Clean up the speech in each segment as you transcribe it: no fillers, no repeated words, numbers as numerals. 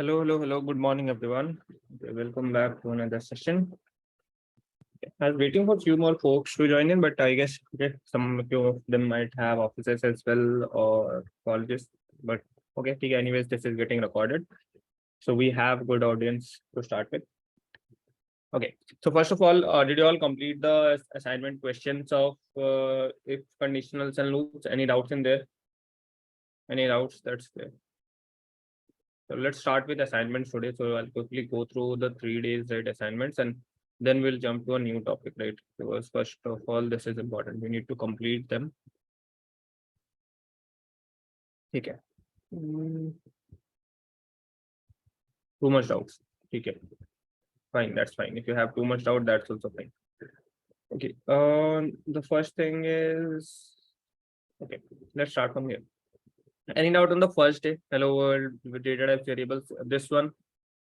Hello. Good morning, everyone. Okay, welcome back to another session. I was waiting for a few more folks to join in, but I guess some few of them might have offices as well or colleges. But okay, anyways, this is getting recorded, so we have good audience to start with. Okay, so first of all, did you all complete the assignment questions of if conditionals and loops? Any doubts in there? Any doubts? That's there. So let's start with assignments today. So I'll quickly go through the 3 days, right, assignments, and then we'll jump to a new topic, right? Because first of all, this is important. We need to complete them. Okay. Too much doubts. Okay. Fine, that's fine. If you have too much doubt, that's also fine. Okay. The first thing is, okay, let's start from here. Any doubt on the first day? Hello world with data type variables. This one.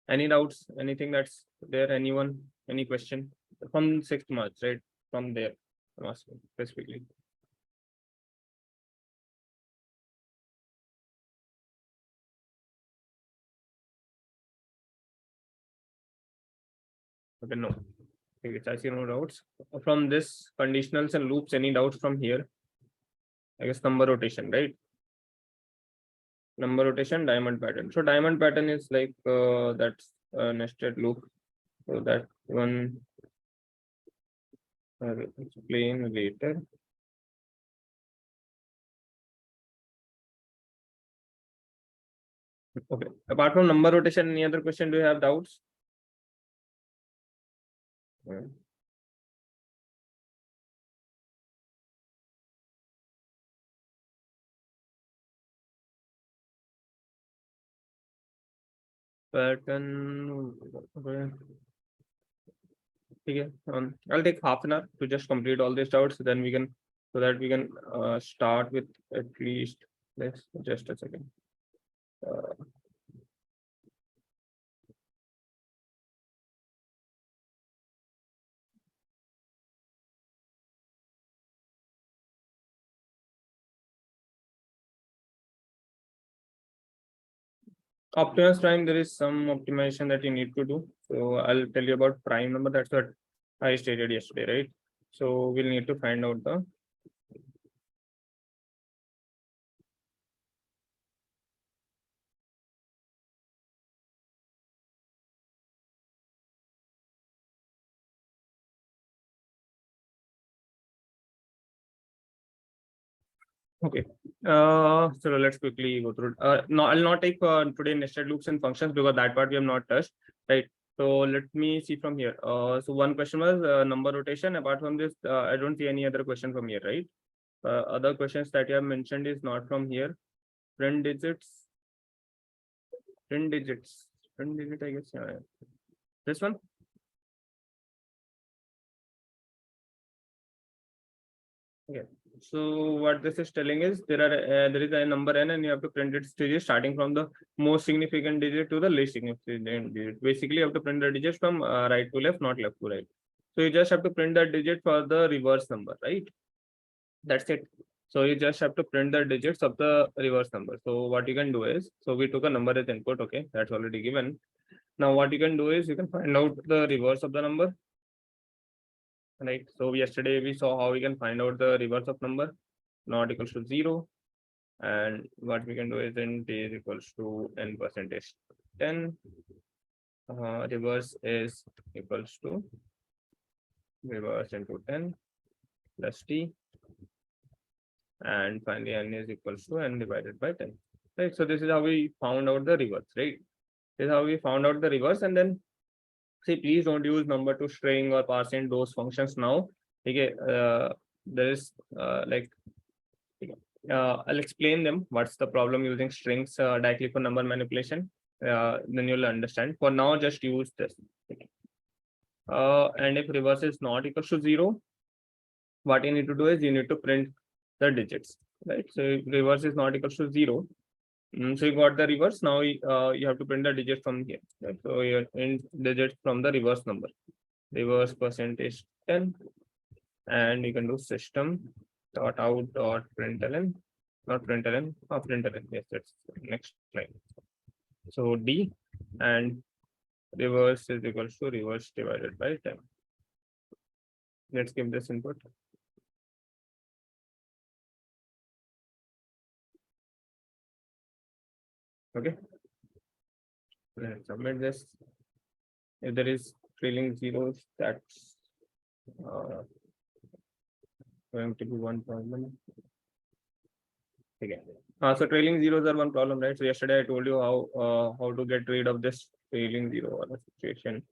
Any doubts? Anything that's there? Anyone? Any question? From 6th March, right? From there, I'm asking specifically. Okay, no. Okay, I see no doubts. From this conditionals and loops, any doubts from here? I guess number rotation, right? Number rotation, diamond pattern. So diamond pattern is like that's a nested loop. So that one I will explain later. Okay. Apart from number rotation, any other question? Do you have doubts? Pattern. Okay. I'll take half an hour to just complete all these doubts. Then we can, so that we can start with at least. Let's just a second. Optimized prime, there is some optimization that you need to do. So I'll tell you about prime number. That's what I stated yesterday, right? So we'll need to find out the okay. So let's quickly go through. No, I'll not take today nested loops and functions because that part we have not touched, right? So let me see from here. So one question was number rotation. Apart from this, I don't see any other question from here, right? Other questions that you have mentioned is not from here. Print digits. Print digits. Print digit, I guess. Yeah. This one. Okay. So what this is telling is there is a number n and you have to print its digits starting from the most significant digit to the least significant digit. Basically, you have to print the digits from right to left, not left to right. So you just have to print that digit for the reverse number, right? That's it. So you just have to print the digits of the reverse number. So what you can do is, so we took a number as input, okay, that's already given. Now what you can do is you can find out the reverse of the number. Right. So yesterday we saw how we can find out the reverse of number not equals to 0. And what we can do is int is equals to n percentage 10. Reverse is equals to reverse into 10 plus t. And finally n is equals to n divided by 10. Right. So this is how we found out the reverse, right? This is how we found out the reverse. And then see, please don't use number to string or parse in those functions now. Okay, there is like I'll explain them. What's the problem using strings directly for number manipulation? Then you'll understand. For now, just use this. And if reverse is not equal to 0, what you need to do is you need to print the digits, right? So if reverse is not equal to 0, so you got the reverse. Now you have to print the digit from here. Right? So you print digits from the reverse number. Reverse percentage 10, and you can do system dot out dot println, not println, println. Yes, that's next line. So D, and reverse is equals to reverse divided by time. Let's give this input. Okay. Let's submit this. If there is trailing zeros, that's going to be one problem. Okay. So trailing zeros are one problem, right? So yesterday I told you how to get rid of this trailing zero or the situation.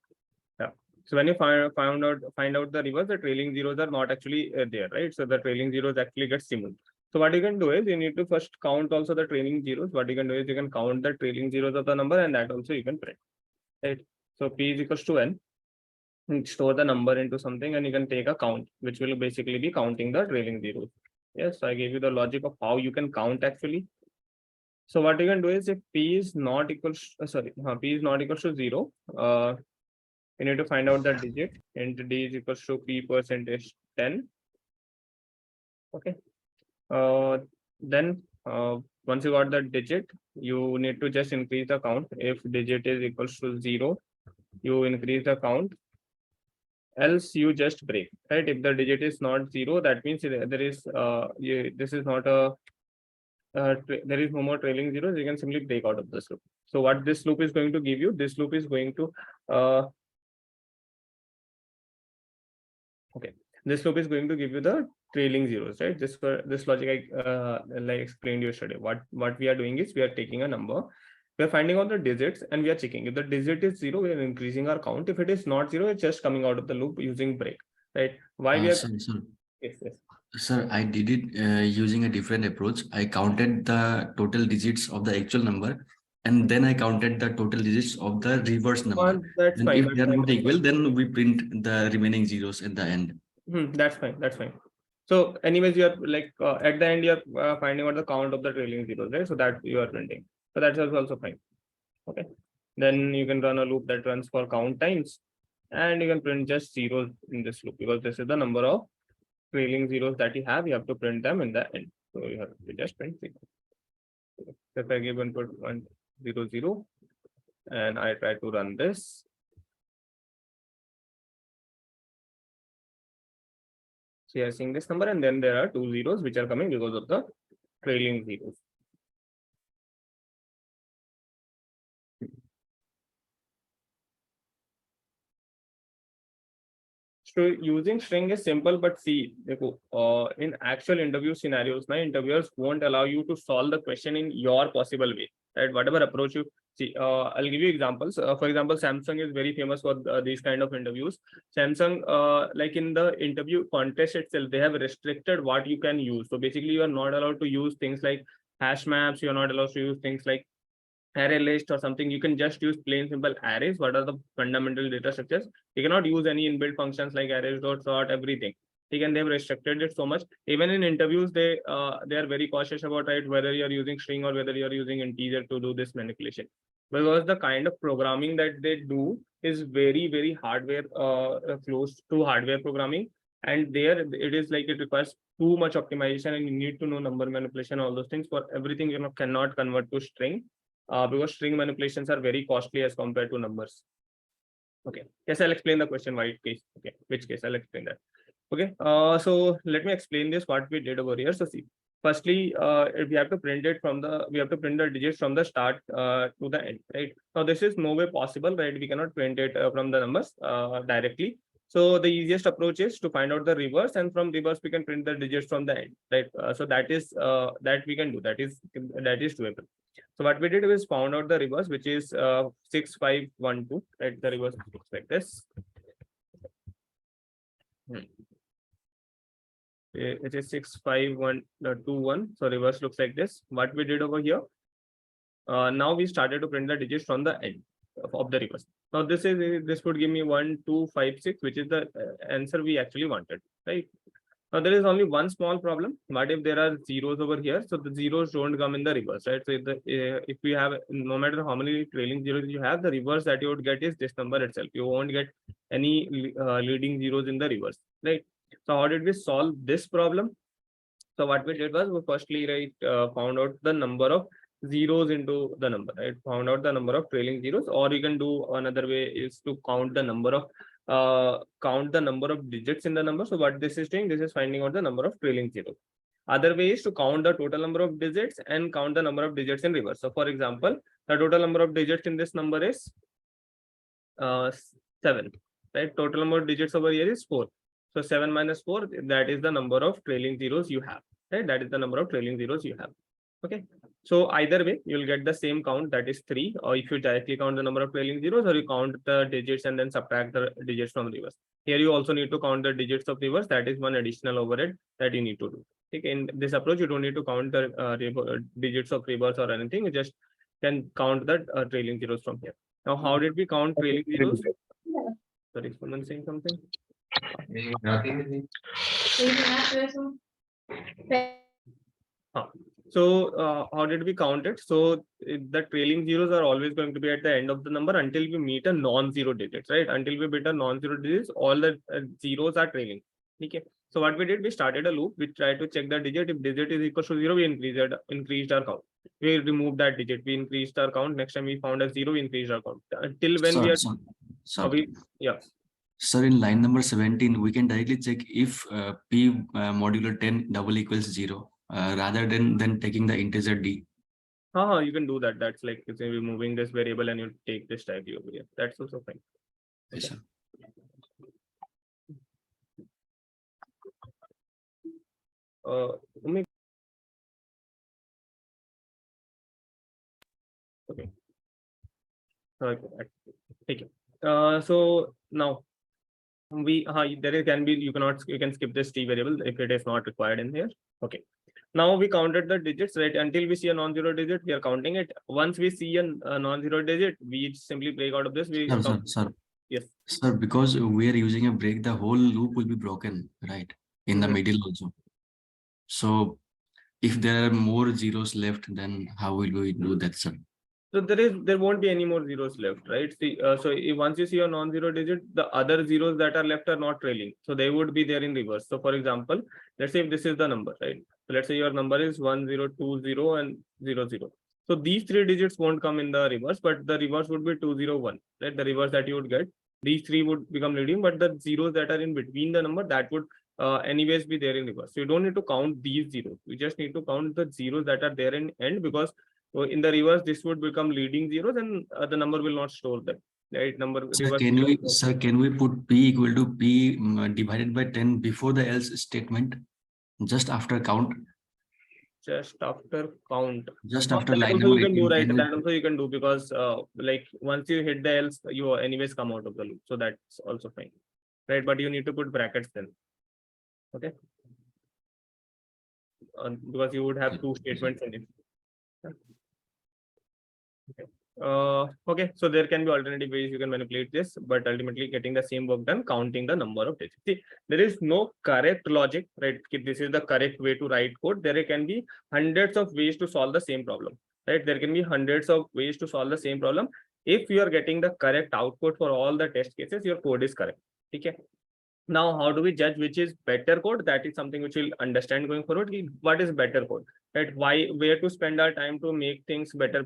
Yeah. So when you find out the reverse, the trailing zeros are not actually there, right? So the trailing zeros actually get summoned. So what you can do is you need to first count also the trailing zeros. What you can do is you can count the trailing zeros of the number, and that also you can print, right? So p is equals to n. Store the number into something, and you can take a count, which will basically be counting the trailing zeros. Yes, so I gave you the logic of how you can count actually. So what you can do is if p is not equals p is not equals to 0, you need to find out the digit, and d is equals to p percentage 10. Okay. Then once you got the digit, you need to just increase the count. If digit is equals to 0, you increase the count, else you just break, right? If the digit is not 0, that means there is this is not a there is no more trailing zeros. You can simply break out of this loop. So what this loop is going to give you, this loop is going to this loop is going to give you the trailing zeros, right? This logic I like explained yesterday. What we are doing is we are taking a number, we are finding out the digits, and we are checking. If the digit is 0, we are increasing our count. If it is not 0, it's just coming out of the loop using break, right? Why we are Sir, yes. Sir, I did it using a different approach. I counted the total digits of the actual number, and then I counted the total digits of the reverse number. That's And fine. if they are not equal, then we print the remaining zeros at the end. That's fine. That's fine. So anyways, you are like at the end, you are finding out the count of the trailing zeros, right? So that you are printing. So that's also fine. Okay. Then you can run a loop that runs for count times, and you can print just zeros in this loop, because this is the number of trailing zeros that you have. You have to print them in the end. So you have to just print 0. If I give input 1 0 0, and I try to run this, so you are seeing this number, and then there are 2 zeros which are coming because of the trailing zeros. So using string is simple, but see, in actual interview scenarios, interviewers won't allow you to solve the question in your possible way, right? Whatever approach you see, I'll give you examples. For example, Samsung is very famous for these kind of interviews. Samsung, like in the interview contest itself, they have restricted what you can use. So basically, you are not allowed to use things like hash maps. You are not allowed to use things like array list or something. You can just use plain simple arrays. What are the fundamental data structures? You cannot use any inbuilt functions like arrays, dot, sort, everything. Again, they've restricted it so much. Even in interviews, they are very cautious about, right, whether you're using string or whether you're using integer to do this manipulation, because the kind of programming that they do is very hardware close to hardware programming, and there it is like it requires too much optimization, and you need to know number manipulation, all those things. For everything, cannot convert to string, because string manipulations are very costly as compared to numbers. Okay, yes, I'll explain the question why case. Okay, which case I'll explain that. Okay, so let me explain this what we did over here. So see, firstly, we have to print the digits from the start to the end, right? Now this is no way possible, right? We cannot print it from the numbers directly. So the easiest approach is to find out the reverse, and from reverse we can print the digits from the end, right? So that is that we can do. That is doable. So what we did was found out the reverse, which is 6512, right? The reverse looks like this. It is 65121. So reverse looks like this. What we did over here, now we started to print the digits from the end of the reverse. Now this would give me 1256, which is the answer we actually wanted, right? Now there is only one small problem. What if there are zeros over here? So the zeros don't come in the reverse, right? So if we have, no matter how many trailing zeros you have, the reverse that you would get is this number itself. You won't get any leading zeros in the reverse, right? So how did we solve this problem? So what we did was we firstly found out the number of zeros into the number, right? Found out the number of trailing zeros, or you can do another way is to count the number of digits in the number. So what this is doing, this is finding out the number of trailing zeros. Other way is to count the total number of digits and count the number of digits in reverse. So for example, the total number of digits in this number is 7, right? Total number of digits over here is 4. So 7 minus 4, that is the number of trailing zeros you have, right? That is the number of trailing zeros you have. Okay. So either way, you'll get the same count, that is 3, or if you directly count the number of trailing zeros, or you count the digits and then subtract the digits from reverse. Here you also need to count the digits of reverse. That is one additional overhead that you need to do. Okay. In this approach, you don't need to count the digits of reverse or anything. You just can count the trailing zeros from here. Now, how did we count trailing zeros? Sorry, someone saying something? So how did we count it? So the trailing zeros are always going to be at the end of the number until we meet a non-zero digits, right? Until we meet a non-zero digits, all the zeros are trailing. Okay. So what we did, we started a loop. We tried to check the digit. If digit is equal to 0, we increased our count. We removed that digit. We increased our count. Next time we found a 0, we increased our count. Until when we are yeah. Sir, in line number 17, we can directly check if P modular 10 double equals 0 rather than taking the integer D. You can do that. That's like removing this variable and you take this type over here. That's also fine. Yes, sir. Okay. Okay. So now you can skip this t variable if it is not required in here. Okay. Now we counted the digits, right? Until we see a non-zero digit, we are counting it. Once we see a non-zero digit, we simply break out of this. Sir. Yes. Sir, because we are using a break, the whole loop will be broken, right? In the middle also. So if there are more zeros left, then how will we do that, sir? So there won't be any more zeros left, right? See, so once you see a non-zero digit, the other zeros that are left are not trailing, so they would be there in reverse. So for example, let's say if this is the number, right? So let's say your number is 1 0 2 0 and 0 0. So these 3 digits won't come in the reverse, but the reverse would be 2 0 1, right? The reverse that you would get, these 3 would become leading, but the zeros that are in between the number, that would anyways be there in reverse. So you don't need to count these zeros. You just need to count the zeros that are there in end, because so in the reverse, this would become leading zeros, and the number will not store them. Right? Sir, can we put P equal to P divided by 10 before the else statement, just after count? Just after count. Just after line number. You can do, right? That also you can do, because like once you hit the else, you anyways come out of the loop. So that's also fine, right? But you need to put brackets then. Okay. Because you would have 2 statements in it. Okay, so there can be alternative ways you can manipulate this, but ultimately getting the same work done, counting the number of digits. See, there is no correct logic, right? This is the correct way to write code. There can be hundreds of ways to solve the same problem, right? There can be hundreds of ways to solve the same problem. If you are getting the correct output for all the test cases, your code is correct. Okay. Now, how do we judge which is better code? That is something which we'll understand going forward. What is better code, right? Where to spend our time to make things better,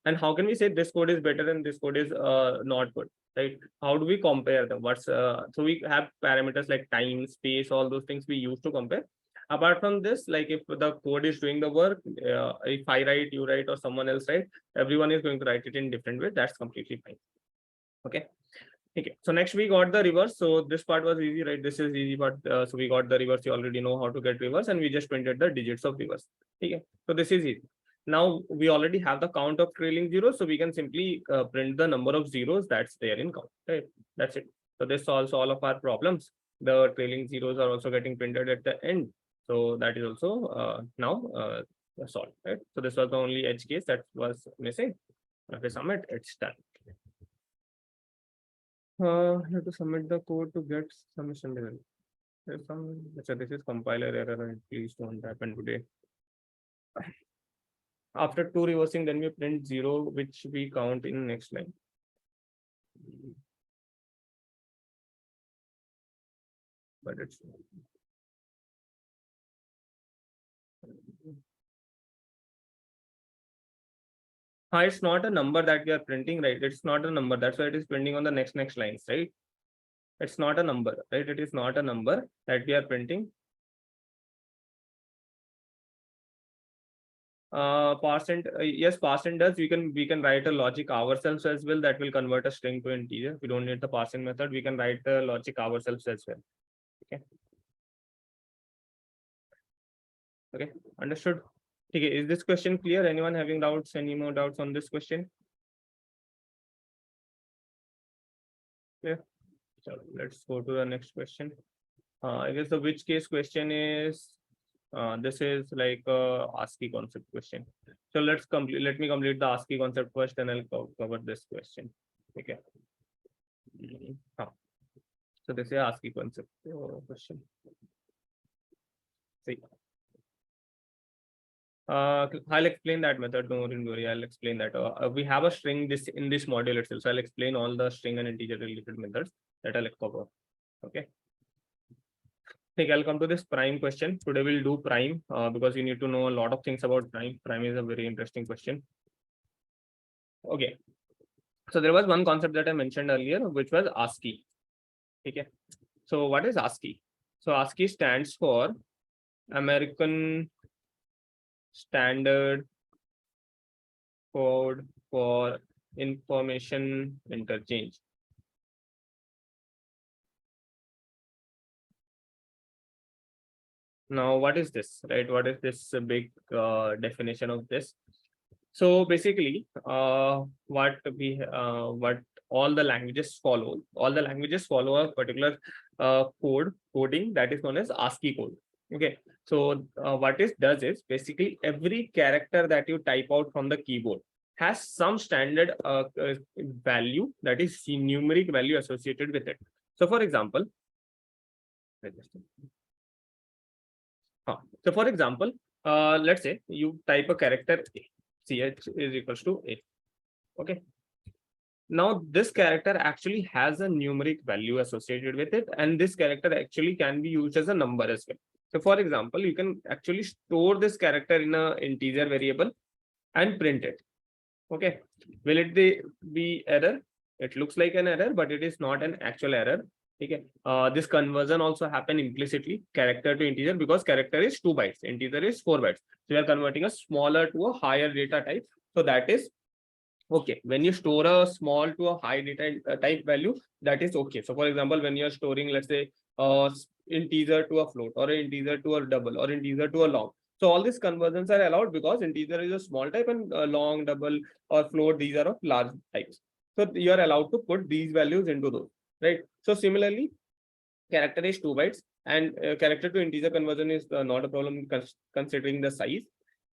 and how can we say this code is better and this code is not good, right? How do we compare them? So we have parameters like time, space, all those things we use to compare. Apart from this, like if the code is doing the work, if I write, you write, or someone else write, everyone is going to write it in different ways. That's completely fine. Okay. Okay, so next we got the reverse. So this part was easy, right? This is easy part. So we got the reverse. You already know how to get reverse, and we just printed the digits of reverse. Okay, so this is easy. Now we already have the count of trailing zeros, so we can simply print the number of zeros that's there in count. Right, that's it. So this solves all of our problems. The trailing zeros are also getting printed at the end. So that is also now solved. Right. So this was the only edge case that was missing. Okay, submit. It's done. You have to submit the code to get submission level. There's some, so this is compiler error, and please don't happen today. After 2 reversing, then we print 0, which we count in next line. But it's It's not a number that we are printing, right? It's not a number. That's why it is printing on the next lines, right? It's not a number, right? It is not a number that we are printing. Percent, yes, percent does. We can write a logic ourselves as well that will convert a string to integer. We don't need the parsing method. We can write the logic ourselves as well. Okay, understood. Okay, is this question clear? Anyone having doubts? Any more doubts on this question? Yeah. So let's go to the next question. I guess the which case question is this is like a ASCII concept question. So let me complete the ASCII concept first, and I'll cover this question. Okay. So this is ASCII concept question. See. I'll explain that method. Don't worry, I'll explain that. We have a string in this module itself, so I'll explain all the string and integer related methods that I'll cover. Okay. Okay, I'll come to this prime question. Today we'll do prime because you need to know a lot of things about prime. Prime is a very interesting question. Okay. So there was one concept that I mentioned earlier, which was ASCII. Okay. So what is ASCII? So ASCII stands for American Standard Code for Information Interchange. Now, what is this, right? What is this big definition of this? So basically, what all the languages follow a particular coding that is known as ASCII code. Okay, so what it does is basically every character that you type out from the keyboard has some standard value, that is numeric value associated with it. So for example, let's say you type a character A, CH is equals to A. Okay. Now this character actually has a numeric value associated with it, and this character actually can be used as a number as well. So for example, you can actually store this character in an integer variable and print it. Okay. Will it be error? It looks like an error, but it is not an actual error. Okay. This conversion also happen implicitly, character to integer, because character is 2 bytes, integer is 4 bytes. So we are converting a smaller to a higher data type. So that is okay. When you store a small to a high data type value, that is okay. So for example, when you're storing, let's say, integer to a float, or an integer to a double, or integer to a long. So all these conversions are allowed because integer is a small type, and long, double, or float, these are of large types. So you are allowed to put these values into those, right? So similarly, character is 2 bytes, and character to integer conversion is not a problem considering the size.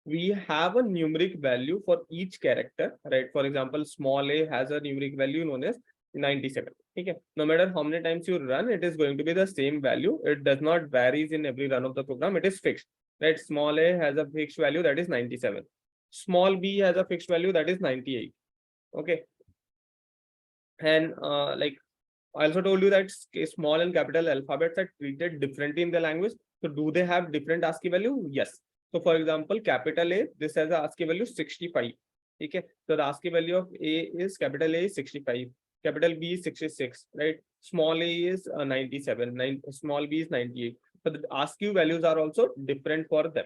We have a numeric value for each character, right? For example, small a has a numeric value known as 97. Okay. No matter how many times you run, it is going to be the same value. It does not varies in every run of the program. It is fixed, right? Small a has a fixed value, that is 97. Small b has a fixed value, that is 98. Okay. And like I also told you that small and capital alphabets are treated differently in the language. So do they have different ASCII value? Yes. So for example, capital A, this has a ASCII value 65. Okay. So the ASCII value of A is capital A is 65. Capital B is 66, right? Small a is 97. Small b is 98. So the ASCII values are also different for them.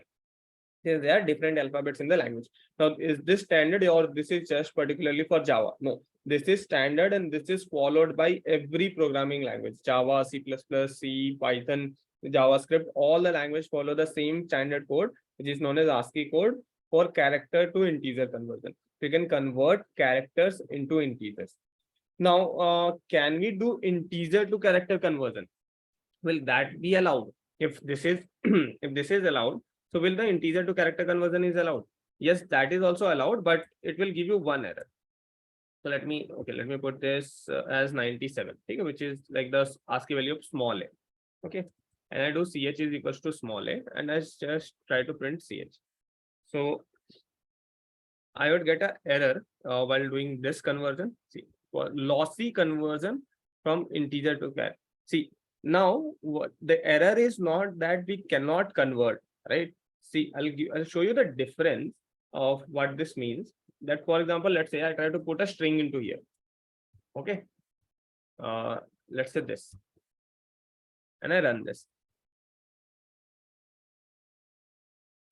There are different alphabets in the language. Now, is this standard, or this is just particularly for Java? No, this is standard, and this is followed by every programming language. Java, C++, C, Python, JavaScript, all the language follow the same standard code, which is known as ASCII code for character to integer conversion. We can convert characters into integers. Now, can we do integer to character conversion? Will that be allowed? If this is if this is allowed, so will the integer to character conversion is allowed? Yes, that is also allowed, but it will give you one error. So let me put this as 97, okay, which is like the ASCII value of small a. Okay, and I do ch is equals to small a, and I just try to print ch. So I would get an error while doing this conversion. See, lossy conversion from integer to character. See, now what the error is not that we cannot convert, right? See, I'll show you the difference of what this means. that, for example, let's say I try to put a string into here. Okay. Let's say this, and I run this.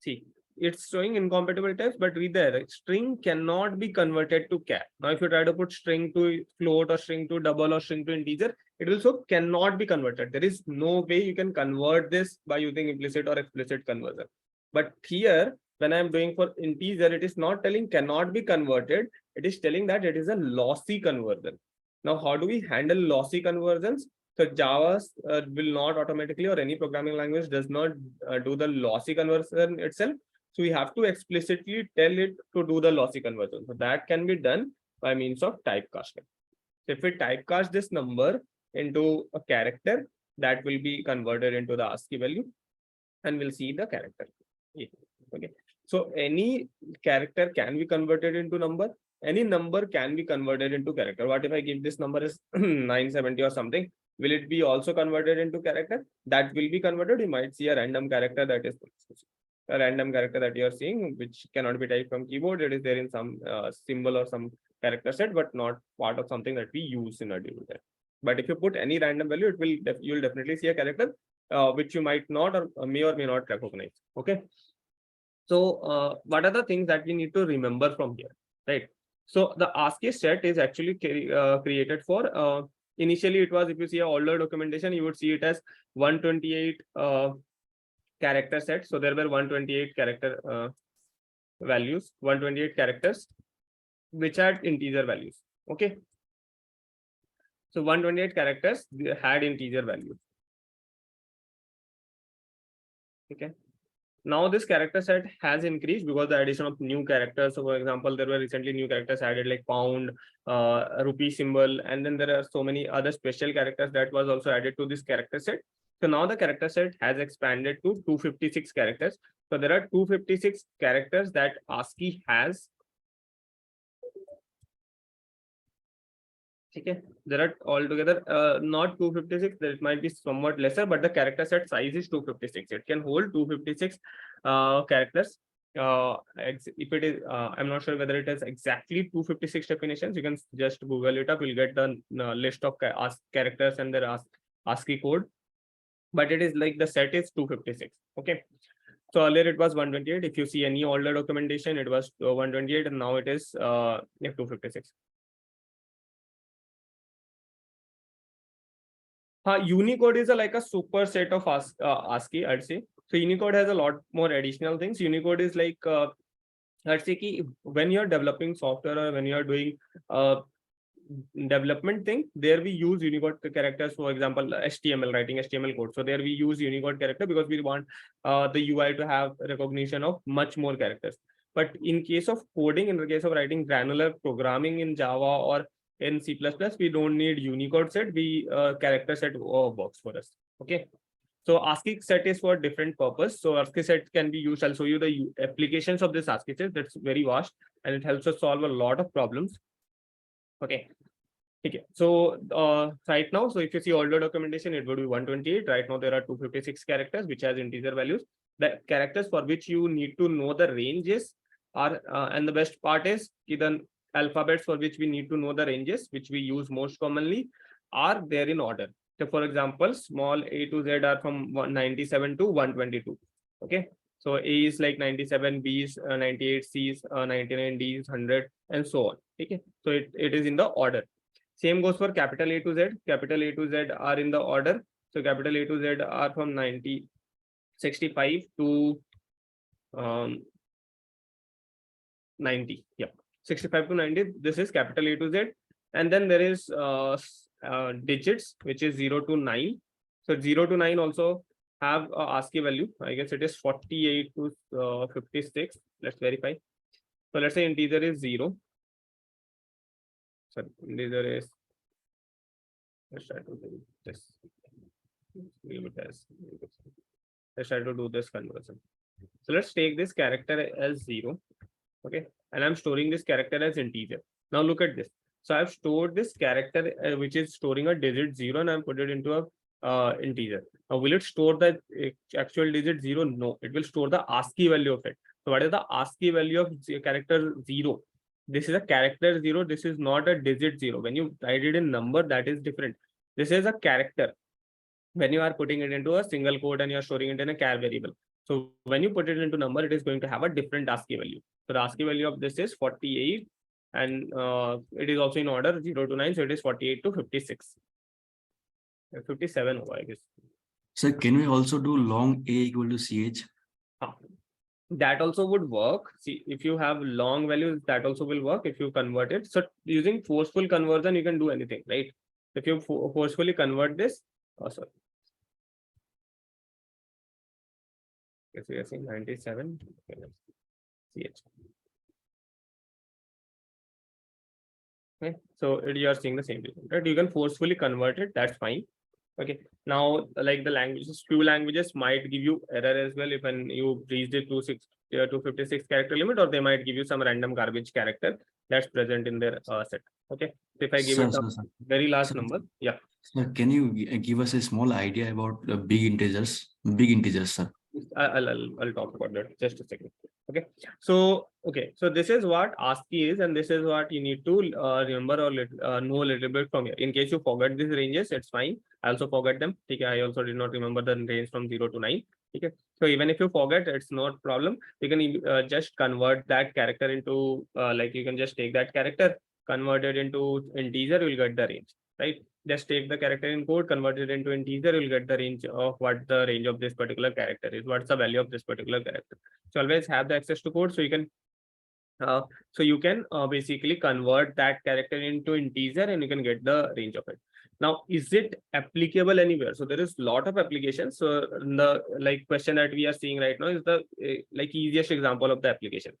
See, it's showing incompatible types, but read there, string cannot be converted to char. Now, if you try to put string to float or string to double or string to integer, it also cannot be converted. There is no way you can convert this by using implicit or explicit conversion. But here, when I'm doing for integer, it is not telling cannot be converted. It is telling that it is a lossy conversion. Now, how do we handle lossy conversions? So Java will not automatically, or any programming language does not do the lossy conversion itself. So we have to explicitly tell it to do the lossy conversion. So that can be done by means of typecasting. So if we typecast this number into a character, that will be converted into the ASCII value, and we'll see the character. Yeah. Okay. So any character can be converted into number. Any number can be converted into character. What if I give this number is 970 or something? Will it be also converted into character? That will be converted. You might see a random character that is a random character that you are seeing, which cannot be typed from keyboard. It is there in some symbol or some character set, but not part of something that we use in a daily life. But if you put any random value, it will you'll definitely see a character which you might not or may not recognize. Okay. So what are the things that we need to remember from here, right? So the ASCII set is actually created for initially it was, if you see a older documentation, you would see it as 128 character set. So there were 128 character values, 128 characters, which had integer values. Okay. So 128 characters had integer values. Okay. Now this character set has increased because the addition of new characters. So for example, there were recently new characters added like pound, rupee symbol, and then there are so many other special characters that was also added to this character set. So now the character set has expanded to 256 characters. So there are 256 characters that ASCII has. Okay, there are altogether not 256, that might be somewhat lesser, but the character set size is 256. It can hold 256 characters. If it is, I'm not sure whether it is exactly 256 definitions. You can just Google it up. You'll get the list of characters and their ASCII code. But it is like the set is 256. Okay. So earlier it was 128. If you see any older documentation, it was 128, and now it is 256. Unicode is like a superset of ASCII, I'd say. So Unicode has a lot more additional things. Unicode is like, let's say, when you're developing software or when you're doing development thing, there we use Unicode characters. For example, HTML, writing HTML code. So there we use Unicode character because we want the UI to have recognition of much more characters. But in case of coding, in the case of writing granular programming in Java or in C++, we don't need Unicode set. We character set works for us. Okay. So ASCII set is for different purpose. So ASCII set can be used. I'll show you the applications of this ASCII set. That's very vast and it helps us solve a lot of problems. Okay. Okay. So right now, so if you see older documentation, it would be 128. Right now, there are 256 characters which has integer values. The characters for which you need to know the ranges are, and the best part is the alphabets for which we need to know the ranges, which we use most commonly, are there in order. So for example, small a to z are from 197 to 122. Okay. So A is like 97, B is 98, C is 99, D is 100, and so on. Okay. So it is in the order. Same goes for capital A to Z. Capital A to Z are in the order. So capital A to Z are from 65 to 90. Yeah. 65 to 90, this is capital A to Z. And then there is digits, which is 0 to 9. So 0 to 9 also have a ASCII value. I guess it is 48 to 56. Let's verify. So let's say integer is 0. Sorry, integer is, let's try to do this. Let's try to do this conversion. So let's take this character as 0. Okay, and I'm storing this character as integer. Now look at this. So I've stored this character which is storing a digit 0, and I'm put it into a integer. Now will it store the actual digit 0? No, it will store the ASCII value of it. So what is the ASCII value of character 0? This is a character 0. This is not a digit 0. When you write it in number, that is different. This is a character. When you are putting it into a single quote and you're storing it in a char variable. So when you put it into number, it is going to have a different ASCII value. So the ASCII value of this is 48, and it is also in order 0 to 9. So it is 48 to 56. 57, I guess. So can we also do long A equal to CH? That also would work. See, if you have long values, that also will work if you convert it. So using forceful conversion, you can do anything, right? If you forcefully convert this, sorry. Yes, we are seeing 97. CH. Okay, so you are seeing the same thing, right? You can forcefully convert it. That's fine. Okay. Now, like the languages, few languages might give you error as well if when you reach the 256 character limit, or they might give you some random garbage character that's present in their set. Okay. So if I give it a very last number, yeah. So can you give us a small idea about the big integers? Big integers, sir. I'll talk about that just a second. Okay, so this is what ASCII is, and this is what you need to remember or know a little bit from here. In case you forget these ranges, it's fine. I also forget them. Okay, I also did not remember the range from 0 to 9. Okay, so even if you forget, it's not problem. You can just convert that character into like you can just take that character, convert it into integer, you'll get the range, right? Just take the character in code, convert it into integer, you'll get the range of what the range of this particular character is, what's the value of this particular character. So always have the access to code, so you can basically convert that character into integer and you can get the range of it. Now, is it applicable anywhere? So there is a lot of applications. So the like question that we are seeing right now is the like easiest example of the application.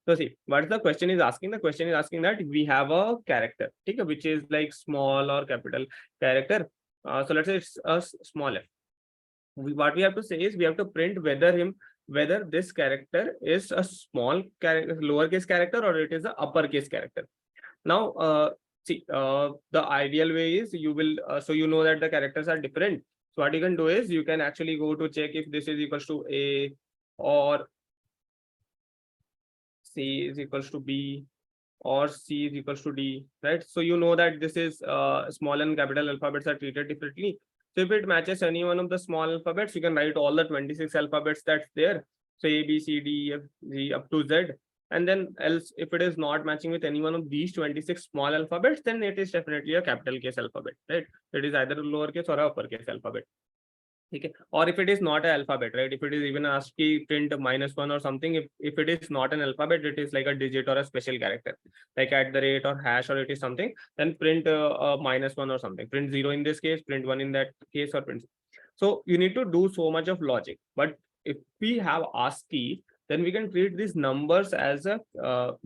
So see, what the question is asking? The question is asking that we have a character, okay, which is like small or capital character. So let's say it's a small f. What we have to say is we have to print whether this character is a small character, lowercase character, or it is a uppercase character. Now, see, the ideal way is you will so you know that the characters are different. So what you can do is you can actually go to check if this is equals to A or C is equals to B or C is equals to D, right? So you know that this is small and capital alphabets are treated differently. So if it matches any one of the small alphabets, you can write all the 26 alphabets that's there. So A, B, C, D, E, F, G up to Z. And then else, if it is not matching with any one of these 26 small alphabets, then it is definitely a capital case alphabet, right? It is either a lowercase or a uppercase alphabet. Okay. Or if it is not an alphabet, right? If it is even ASCII print -1 or something, if it is not an alphabet, it is like a digit or a special character, like @ or hash, or it is something, then print a -1 or something. Print 0 in this case, print 1 in that case, or print. So you need to do so much of logic. But if we have ASCII, then we can treat these numbers as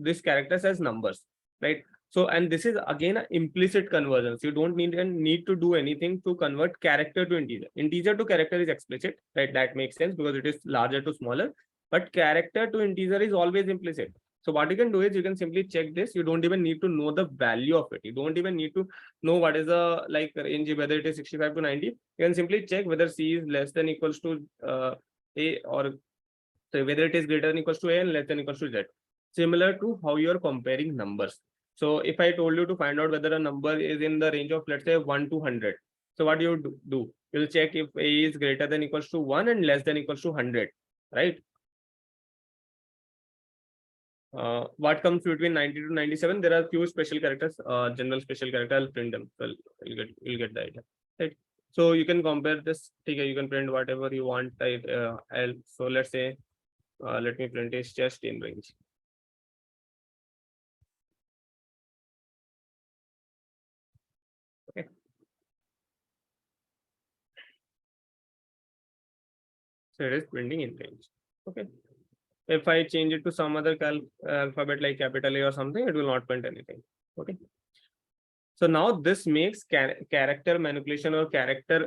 these characters as numbers, right? So, and this is again an implicit conversion. So you don't need to do anything to convert character to integer. Integer to character is explicit, right? That makes sense because it is larger to smaller, but character to integer is always implicit. So what you can do is you can simply check this. You don't even need to know the value of it. You don't even need to know what is the like range, whether it is 65 to 90. You can simply check whether C is less than equals to A, or so whether it is greater than equals to A and less than equals to Z. Similar to how you are comparing numbers. So if I told you to find out whether a number is in the range of, let's say, 1 to 100. So what do you do? You'll check if A is greater than equals to 1 and less than equals to 100, right? What comes between 90 to 97? There are few special characters, general special character. I'll print them. So you'll get the idea, right? So you can compare this. Okay, you can print whatever you want. So let's say, let me print is just in range. Okay. So it is printing in range. Okay. If I change it to some other alphabet like capital A or something, it will not print anything. Okay. So now this makes character manipulation or character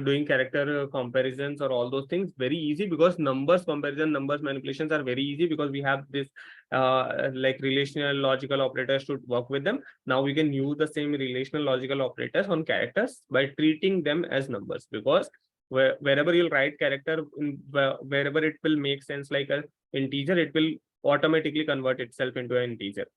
doing character comparisons or all those things very easy, because numbers comparison, numbers manipulations are very easy because we have this like relational logical operators to work with them. Now we can use the same relational logical operators on characters by treating them as numbers, because wherever you'll write character, wherever it will make sense like an integer, it will automatically convert itself into an integer.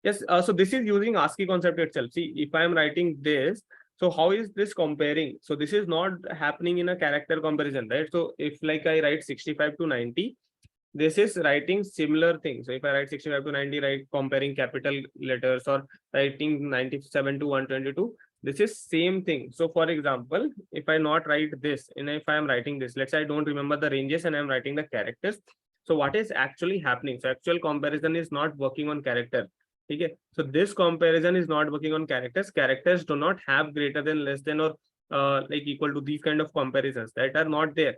Yes, so this is using ASCII concept itself. See, if I am writing this, so how is this comparing? So this is not happening in a character comparison, right? So if like I write 65 to 90, this is writing similar things. So if I write 65 to 90, write comparing capital letters, or writing 97 to 122, this is same thing. So for example, if I not write this, and if I am writing this, let's say I don't remember the ranges and I'm writing the characters. So what is actually happening? So actual comparison is not working on character. Okay, so this comparison is not working on characters. Characters do not have greater than, less than, or like equal to, these kind of comparisons that are not there.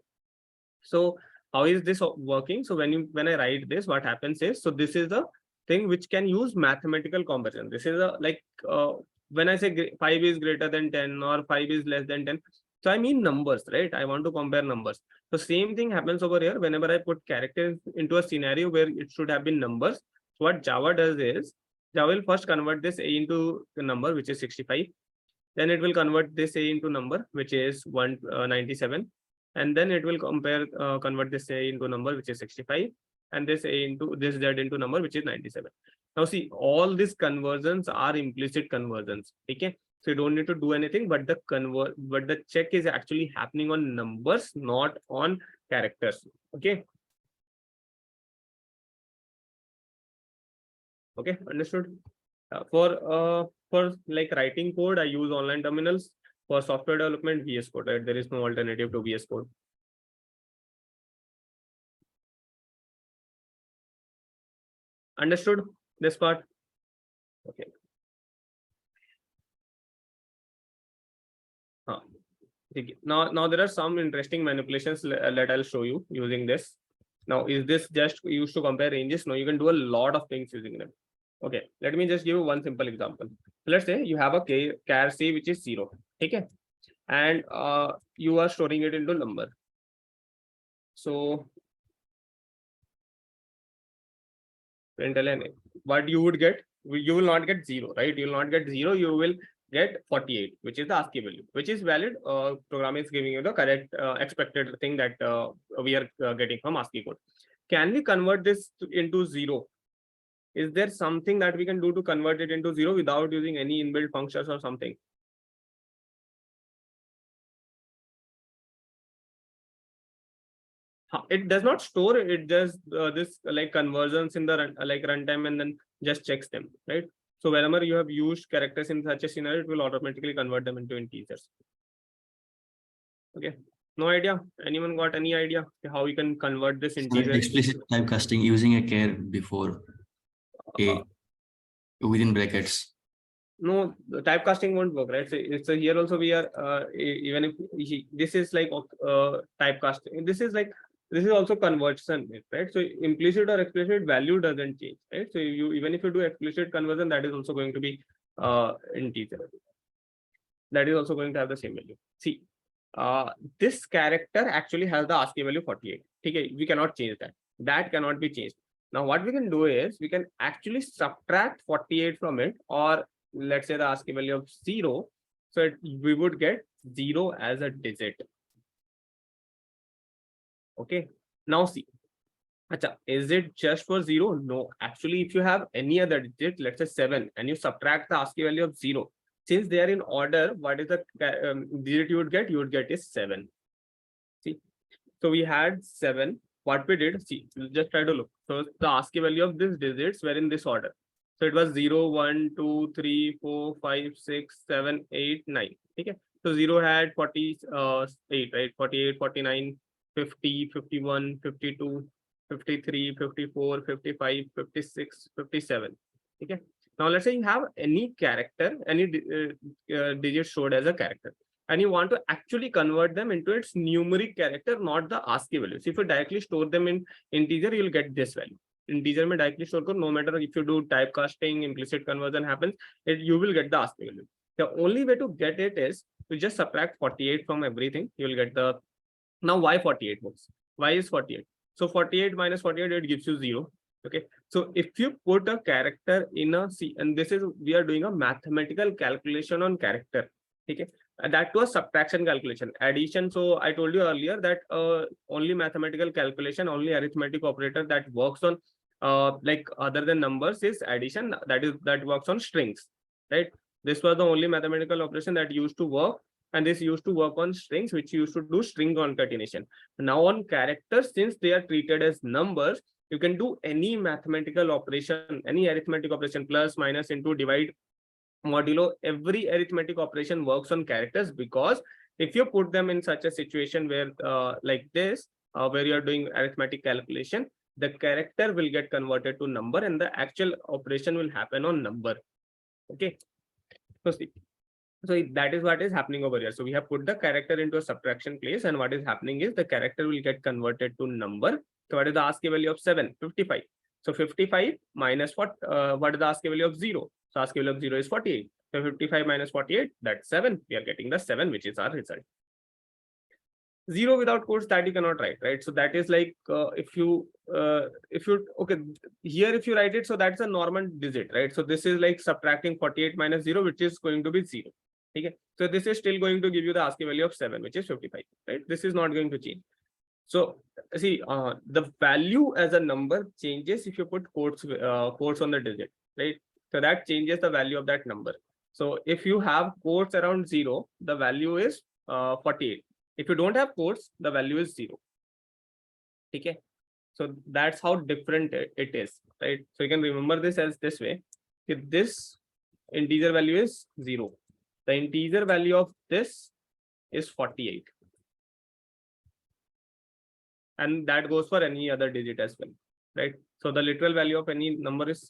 So how is this working? So when I write this, what happens is, so this is the thing which can use mathematical comparison. This is a like when I say 5 is greater than 10 or 5 is less than 10. So I mean numbers, right? I want to compare numbers. So same thing happens over here. Whenever I put characters into a scenario where it should have been numbers, so what Java does is, Java will first convert this A into the number, which is 65. Then it will convert this A into number, which is 197. And then it will convert this A into number, which is 65. And this A into this Z into number, which is 97. Now see, all these conversions are implicit conversions. Okay. So you don't need to do anything, but the check is actually happening on numbers, not on characters. Okay. Okay, understood. For like writing code, I use online terminals. For software development, VS Code, right? There is no alternative to VS Code. Understood this part? Okay. Now there are some interesting manipulations that I'll show you using this. Now, is this just used to compare ranges? No, you can do a lot of things using them. Okay, let me just give you one simple example. So let's say you have a char C which is 0. Okay, and you are storing it into number. So what you would get, you will not get 0, right? You will not get 0, you will get 48, which is the ASCII value, which is valid. Program is giving you the correct expected thing that we are getting from ASCII code. Can we convert this into 0? Is there something that we can do to convert it into 0 without using any inbuilt functions or something? It does not store, it does this like conversions in the runtime and then just checks them, right? So whenever you have used characters in such a scenario, it will automatically convert them into integers. Okay, no idea? Anyone got any idea how you can convert this integer? Explicit typecasting using a char before A within brackets. No, the typecasting won't work, right? So here also we are even if this is like typecasting, this is also conversion, right? So implicit or explicit value doesn't change, right? So you, even if you do explicit conversion, that is also going to be integer. That is also going to have the same value. See, this character actually has the ASCII value 48. Okay, we cannot change that. That cannot be changed. Now what we can do is we can actually subtract 48 from it, or let's say the ASCII value of 0. So we would get 0 as a digit. Okay. Now see, is it just for 0? No. Actually, if you have any other digit, let's say 7, and you subtract the ASCII value of 0, since they are in order, what is the digit you would get? You would get is 7. See, so we had 7. What we did, see, just try to look. So the ASCII value of these digits were in this order. So it was 0, 1, 2, 3, 4, 5, 6, 7, 8, 9. Okay. So 0 had 48, right? 48, 49, 50, 51, 52, 53, 54, 55, 56, 57. Okay. Now let's say you have any character, any digit stored as a character, and you want to actually convert them into its numeric character, not the ASCII values. If you directly store them in integer, you'll get this value. Integer में directly store करो, no matter if you do typecasting, implicit conversion happens, you will get the ASCII value. The only way to get it is to just subtract 48 from everything. You will get the, now why 48 works? Why is 48? So 48 minus 48, it gives you 0. Okay. So if you put a character in a C, and this is, we are doing a mathematical calculation on character. Okay. And that was subtraction calculation. Addition, so I told you earlier that only mathematical calculation, only arithmetic operator that works on like other than numbers is addition, that works on strings, right? This was the only mathematical operation that used to work, and this used to work on strings, which used to do string concatenation. Now on characters, since they are treated as numbers, you can do any mathematical operation, any arithmetic operation, plus, minus, into, divide, modulo. Every arithmetic operation works on characters, because if you put them in such a situation where like this, where you are doing arithmetic calculation, the character will get converted to number and the actual operation will happen on number. Okay, so see, so that is what is happening over here. So we have put the character into a subtraction place, and what is happening is the character will get converted to number. So what is the ASCII value of 7? 55. So 55 minus what is the ASCII value of 0? So ASCII value of 0 is 48. So 55 minus 48, that's 7. We are getting the 7, which is our result. 0 without quotes, that you cannot write, right? So that is like if you okay, here if you write it, so that's a normal digit, right? So this is like subtracting 48 minus 0, which is going to be 0. Okay, so this is still going to give you the ASCII value of 7, which is 55, right? This is not going to change. So see, the value as a number changes if you put quotes on the digit, right? So that changes the value of that number. So if you have quotes around 0, the value is 48. If you don't have quotes, the value is 0. Okay, so that's how different it is, right? So you can remember this as this way. If this integer value is 0, the integer value of this is 48. And that goes for any other digit as well, right? So the literal value of any number is,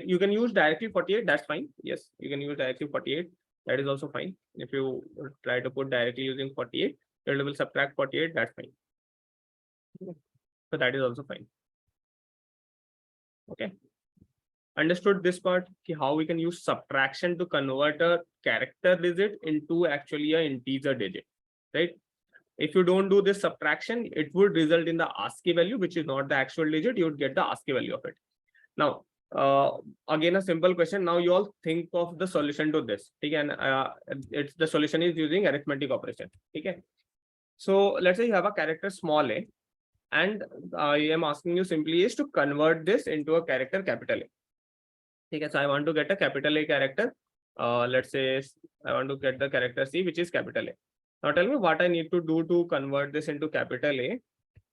you can use directly 48, that's fine. Yes, you can use directly 48, that is also fine. If you try to put directly using 48, it will subtract 48, that's fine. So that is also fine. Okay, understood this part, how we can use subtraction to convert a character digit into actually an integer digit, right? If you don't do this subtraction, it would result in the ASCII value, which is not the actual digit. You would get the ASCII value of it. Now, again, a simple question. Now you all think of the solution to this. Okay, and it's the solution is using arithmetic operation. Okay, so let's say you have a character small a, and I am asking you simply is to convert this into a character capital A. Okay, so I want to get a capital A character. Let's say I want to get the character C, which is capital A. Now tell me what I need to do to convert this into capital A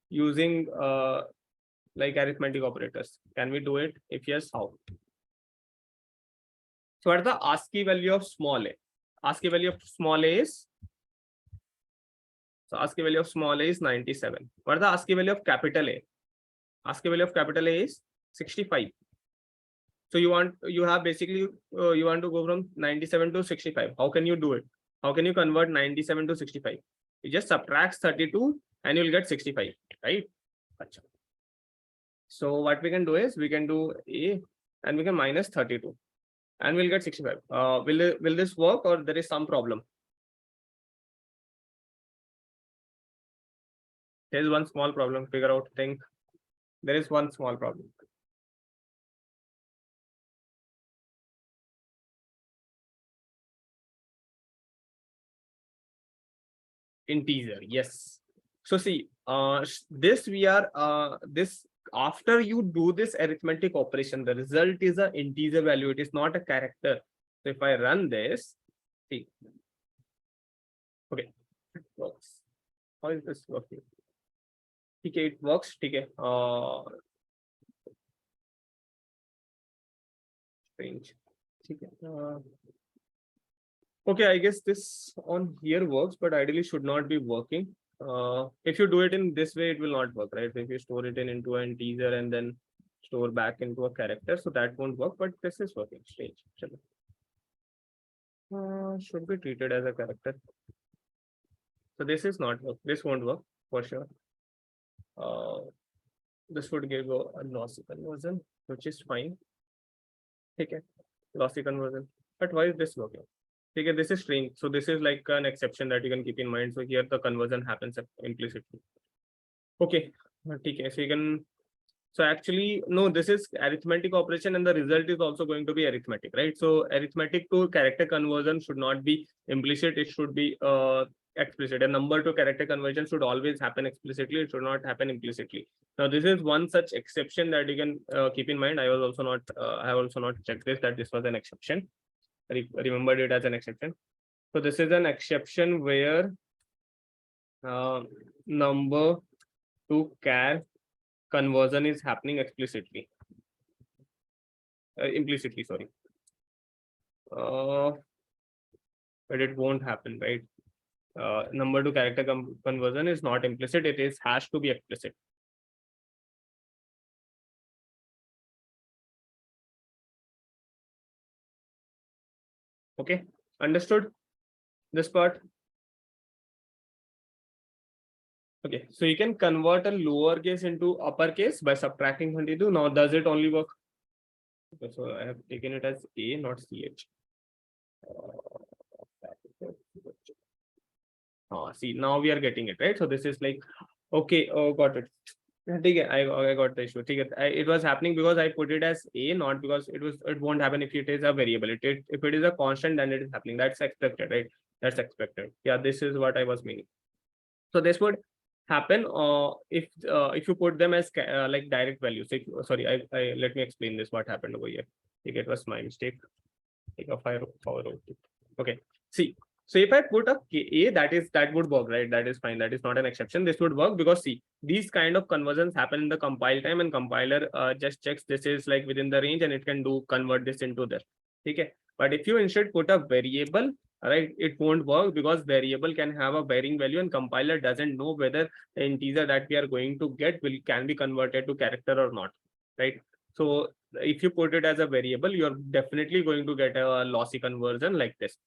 using like arithmetic operators. Can we do it? If yes, how? So what is the ASCII value of small a? ASCII value of small a is, so ASCII value of small a is 97. What is the ASCII value of capital A? ASCII value of capital A is 65. So you have basically you want to go from 97 to 65. How can you do it? How can you convert 97 to 65? You just subtract 32 and you'll get 65, right? So what we can do is we can do A and we can minus 32 and we'll get 65. Will this work, or there is some problem? There is one small problem. Figure out, think. There is one small problem. Integer, yes. So see, this we are this after you do this arithmetic operation, the result is an integer value. It is not a character. So if I run this, see, okay, it works. How is this working? Okay, it works. Okay, strange. Okay. Okay, I guess this on here works, but ideally should not be working. If you do it in this way, it will not work, right? If you store it into an integer and then store back into a character, so that won't work, but this is working. Strange. Should be treated as a character. So this is not work. This won't work for sure. This would give a lossy conversion, which is fine. Okay, lossy conversion. But why is this working? Okay, this is string. So this is like an exception that you can keep in mind. So here the conversion happens implicitly. Okay, so you can So actually, no, this is arithmetic operation and the result is also going to be arithmetic, right? So arithmetic to character conversion should not be implicit. It should be explicit. A number to character conversion should always happen explicitly. It should not happen implicitly. Now, this is one such exception that you can keep in mind. I have also not checked this, that this was an exception. I remembered it as an exception. So this is an exception where number to char conversion is happening explicitly, implicitly, sorry. But it won't happen, right? Number to character conversion is not implicit, it is has to be explicit. Okay, understood this part? Okay, so you can convert a lowercase into uppercase by subtracting 22. Now, does it only work? Okay, so I have taken it as A, not CH. See, now we are getting it, right? So this is like, okay, oh, got it. I got the issue. It was happening because I put it as A, not because it won't happen if it is a variable. If it is a constant, then it is happening. That's expected, right? That's expected. Yeah, this is what I was meaning. So this would happen if you put them as like direct values. Sorry, I let me explain this. What happened over here? It was my mistake. Okay. See, so if I put a A, that would work, right? That is fine. That is not an exception. This would work because see, these kind of conversions happen in the compile time, and compiler just checks this is like within the range, and it can convert this into this. Okay. But if you instead put a variable, right, it won't work because variable can have a varying value, and compiler doesn't know whether the integer that we are going to get can be converted to character or not, right? So if you put it as a variable, you're definitely going to get a lossy conversion like this.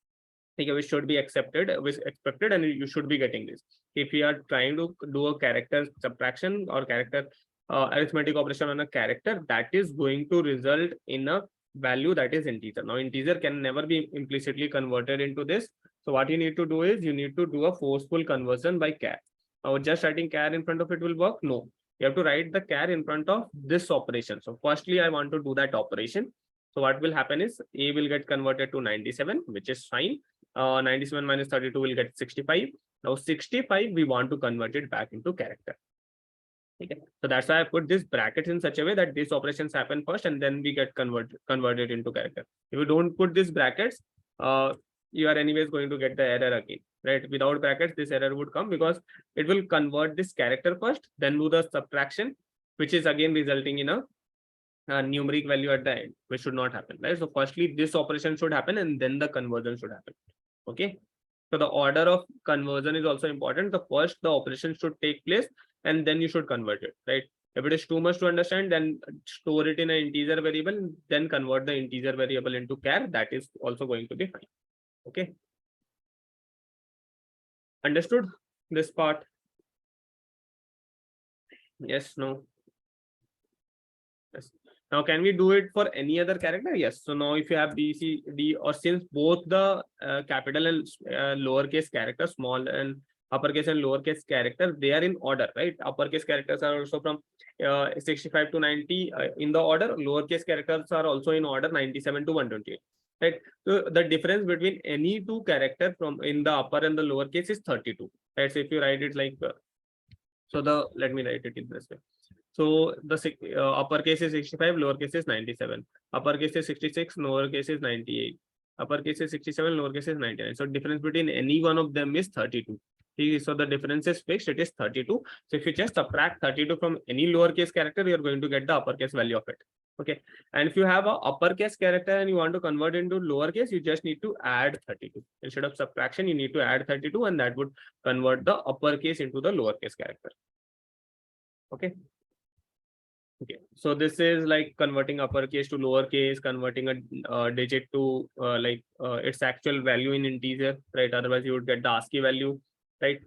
Which should be expected, and you should be getting this. If you are trying to do a character subtraction or character arithmetic operation on a character, that is going to result in a value that is integer. Now, integer can never be implicitly converted into this. So what you need to do is you need to do a forceful conversion by char. Now, just writing char in front of it will work? No. You have to write the char in front of this operation. So firstly, I want to do that operation. So what will happen is A will get converted to 97, which is fine. 97 minus 32 will get 65. Now 65, we want to convert it back into character. Okay. So that's why I put this brackets in such a way that these operations happen first and then we get converted into character. If you don't put these brackets, you are anyways going to get the error again, right? Without brackets, this error would come because it will convert this character first, then do the subtraction, which is again resulting in a numeric value at the end, which should not happen, right? So firstly, this operation should happen and then the conversion should happen. Okay. So the order of conversion is also important. The first, the operation should take place and then you should convert it, right? If it is too much to understand, then store it in an integer variable, then convert the integer variable into char. That is also going to be fine. Okay. Understood this part? Yes, no. Yes. Now, can we do it for any other character? Yes. So now if you have B, C, D, or since both the capital and lowercase characters, small and uppercase and lowercase character, they are in order, right? Uppercase characters are also from 65 to 90 in the order. Lowercase characters are also in order 97 to 128, right? So the difference between any two character from in the upper and the lowercase is 32, right? So if you write it like, let me write it in this way. So the uppercase is 65, lowercase is 97. Uppercase is 66, lowercase is 98. Uppercase is 67, lowercase is 99. So difference between any one of them is 32. So the difference is fixed, it is 32. So if you just subtract 32 from any lowercase character, you're going to get the uppercase value of it. Okay. And if you have an uppercase character and you want to convert into lowercase, you just need to add 32. Instead of subtraction, you need to add 32 and that would convert the uppercase into the lowercase character. Okay. Okay, so this is like converting uppercase to lowercase, converting a digit to its actual value in integer, right? Otherwise, you would get the ASCII value, right?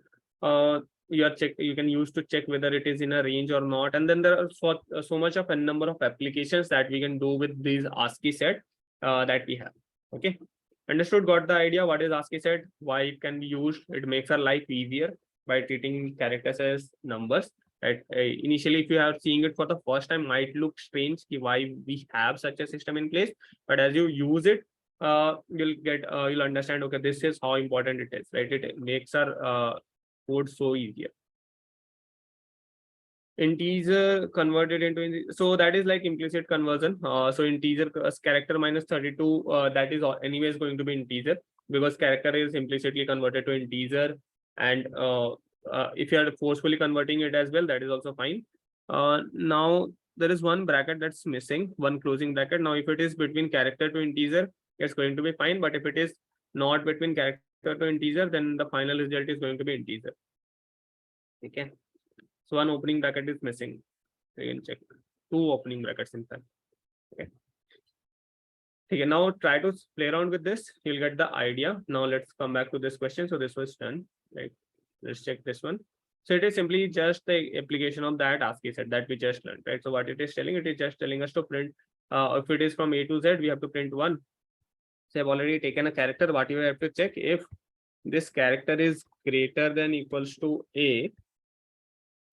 You can use to check whether it is in a range or not. And then there are so much of a number of applications that we can do with these ASCII set that we have. Okay, understood? Got the idea? What is ASCII set? Why it can be used? It makes our life easier by treating characters as numbers. right? Initially, if you are seeing it for the first time, might look strange why we have such a system in place, but as you use it, you'll understand, okay, this is how important it is, right? It makes our code so easier. Integer converted into, so that is like implicit conversion. So integer character minus 32, that is anyways going to be integer, because character is implicitly converted to integer, and if you are forcefully converting it as well, that is also fine. Now there is one bracket that's missing, one closing bracket. Now if it is between character to integer, it's going to be fine, but if it is not between character to integer, then the final result is going to be integer. Okay, so one opening bracket is missing. You can check 2 opening brackets in fact. Okay, now try to play around with this. You'll get the idea. Now let's come back to this question. So this was done, right? Let's check this one. So it is simply just the application of that ASCII set that we just learned, right? So what it is just telling us to print. If it is from A to Z, we have to print 1. So I've already taken a character. What you have to check, if this character is greater than equals to A,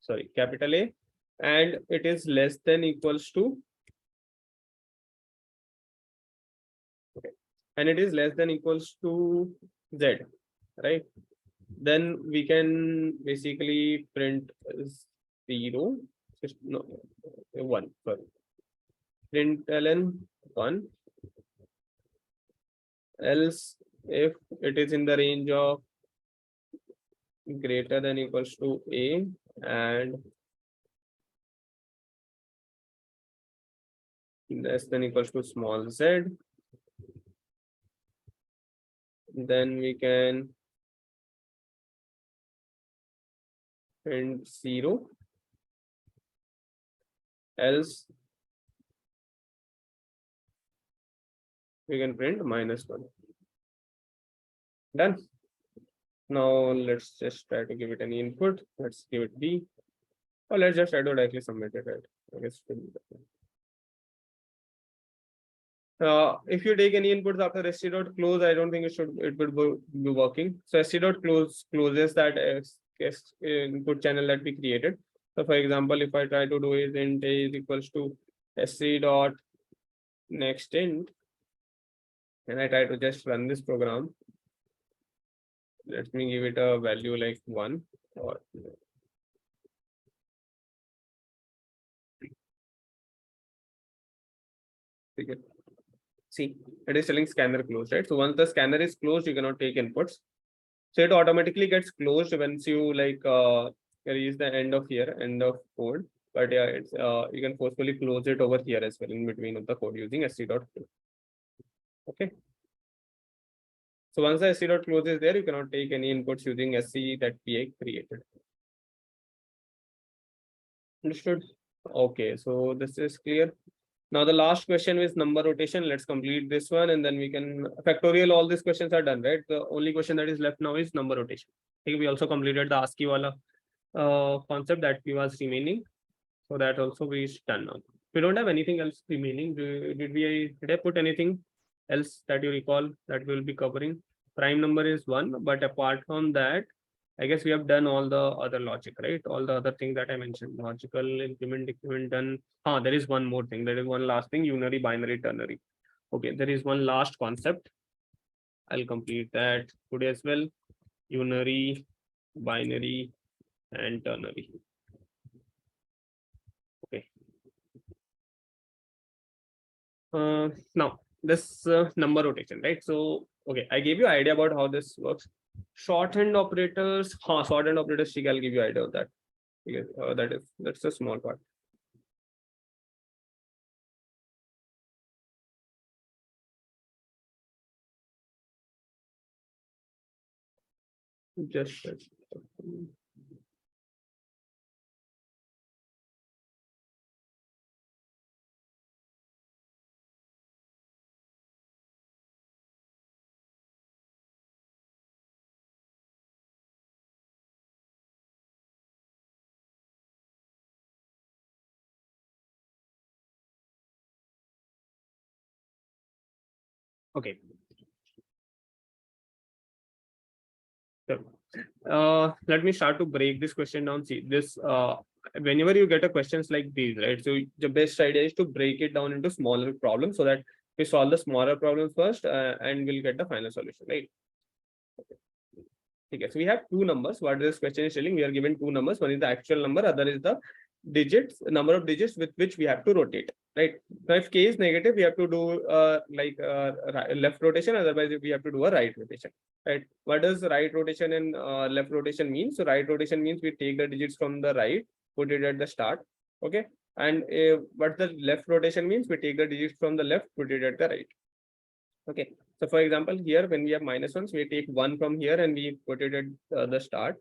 sorry, capital A, and it is less than equals to, and it is less than equals to Z, right? Then we can basically print 0, no, 1, sorry. Println 1, else if it is in the range of greater than equals to A and less than equals to small z, then we can print 0, else we can print -1. Done. Now let's just try to give it any input. Let's give it B, or let's just try to directly submit it, right? I guess if you take any inputs after st.close, I don't think it would be working. So st.close closes that input channel that we created. So for example, if I try to do is int a is equals to sc.next int, and I try to just run this program, let me give it a value like 1 or see, it is telling scanner closed, right? So once the scanner is closed, you cannot take inputs. So it automatically gets closed once you like reach the end of code. But yeah, it's you can forcefully close it over here as well in between of the code using sc.close. Okay. So once the sc.close is there, you cannot take any inputs using sc that we created. Understood? Okay, so this is clear. Now the last question is number rotation. Let's complete this one and then we can factorial. All these questions are done, right? The only question that is left now is number rotation. I think we also completed the ASCII wala concept that we was remaining. So that also we is done now. We don't have anything else remaining. Did I put anything else that you recall that we'll be covering? Prime number is 1, but apart from that, I guess we have done all the other logic, right? All the other things that I mentioned, logical, increment, decrement done. There is one more thing. There is one last thing, unary, binary, ternary. Okay, there is one last concept. I'll complete that today as well. Unary, binary, and ternary. Okay. Now this number rotation, right? So, okay, I gave you idea about how this works. Shorthand operators, shorthand operators, I'll give you idea of that. Because, that's a small part. Just okay. So, let me start to break this question down. See, this whenever you get a questions like these, right? So the best idea is to break it down into smaller problems so that we solve the smaller problems first and we'll get the final solution, right? Okay, so we have two numbers. What this question is telling, we are given two numbers. One is the actual number, other is the digits, number of digits with which we have to rotate, right? Now, if k is negative, we have to do left rotation. Otherwise, we have to do a right rotation, right? What does right rotation and left rotation mean? So right rotation means we take the digits from the right, put it at the start, okay? And what the left rotation means, we take the digits from the left, put it at the right. Okay, so for example, here when we have -1s, we take one from here and we put it at the start.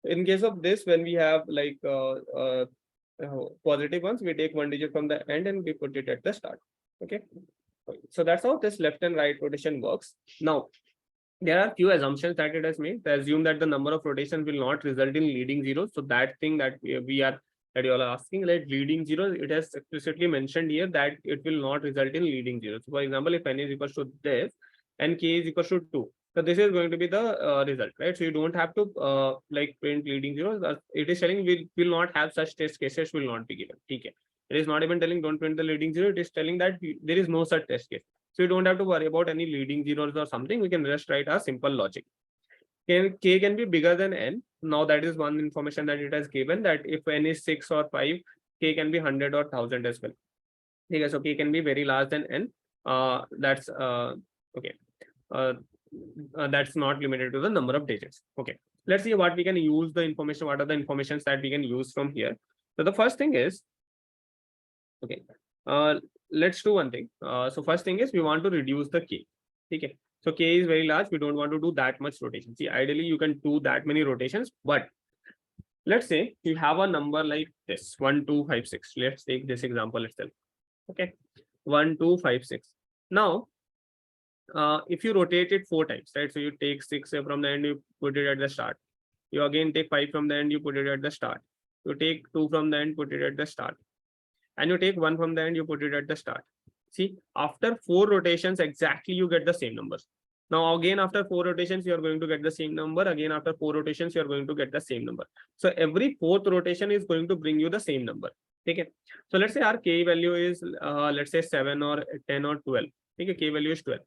In case of this, when we have like positive ones, we take one digit from the end and we put it at the start. Okay, so that's how this left and right rotation works. Now, there are few assumptions that it has made. They assume that the number of rotations will not result in leading zeros. So that thing that we are that you all are asking, like leading zeros, it has explicitly mentioned here that it will not result in leading zeros. So for example, if n is equals to this and k is equals to 2, so this is going to be the result, right? So you don't have to like print leading zeros. It is telling we will not have such test cases, will not be given. Okay, it is not even telling don't print the leading zero. It is telling that there is no such test case. So you don't have to worry about any leading zeros or something. We can just write a simple logic. K can be bigger than n. Now that is one information that it has given, that if n is 6 or 5, k can be 100 or 1000 as well. Okay, so k can be very large than n. That's okay. That's not limited to the number of digits. Okay, let's see what we can use the information. What are the informations that we can use from here? So the first thing is, okay, let's do one thing. So first thing is we want to reduce the k. Okay, so k is very large. We don't want to do that much rotation. See, ideally you can do that many rotations, but let's say you have a number like this 1 2 5 6. Let's take this example itself. Okay, 1 2 5 6. Now if you rotate it 4 times, right? So you take 6 from the end, you put it at the start. You again take 5 from the end, you put it at the start. You take 2 from the end, put it at the start. And you take 1 from the end, you put it at the start. See, after 4 rotations, exactly you get the same numbers. Now, again, after 4 rotations, you are going to get the same number. Again, after 4 rotations, you are going to get the same number. So every 4th rotation is going to bring you the same number. Okay. So let's say our k value is, let's say 7 or 10 or 12. Okay, k value is 12.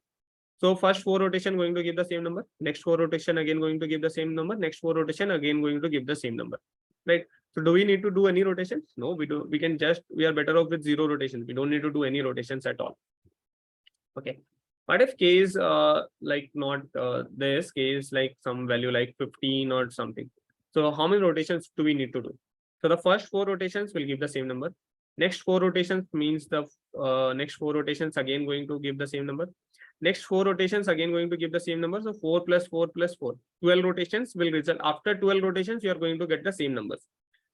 So first 4 rotation going to give the same number. Next 4 rotation again going to give the same number. Next 4 rotation again going to give the same number. Right. So do we need to do any rotations? No, we do. We can just, we are better off with 0 rotations. We don't need to do any rotations at all. Okay. What if k is like not this, k is like some value like 15 or something. So how many rotations do we need to do? So the first 4 rotations will give the same number. Next 4 rotations means the next 4 rotations again going to give the same number. Next 4 rotations again going to give the same number. So 4 plus 4 plus 4. 12 rotations will result. After 12 rotations, you are going to get the same numbers,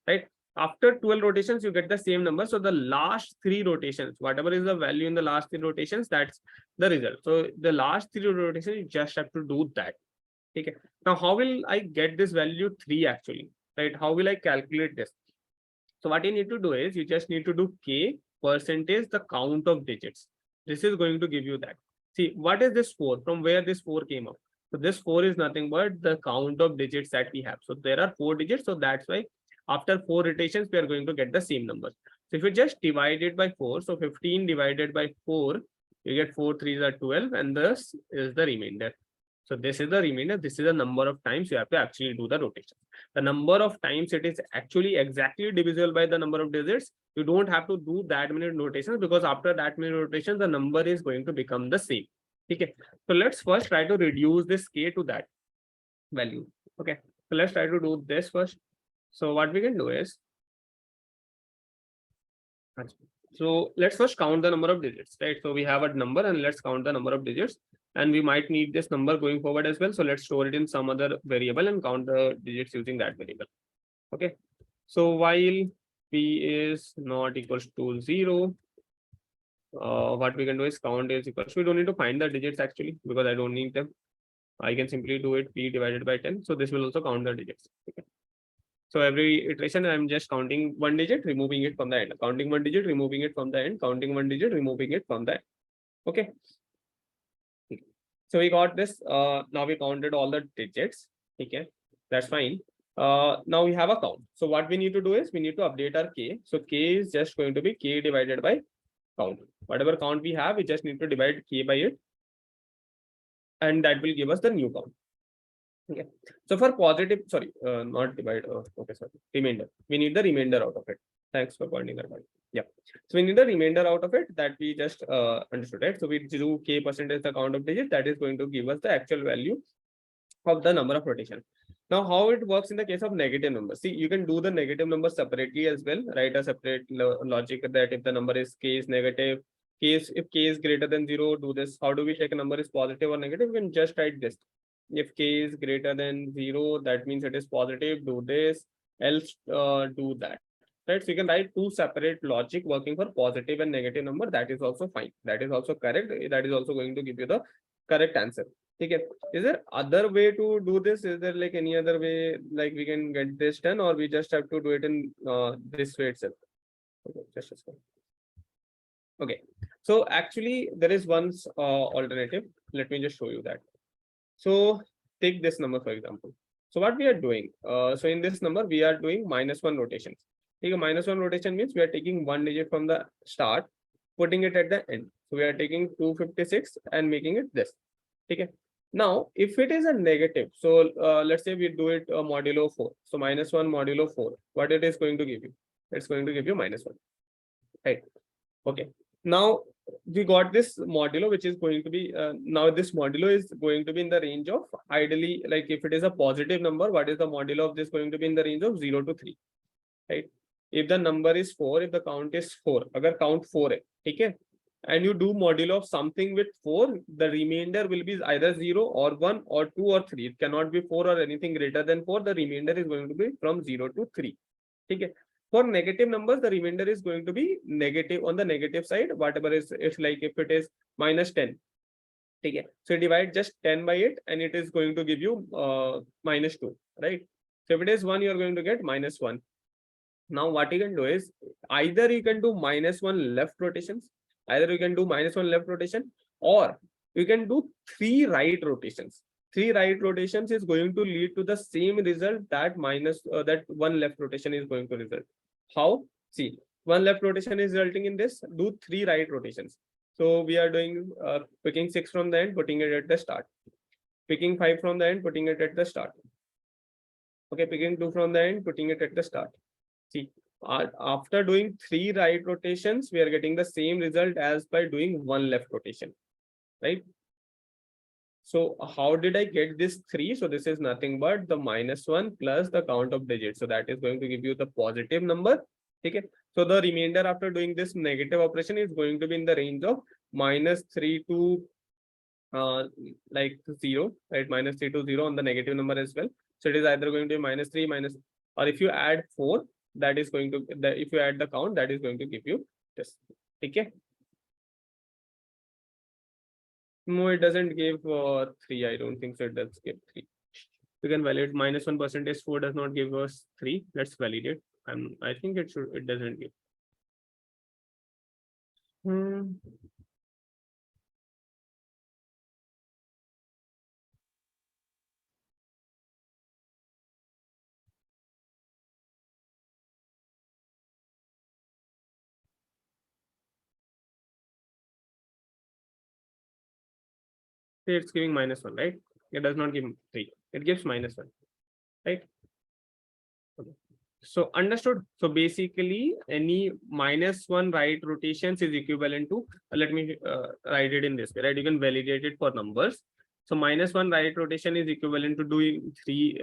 right? After 12 rotations, you get the same number. So the last 3 rotations, whatever is the value in the last 3 rotations, that's the result. So the last 3 rotations, you just have to do that. Okay. Now, how will I get this value 3 actually, right? How will I calculate this? So what you need to do is you just need to do k percentage the count of digits. This is going to give you that. See, what is this 4? From where this 4 came up? So this 4 is nothing but the count of digits that we have. So there are 4 digits. So that's why after 4 rotations, we are going to get the same number. So if you just divide it by 4, so 15 divided by 4, you get 4 3s are 12, and this is the remainder. So this is the remainder. This is the number of times you have to actually do the rotation. The number of times it is actually exactly divisible by the number of digits. You don't have to do that many rotations, because after that many rotations, the number is going to become the same. Okay. So let's first try to reduce this k to that value. Okay. So let's try to do this first. So what we can do is, so let's first count the number of digits, right? So we have a number and let's count the number of digits, and we might need this number going forward as well. So let's store it in some other variable and count the digits using that variable. Okay. So while p is not equals to 0, what we can do is count is equals to, we don't need to find the digits actually, because I don't need them. I can simply do it p divided by 10. So this will also count the digits. Okay. So every iteration, I'm just counting one digit, removing it from the end, counting one digit, removing it from the end, counting one digit, removing it from the end. Okay. So we got this. Now we counted all the digits. Okay, that's fine. Now we have a count. So what we need to do is we need to update our k. So k is just going to be k divided by count. Whatever count we have, we just need to divide k by it, and that will give us the new count. Okay. So for positive, sorry, not divide. Okay, sorry, remainder. We need the remainder out of it. Thanks for pointing that out. Yeah. So we need the remainder out of it that we just understood, right? So we do k percentage the count of digits, that is going to give us the actual value of the number of rotation. Now, how it works in the case of negative numbers? See, you can do the negative number separately as well. Write a separate logic that if the number is k is negative, if k is greater than 0, do this. How do we check a number is positive or negative? We can just write this. If k is greater than 0, that means it is positive, do this, else do that. Right? So you can write two separate logic working for positive and negative number. That is also fine. That is also correct. That is also going to give you the correct answer. Okay. Is there other way to do this? Is there like any other way like we can get this done, or we just have to do it in this way itself? Okay, just a second. Okay. So actually there is one alternative. Let me just show you that. So take this number, for example. So what we are doing, so in this number, we are doing -1 rotations. Okay, -1 rotation means we are taking one digit from the start, putting it at the end. So we are taking 256 and making it this. Okay. Now, if it is a negative, so let's say we do it modulo 4. So -1 modulo 4, what it is going to give you? It's going to give you -1. Right. Okay. Now we got this modulo, which is going to be now this modulo is going to be in the range of ideally, like if it is a positive number, what is the modulo of this going to be in the range of 0 to 3, right? If the number is 4, if the count is 4, agar count 4 hai, okay, and you do modulo of something with 4, the remainder will be either 0 or 1 or 2 or 3. It cannot be 4 or anything greater than 4. The remainder is going to be from 0 to 3. Okay. For negative numbers, the remainder is going to be negative on the negative side. Whatever is, it's like if it is -10. Okay. So you divide just 10 by it, and it is going to give you -2, right? So if it is 1, you are going to get -1. Now what you can do is either you can do -1 left rotations, either you can do -1 left rotation, or you can do 3 right rotations. 3 right rotations is going to lead to the same result that that 1 left rotation is going to result. How? See, 1 left rotation is resulting in this. Do 3 right rotations. So we are doing picking 6 from the end, putting it at the start. Picking 5 from the end, putting it at the start. Okay, picking 2 from the end, putting it at the start. See, after doing 3 right rotations, we are getting the same result as by doing 1 left rotation, right? So how did I get this 3? So this is nothing but the -1 plus the count of digits. So that is going to give you the positive number. Okay. So the remainder after doing this negative operation is going to be in the range of -3 to like 0, right? -3 to 0 on the negative number as well. So it is either going to be -3 or if you add 4, that is going to, if you add the count, that is going to give you this. Okay. No, it doesn't give 3. I don't think so. It does give 3. We can validate -1% 4 does not give us 3. Let's validate. I think it should. It doesn't give. It's giving -1, right? It does not give 3. It gives -1, right? Okay. So understood. So basically, any -1 right rotations is equivalent to. Let me write it in this way, right? You can validate it for numbers. So -1 right rotation is equivalent to doing 3.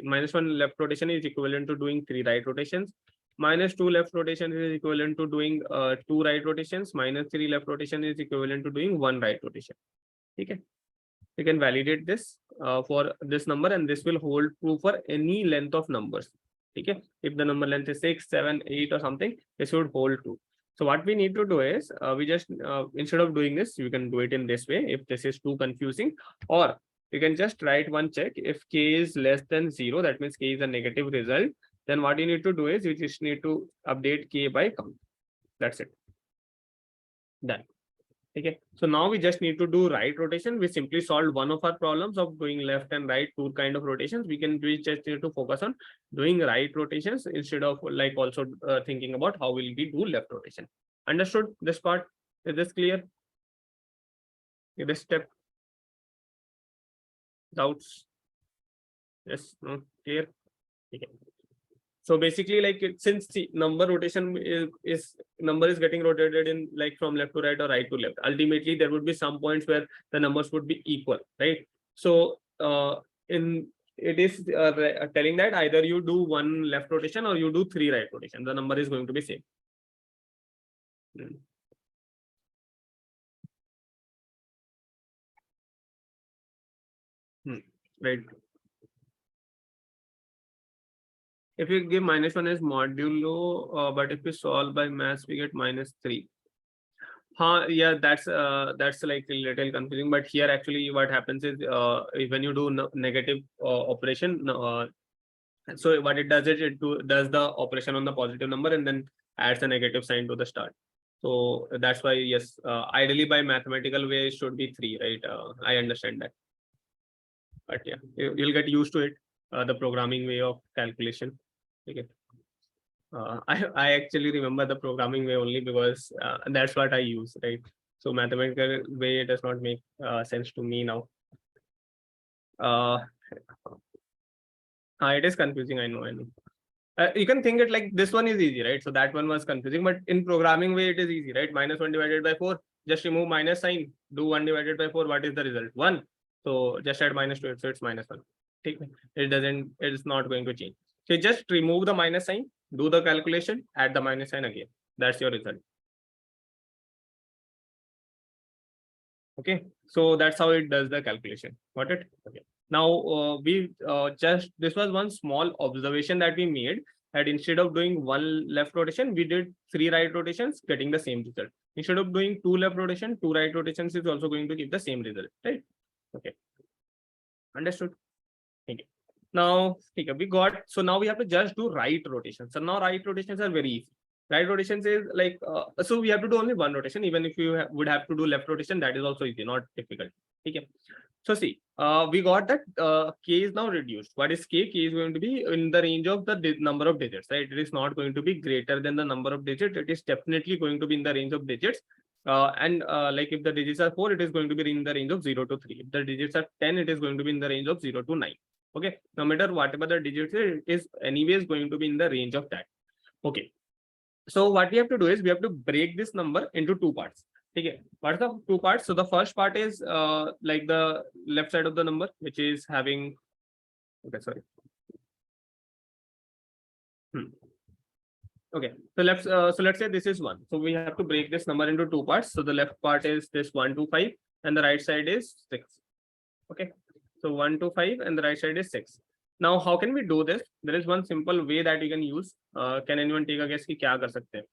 -1 left rotation is equivalent to doing 3 right rotations. -2 left rotation is equivalent to doing 2 right rotations. -3 left rotation is equivalent to doing 1 right rotation. Okay. You can validate this for this number, and this will hold true for any length of numbers. Okay. If the number length is 6, 7, 8 or something, this should hold true. So what we need to do is we just instead of doing this, you can do it in this way if this is too confusing, or you can just write one check. If k is less than 0, that means k is a negative result. Then what you need to do is you just need to update k by count. That's it. Done. Okay, so now we just need to do right rotation. We simply solved one of our problems of doing left and right two kind of rotations. We just need to focus on doing right rotations instead of like also thinking about how will we do left rotation. Understood this part? Is this clear? This step? Doubts? Yes, no, clear? Okay. So basically, like since the number rotation is number is getting rotated in like from left to right or right to left, ultimately there would be some points where the numbers would be equal, right? So in it is telling that either you do one left rotation or you do three right rotation, the number is going to be same. Right. If you give -1 as modulo, but if we solve by maths, we get -3. Yeah, that's like a little confusing, but here actually what happens is when you do negative operation, so what it does is does the operation on the positive number and then adds a negative sign to the start. So that's why, yes, ideally by mathematical way it should be 3, right? I understand that, but yeah, you'll get used to it, the programming way of calculation. Okay. I actually remember the programming way only because that's what I use, right? So mathematical way does not make sense to me now. It is confusing. I know. You can think it like this one is easy, right? So that one was confusing, but in programming way it is easy, right? -1 divided by 4, just remove minus sign, do 1 divided by 4. What is the result? 1. So just add -2, so it's -1. It's not going to change. So just remove the minus sign, do the calculation, add the minus sign again. That's your result. Okay, so that's how it does the calculation. Got it? Okay. Now this was one small observation that we made, that instead of doing one left rotation, we did 3 right rotations, getting the same result. Instead of doing 2 left rotation, 2 right rotations is also going to give the same result, right? Okay. Understood? Okay. Now, okay, we got, so now we have to just do right rotations. So now right rotations are very easy. Right rotations is like, so we have to do only one rotation. Even if you would have to do left rotation, that is also easy, not difficult. Okay. So see, we got that k is now reduced. What is k? K is going to be in the range of the number of digits, right? It is not going to be greater than the number of digits. It is definitely going to be in the range of digits. Like if the digits are 4, it is going to be in the range of 0 to 3. If the digits are 10, it is going to be in the range of 0 to 9. Okay, no matter whatever the digits it is anyways going to be in the range of that. Okay, so what we have to do is we have to break this number into 2 parts. Okay, what's the 2 parts? So the first part is like the left side of the number, which is having, okay, sorry. Okay, so let's say this is 1. So we have to break this number into 2 parts. So the left part is this 1 to 5 and the right side is 6. Okay, so 1 to 5 and the right side is 6. Now, how can we do this? There is one simple way that you can use. Can anyone take a guess ki kya kar sakte hain?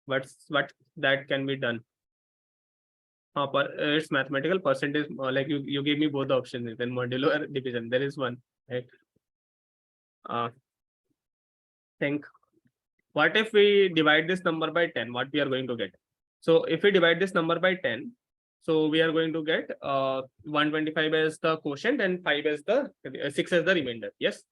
What that can be done? It's mathematical percentage. Like you gave me both the options. Then modular division. There is one, right? Think. What if we divide this number by 10? What we are going to get? So if we divide this number by 10, so we are going to get 125 as the quotient and 5 as the 6 as the remainder. Yes.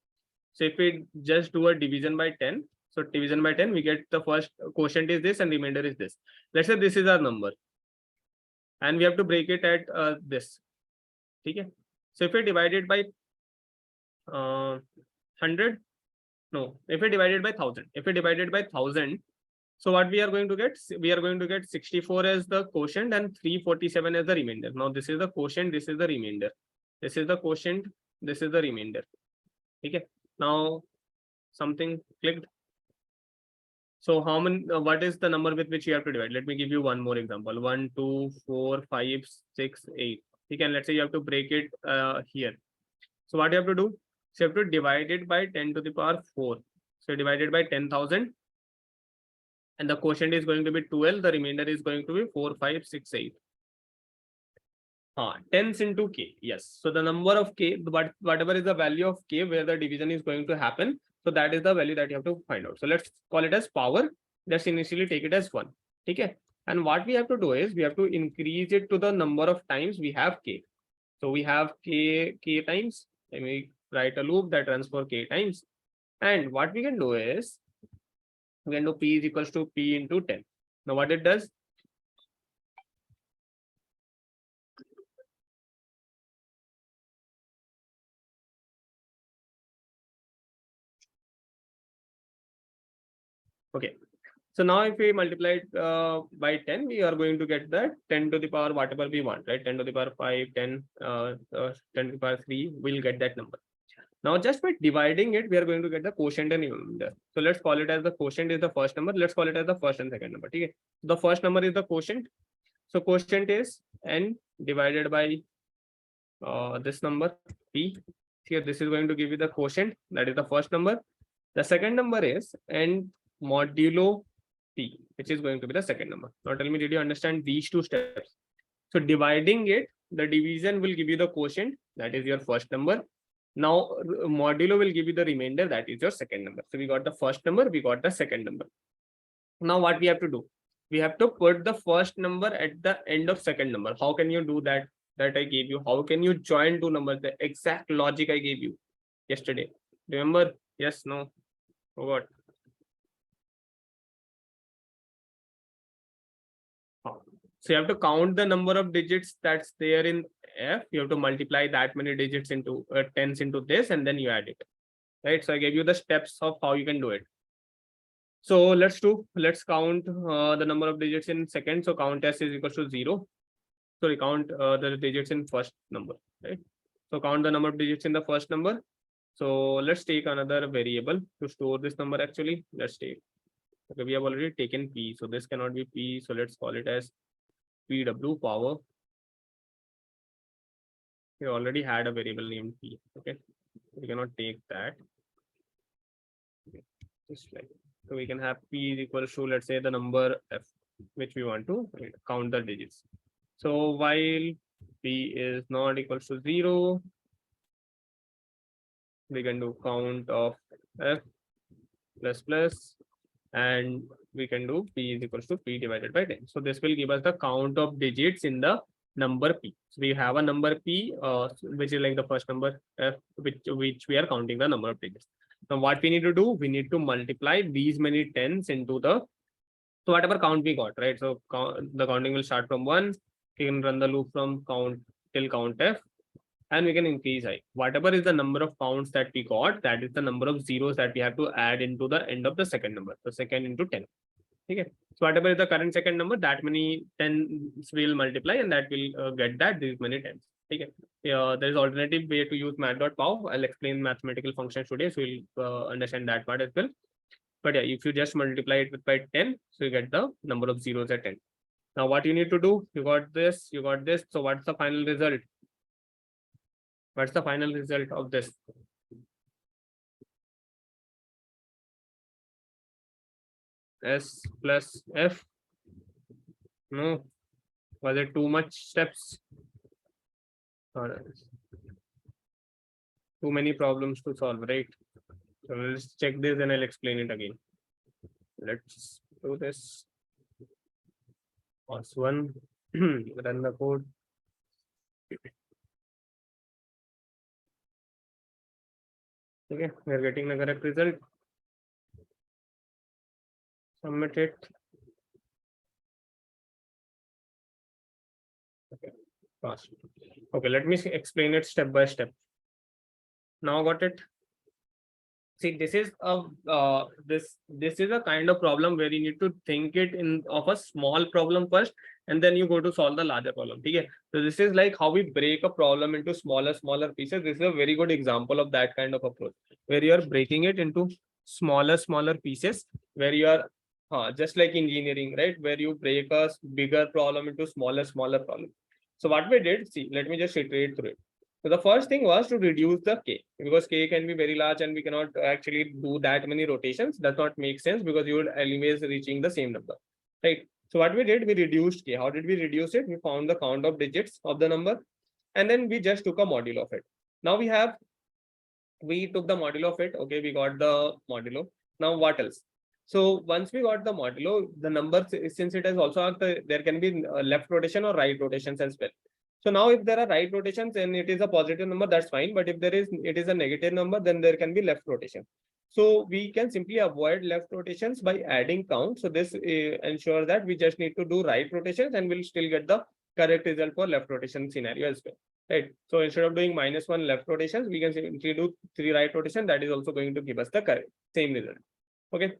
So if we just do a division by 10, so division by 10, we get the first quotient is this and remainder is this. Let's say this is our number, and we have to break it at this. Okay. So if we divide it by 100, no, if we divide it by 1000, if we divide it by 1000, so what we are going to get? We are going to get 64 as the quotient and 347 as the remainder. Now this is the quotient, this is the remainder. This is the quotient, this is the remainder. Okay. Now something clicked. So how many? What is the number with which you have to divide? Let me give you one more example. 1, 2, 4, 5, 6, 8. Okay, and let's say you have to break it here. So what you have to do? So you have to divide it by 10 to the power 4. So divided by 10,000. And the quotient is going to be 12. The remainder is going to be 4, 5, 6, 8. 10s into k. Yes. So the number of k, but whatever is the value of k where the division is going to happen. So that is the value that you have to find out. So let's call it as power. Let's initially take it as 1. Okay. And what we have to do is we have to increase it to the number of times we have k. So we have k times, and we write a loop that runs for k times. And what we can do is we can do p is equals to p into 10. Now what it does, okay. So now if we multiply it by 10, we are going to get the 10 to the power whatever we want, right? 10 to the power 5, 10, 10 to the power 3, we'll get that number. Now just by dividing it, we are going to get the quotient and remainder. So let's call it as the quotient is the first number. Let's call it as the first and second number. Okay. The first number is the quotient. So quotient is n divided by this number p. Here, this is going to give you the quotient. That is the first number. The second number is n modulo p, which is going to be the second number. Now tell me, did you understand these two steps? So dividing it, the division will give you the quotient. That is your first number. Now modulo will give you the remainder, that is your second number. So we got the first number, we got the second number. Now what we have to do? We have to put the first number at the end of second number. How can you do that? That I gave you. How can you join two numbers? The exact logic I gave you yesterday. Remember? Yes, no, forgot. So you have to count the number of digits that's there in F. You have to multiply that many digits into tens into this, and then you add it. Right. So I gave you the steps of how you can do it. So let's count the number of digits in second. So count s is equal to 0. So count the digits in first number. Right. So count the number of digits in the first number. So let's take another variable to store this number. Actually, let's take. Okay, we have already taken p. So this cannot be p. So let's call it as pw power. We already had a variable named p. Okay, we cannot take that. Okay. Just like so, we can have p is equal to, let's say, the number f, which we want to count the digits. So while p is not equal to 0, we can do count of f plus plus, and we can do p is equal to p divided by 10. So this will give us the count of digits in the number p. So we have a number p, which is like the first number f, which we are counting the number of digits. Now what we need to do, we need to multiply these many tens into the, so whatever count we got, right? So the counting will start from 1. We can run the loop from count till count f, and we can increase I. Whatever is the number of counts that we got, that is the number of zeros that we have to add into the end of the second number. So second into 10. Okay. So whatever is the current second number, that many 10s will multiply, and that will get that these many 10s. Okay. There is alternative way to use math.pow. I'll explain mathematical functions today, so you'll understand that part as well. But yeah, if you just multiply it by 10, so you get the number of zeros at 10. Now what you need to do, you got this, you got this. So what's the final result? What's the final result of this? S plus F. No, was it too much steps? Or too many problems to solve, right? So let's check this and I'll explain it again. Let's do this. Pause 1, run the code. Okay, we're getting the correct result. Submit it. Okay, fast. Okay, let me explain it step by step. Now got it. See, this is a this is a kind of problem where you need to think it in of a small problem first, and then you go to solve the larger problem. Okay, so this is like how we break a problem into smaller pieces. This is a very good example of that kind of approach, where you are breaking it into smaller pieces, where you are just like engineering, right? Where you break a bigger problem into smaller problems. So what we did, see, let me just iterate through it. So the first thing was to reduce the k, because k can be very large and we cannot actually do that many rotations. Does not make sense, because you would anyways reaching the same number, right? So what we did, we reduced k. How did we reduce it? We found the count of digits of the number, and then we just took a modulo of it. Now we took the modulo of it. Okay, we got the modulo. Now what else? So once we got the modulo, the number, since it has also asked, there can be left rotation or right rotations as well. So now if there are right rotations and it is a positive number, that's fine. But if it is a negative number, then there can be left rotation. So we can simply avoid left rotations by adding count. So this ensures that we just need to do right rotations and we'll still get the correct result for left rotation scenario as well. Right. So instead of doing -1 left rotations, we can simply do 3 right rotation. That is also going to give us the correct same result. Okay.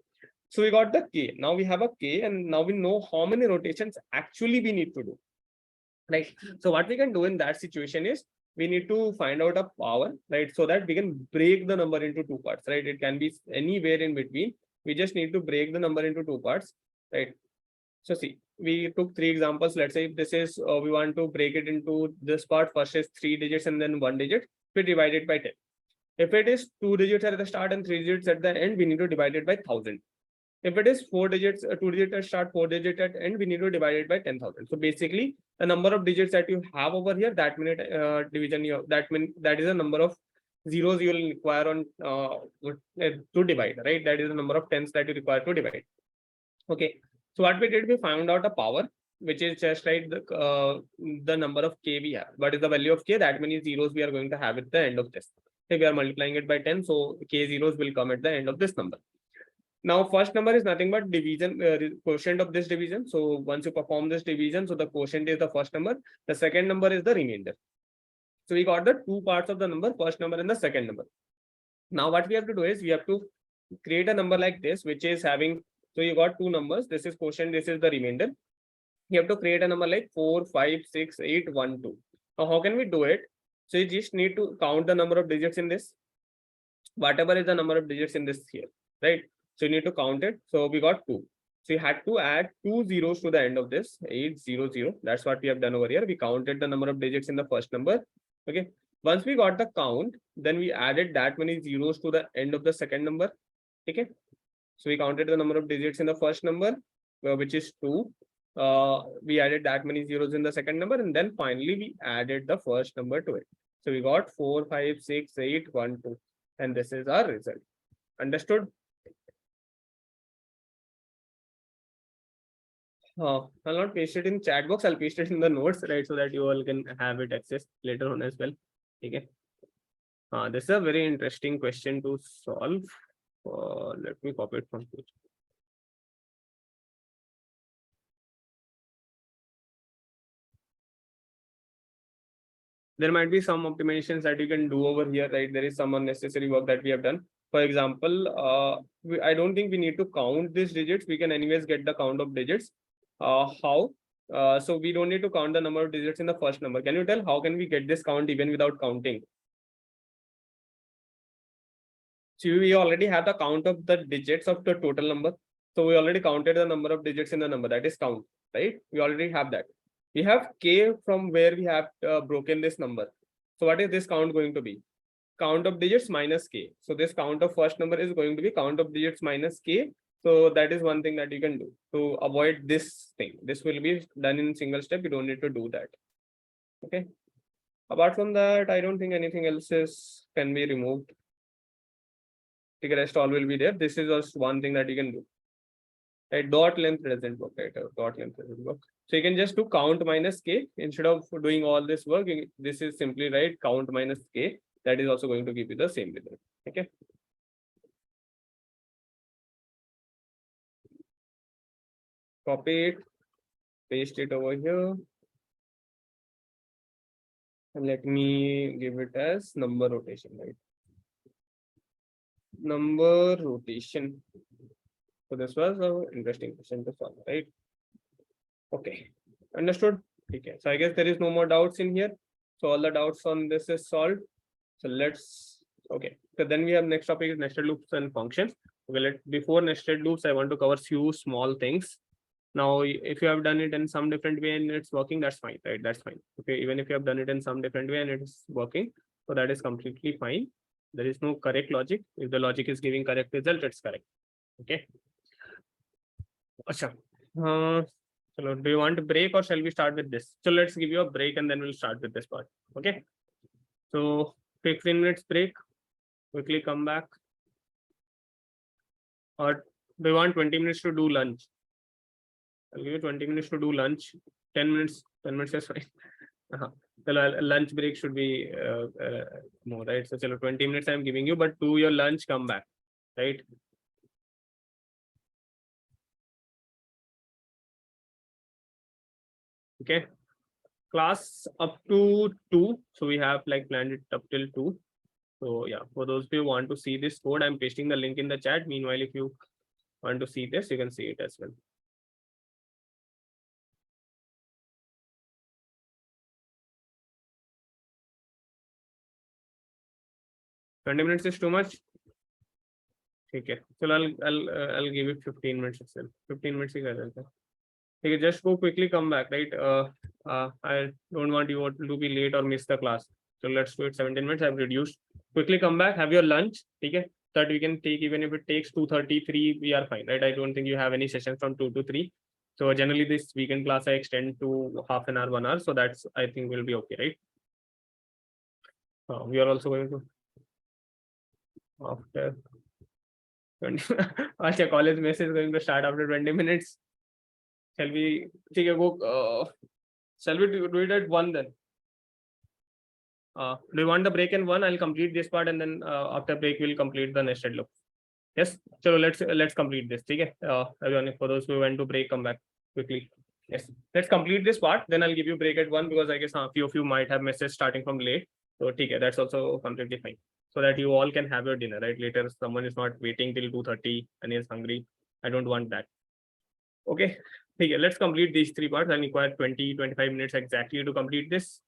So we got the K. Now we have a K, and now we know how many rotations actually we need to do. Right. So what we can do in that situation is we need to find out a power, right? So that we can break the number into 2 parts, right? It can be anywhere in between. We just need to break the number into 2 parts, right? So see, we took 3 examples. Let's say if this is, we want to break it into this part. First is 3 digits and then 1 digit. We divide it by 10. If it is 2 digits at the start and 3 digits at the end, we need to divide it by 1000. If it is 4 digits, 2 digits at start, 4 digits at end, we need to divide it by 10,000. So basically, the number of digits that you have over here, that minute division, that is the number of zeros you will require on to divide, right? That is the number of tens that you require to divide. Okay. So what we did, we found out a power, which is just like the number of K we have. What is the value of K? That many zeros we are going to have at the end of this. If we are multiplying it by 10, so K zeros will come at the end of this number. Now, first number is nothing but division, quotient of this division. So once you perform this division, so the quotient is the first number. The second number is the remainder. So we got the 2 parts of the number, first number and the second number. Now what we have to do is we have to create a number like this, which is having, so you got 2 numbers. This is quotient, this is the remainder. You have to create a number like 4, 5, 6, 8, 1, 2. Now how can we do it? So you just need to count the number of digits in this. Whatever is the number of digits in this here, right? So you need to count it. So we got 2. So you had to add 2 zeros to the end of this 800. That's what we have done over here. We counted the number of digits in the first number. Okay. Once we got the count, then we added that many zeros to the end of the second number. Okay. So we counted the number of digits in the first number, which is 2. We added that many zeros in the second number, and then finally we added the first number to it. So we got 4, 5, 6, 8, 1, 2, and this is our result. Understood? I'll not paste it in chat box. I'll paste it in the notes, right? So that you all can have it access later on as well. Okay. This is a very interesting question to solve. Let me copy it from here. There might be some optimizations that you can do over here, right? There is some unnecessary work that we have done. For example, I don't think we need to count these digits. We can anyways get the count of digits. How? So we don't need to count the number of digits in the first number. Can you tell how can we get this count even without counting? So we already have the count of the digits of the total number. So we already counted the number of digits in the number, that is count, right? We already have that. We have K from where we have broken this number. So what is this count going to be? Count of digits minus K. So this count of first number is going to be count of digits minus K. So that is one thing that you can do to avoid this thing. This will be done in single step. You don't need to do that. Okay. Apart from that, I don't think anything else can be removed. The rest all will be there. This is just one thing that you can do. Right, dot length doesn't work, right? Dot length doesn't work. So you can just do count minus K instead of doing all this work. This is simply right, count minus K. That is also going to give you the same result. Okay. Copy it, paste it over here. And let me give it as number rotation, right? Number rotation. So this was an interesting question to solve, right? Okay, understood. Okay, so I guess there is no more doubts in here. So all the doubts on this is solved. So let's, okay. So then we have next topic is nested loops and functions. Okay, before nested loops, I want to cover few small things. Now, if you have done it in some different way and it's working, that's fine, right? That's fine. Okay, even if you have done it in some different way and it's working, so that is completely fine. There is no correct logic. If the logic is giving correct result, it's correct. Okay. Achha. So do you want to break or shall we start with this? So let's give you a break and then we'll start with this part. Okay. So 15 minutes break. Quickly come back. Or Do you want 20 minutes to do lunch? I'll give you 20 minutes to do lunch. 10 minutes, 10 minutes is fine. The lunch break should be more, right? So 20 minutes I'm giving you, but do your lunch, come back, right? Okay. Class up to 2. So we have like planned it up till 2. So yeah, for those who want to see this code, I'm pasting the link in the chat. Meanwhile, if you want to see this, you can see it as well. 20 minutes is too much. Okay, so I'll give it 15 minutes itself. 15 minutes ही कर देते हैं. Okay, just go quickly, come back, right? I don't want you to be late or miss the class. So let's do it 17 minutes. I've reduced. Quickly come back, have your lunch. Okay, that we can take even if it takes 2:33, we are fine, right? I don't think you have any sessions from 2 to 3. So generally this weekend class I extend to half an hour, 1 hour. So that's, I think, will be okay, right? We are also going to after 20. Actually, college mess is going to start after 20 minutes. Shall we take a go? Shall we do it at 1 then? Do you want the break in 1? I'll complete this part and then after break we'll complete the nested loop. Yes. So let's complete this. Okay. Everyone, for those who went to break, come back quickly. Yes. Let's complete this part. Then I'll give you break at 1 because I guess a few of you might have messages starting from late. So okay, that's also completely fine. So that you all can have your dinner, right? Later, someone is not waiting till 2:30 and is hungry. I don't want that. Okay. Okay, let's complete these 3 parts. I'll require 20-25 minutes exactly to complete this.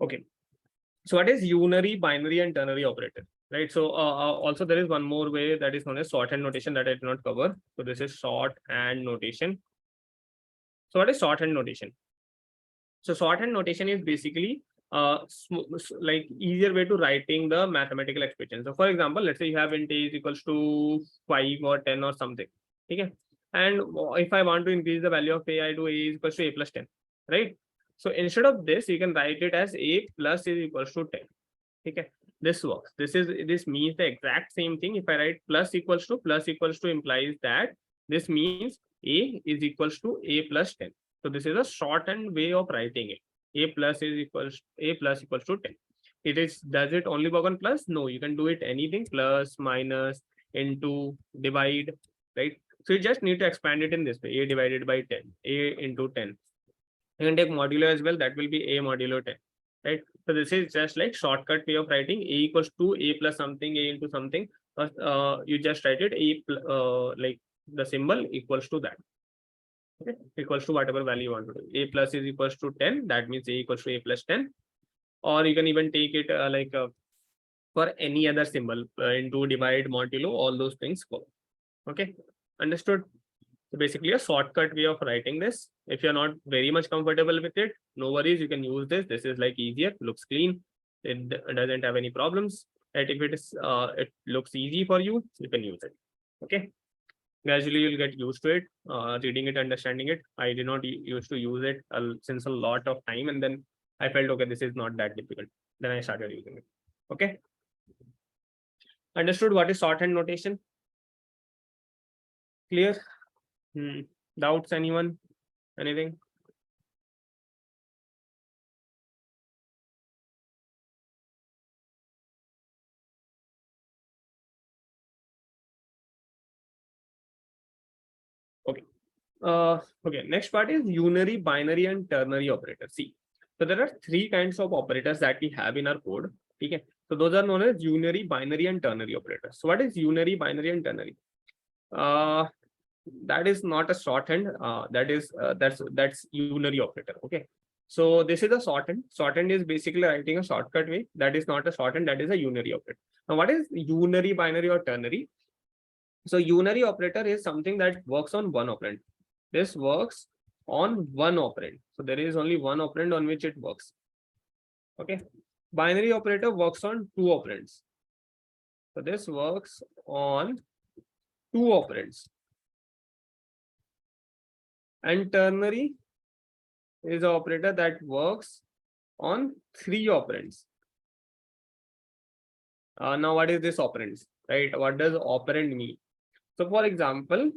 Okay. So what is unary, binary, and ternary operator, right? So also there is one more way that is known as shorthand notation that I did not cover. So this is shorthand notation. So what is shorthand notation? So shorthand notation is basically like easier way to writing the mathematical expression. So for example, let's say you have int a is equals to 5 or 10 or something. Okay. And if I want to increase the value of a, I do a is equals to a plus 10, right? So instead of this, you can write it as a plus is equals to 10. Okay, this works. This means the exact same thing. If I write plus equals to implies that this means a is equals to a plus 10. So this is a shortened way of writing it. A plus equals to 10. Does it only work on plus? No, you can do it anything, plus, minus, into, divide, right? So you just need to expand it in this way, a divided by 10, a into 10. You can take modulo as well, that will be a modulo 10, right? So this is just like shortcut way of writing a equals to a plus something, a into something. You just write it like the symbol equals to that. Okay, equals to whatever value you want to do. A plus is equals to 10, that means a equals to a plus 10. Or you can even take it for any other symbol, into, divide, modulo, all those things go. Okay, understood? So basically a shortcut way of writing this. If you're not very much comfortable with it, no worries, you can use this. This is like easier, looks clean, it doesn't have any problems. Right? If it is it looks easy for you, you can use it. Okay, gradually you'll get used to it, reading it, understanding it. I did not used to use it since a lot of time, and then I felt okay, this is not that difficult. Then I started using it. Okay, understood what is shorthand notation? Clear? Doubts, anyone? Anything? Okay. Okay. Next part is unary, binary, and ternary operators. See, so there are 3 kinds of operators that we have in our code. Okay. So those are known as unary, binary, and ternary operators. So what is unary, binary, and ternary? That is not a shorthand. That's unary operator. Okay. So this is a shorthand. Shorthand is basically writing a shortcut way. That is not a shorthand. That is a unary operator. Now, what is unary, binary, or ternary? So unary operator is something that works on one operand. This works on one operand. So there is only one operand on which it works. Okay. Binary operator works on 2 operands. So this works on 2 operands. And ternary is an operator that works on 3 operands. Now, what is this operands? Right? What does operand mean? So for example,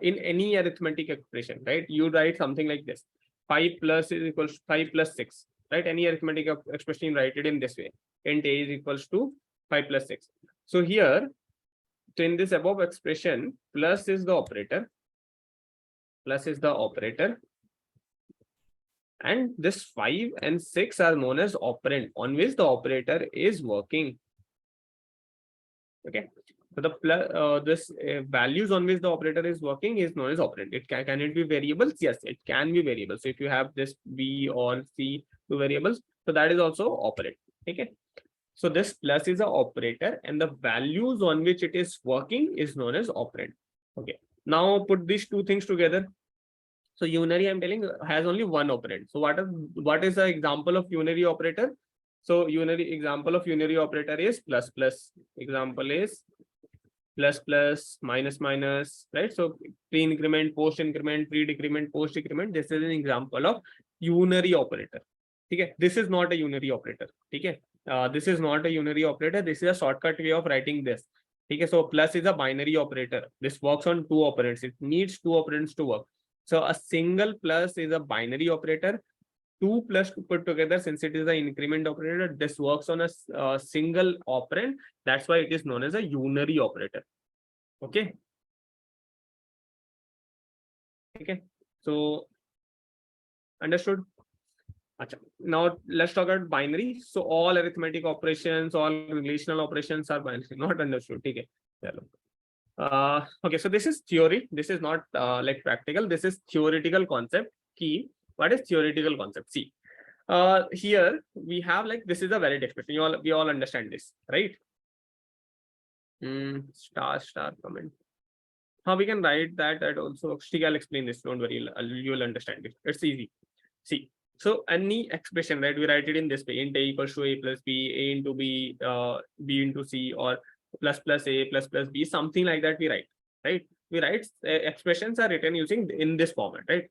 in any arithmetic expression, right, you write something like this: 5 plus is equals to 5 plus 6, right? Any arithmetic expression, you write it in this way: int a is equals to 5 plus 6. So here, so in this above expression, plus is the operator, and this 5 and 6 are known as operand on which the operator is working. Okay, so the plus this values on which the operator is working is known as operand. It can it be variables? Yes, it can be variables. So if you have this b or c, two variables, so that is also operand. Okay, so this plus is an operator, and the values on which it is working is known as operand. Okay, now put these two things together. So unary, I'm telling, has only one operand. So what is the example of unary operator? So unary example of unary operator is plus plus. Example is plus plus, minus minus, right? So pre-increment, post-increment, pre-decrement, post-decrement. This is an example of unary operator. Okay, this is not a unary operator. Okay, this is not a unary operator. This is a shortcut way of writing this. Okay, so plus is a binary operator. This works on two operands. It needs two operands to work. So a single plus is a binary operator. 2 plus to put together, since it is an increment operator, this works on a single operand. That's why it is known as a unary operator. Okay. Okay. So understood. Achha. Now let's talk about binary. So all arithmetic operations, all relational operations are binary. Not understood. Okay. Okay, so this is theory. This is not like practical. This is theoretical concept. Key. What is theoretical concept? See, here we have like this is a valid expression. We all understand this, right? Star comment. How we can write that also. I'll explain this. Don't worry, you will understand it. It's easy. See, so any expression, right? We write it in this way: int a equals to a plus b, a into b, b into c, or plus plus a plus plus b, something like that. We write, right? We write expressions are written using in this format, right?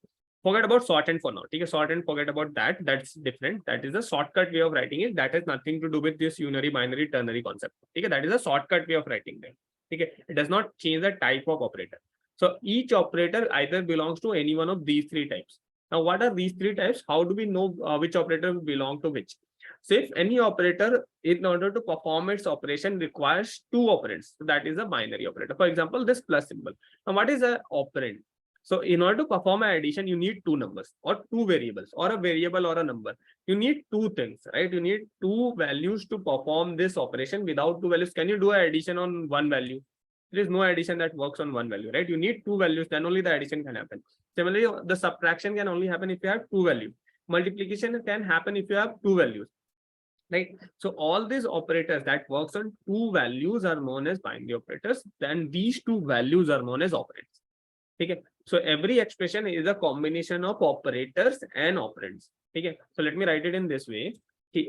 Forget about shorthand for now. Okay, shorthand, forget about that. That's different. That is a shortcut way of writing it. That has nothing to do with this unary, binary, ternary concept. Okay, that is a shortcut way of writing that. Okay, it does not change the type of operator. So each operator either belongs to any one of these three types. Now, what are these three types? How do we know which operator belong to which? So if any operator, in order to perform its operation, requires two operands, so that is a binary operator. For example, this plus symbol. Now, what is an operand? So in order to perform an addition, you need two numbers or two variables or a variable or a number. You need two things, right? You need two values to perform this operation. Without two values, can you do an addition on one value? There is no addition that works on one value, right? You need two values, then only the addition can happen. Similarly, the subtraction can only happen if you have two values. Multiplication can happen if you have two values, right? So all these operators that works on two values are known as binary operators. Then these two values are known as operands. Okay, so every expression is a combination of operators and operands. Okay, so let me write it in this way.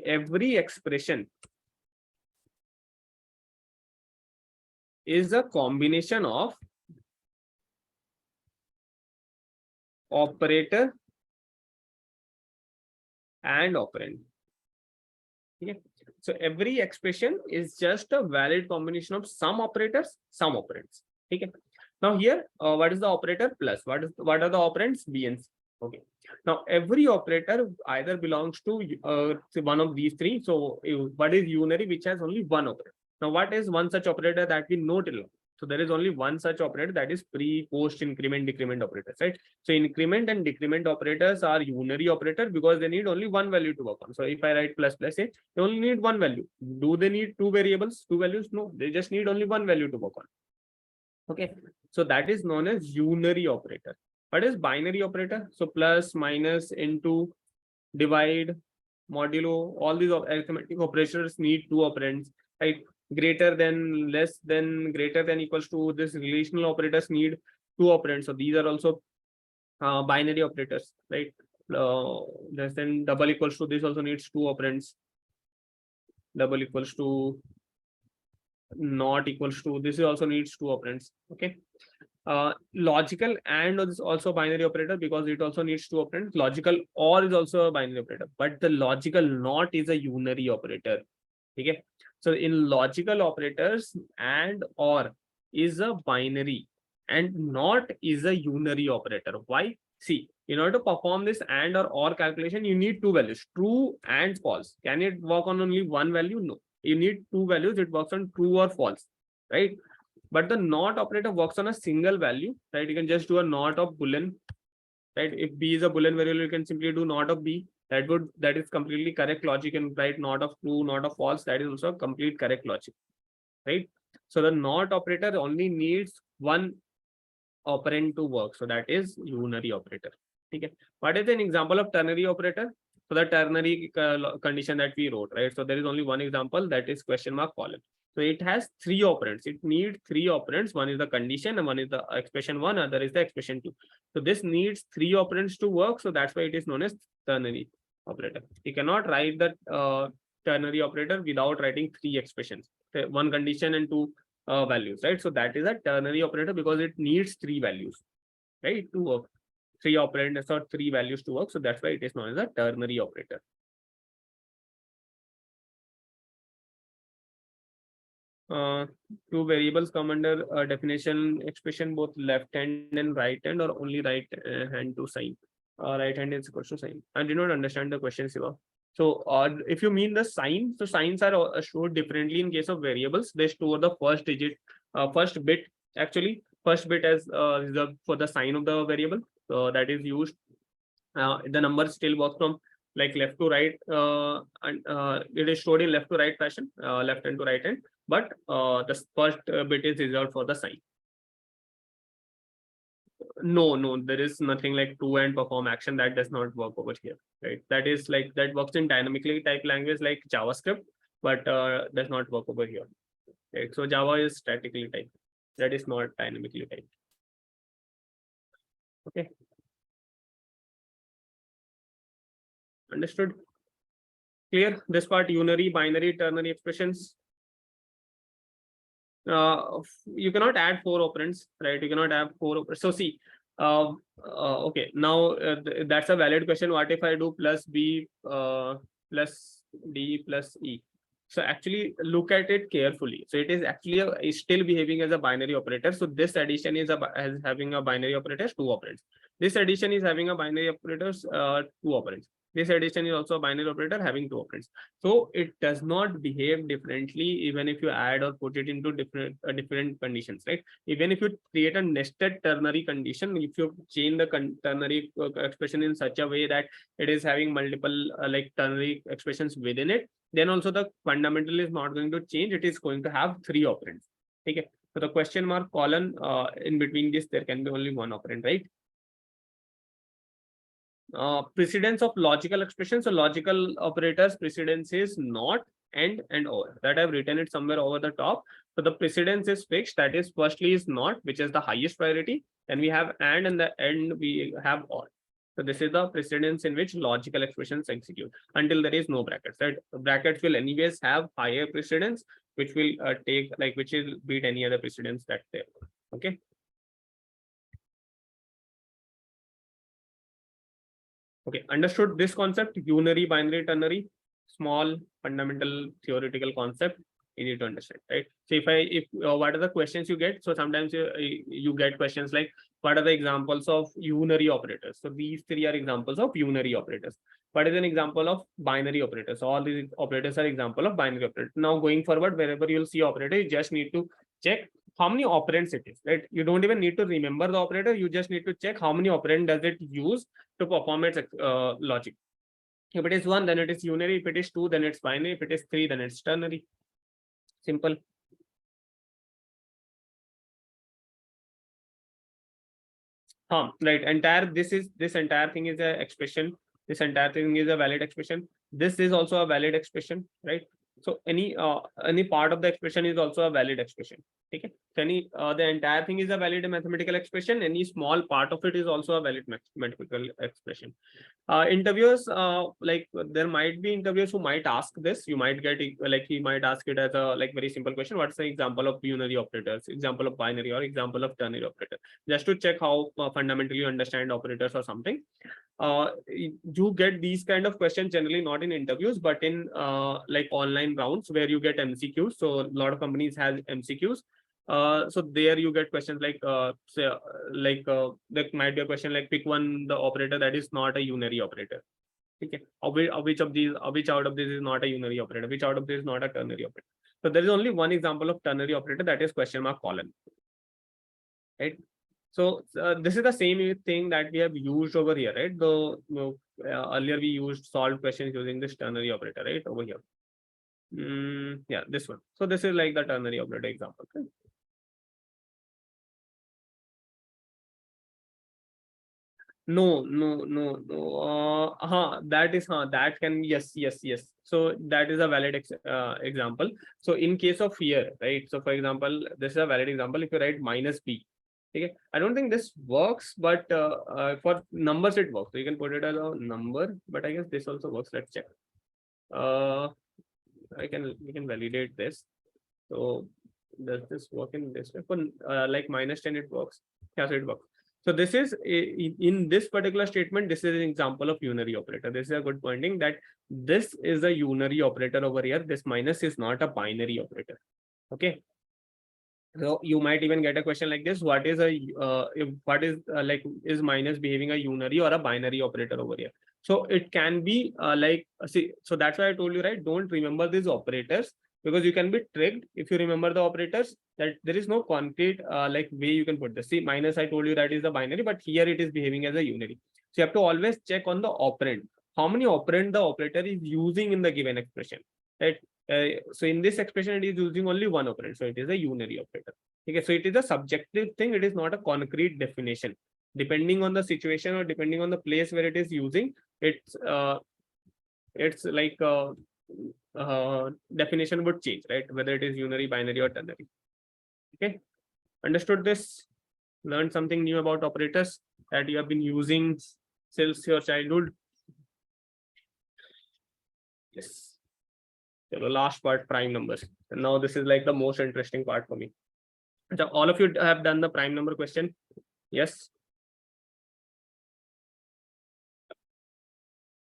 Every expression is a combination of operator and operand. Okay, so every expression is just a valid combination of some operators, some operands. Okay, now here, what is the operator plus? What are the operands? B and C. Okay, now every operator either belongs to one of these three. So what is unary, which has only one operator? Now, what is one such operator that we know till now? So there is only one such operator, that is pre, post, increment, decrement operators, right? So increment and decrement operators are unary operator because they need only one value to work on. So if I write plus plus a, they only need one value. Do they need two variables, two values? No, they just need only one value to work on. Okay, so that is known as unary operator. What is binary operator? So plus, minus, into, divide, modulo, all these arithmetic operations need two operands, right? Greater than, less than, greater than, equals to, this relational operators need two operands. So these are also binary operators, right? Less than, double equals to, this also needs two operands. Double equals to, not equals to, this also needs two operands. Okay, logical and is also binary operator because it also needs two operands. Logical or is also a binary operator, but the logical not is a unary operator. Okay, so in logical operators, and or is a binary, and not is a unary operator. Why? See, in order to perform this and or calculation, you need two values, true and false. Can it work on only one value? No, you need two values. It works on true or false, right? But the not operator works on a single value, right? You can just do a not of boolean, right? If b is a boolean variable, you can simply do not of b. That is completely correct logic, and write not of true, not of false. That is also a complete correct logic, right? So the not operator only needs one operand to work. So that is unary operator. Okay. What is an example of ternary operator? So the ternary condition that we wrote, right? So there is only one example, that is question mark colon. So it has three operands. It needs three operands. One is the condition, and one is the expression one, other is the expression two. So this needs three operands to work. So that's why it is known as ternary operator. You cannot write the ternary operator without writing three expressions, one condition and two values, right? So that is a ternary operator because it needs three values, right, to work. Three operands or three values to work. So that's why it is known as a ternary operator. Two variables come under definition expression, both left hand and right hand, or only right hand to sign. Right hand is equal to sign. I did not understand the question, Siva. So if you mean the sign, so signs are stored differently in case of variables. They store the first digit, first bit, actually first bit as reserved for the sign of the variable. So that is used. The number still works from like left to right, and it is stored in left to right fashion, left hand to right hand, but the first bit is reserved for the sign. No, there is nothing like to and perform action. That does not work over here, right? That is like, that works in dynamically typed language like JavaScript, but does not work over here, right? So Java is statically typed. That is not dynamically typed. Okay. Understood? Clear? This part, unary, binary, ternary expressions. You cannot add four operands, right? You cannot have four operands. So see, okay, now that's a valid question. What if I do plus b plus d plus e? So actually look at it carefully. So it is actually is still behaving as a binary operator. So this addition is having a binary operator, two operands. This addition is having a binary operators, two operands. This addition is also a binary operator having two operands. So it does not behave differently even if you add or put it into different conditions, right? Even if you create a nested ternary condition, if you change the ternary expression in such a way that it is having multiple like ternary expressions within it, then also the fundamental is not going to change. It is going to have three operands. Okay. So the question mark colon in between this, there can be only one operand, right? Precedence of logical expressions. So logical operators precedence is not, and or. That I've written it somewhere over the top. So the precedence is fixed. That is, firstly is not, which is the highest priority. Then we have and the end we have or. So this is the precedence in which logical expressions execute until there is no brackets. Right? Brackets will anyways have higher precedence, which will which will beat any other precedence that's there. Okay. Okay, understood this concept, unary, binary, ternary, small fundamental theoretical concept you need to understand, right? So if what are the questions you get? So sometimes you get questions like, what are the examples of unary operators? So these three are examples of unary operators. What is an example of binary operators? So all these operators are example of binary operators. Now going forward, wherever you'll see operator, you just need to check how many operands it is, right? You don't even need to remember the operator. You just need to check how many operand does it use to perform its logic. If it is one, then it is unary. If it is two, then it's binary. If it is three, then it's ternary. Simple. Right. This entire thing is a expression. This entire thing is a valid expression. This is also a valid expression, right? So any part of the expression is also a valid expression. Okay. So the entire thing is a valid mathematical expression. Any small part of it is also a valid mathematical expression. Interviewers, like there might be interviewers who might ask this. You might get like, he might ask it as a very simple question. What's the example of unary operators? Example of binary or example of ternary operator? Just to check how fundamentally you understand operators or something. You get these kind of questions generally not in interviews, but in like online rounds where you get MCQs. So a lot of companies have MCQs. So there you get questions like say there might be a question like pick one the operator that is not a unary operator. Okay, which of these, which out of this is not a unary operator, which out of this is not a ternary operator. So there is only one example of ternary operator, that is question mark colon, right? So this is the same thing that we have used over here, right? Though earlier we used solved questions using this ternary operator, right, over here. Yeah, this one. So this is like the ternary operator example. Okay? No. That is that can, yes. So that is a valid example. So in case of here, right? So for example, this is a valid example. If you write minus b, okay, I don't think this works, but for numbers it works. So you can put it as a number, but I guess this also works. Let's check. We can validate this. So does this work in this way? For like -10 it works. Yeah, so it works. So this is in this particular statement, this is an example of unary operator. This is a good pointing that this is a unary operator over here. This minus is not a binary operator. Okay. So you might even get a question like this: what is like, is minus behaving a unary or a binary operator over here? So it can be like, see, so that's why I told you, right? Don't remember these operators, because you can be tricked if you remember the operators, that there is no concrete like way you can put this. See, minus, I told you that is the binary, but here it is behaving as a unary. So you have to always check on the operand, how many operand the operator is using in the given expression, right? So in this expression, it is using only one operand, so it is a unary operator. Okay, so it is a subjective thing. It is not a concrete definition. Depending on the situation or depending on the place where it is using, it's like definition would change, right? Whether it is unary, binary, or ternary. Okay, understood this? Learned something new about operators that you have been using since your childhood. Yes. So the last part, prime numbers. And now this is like the most interesting part for me. So all of you have done the prime number question. Yes.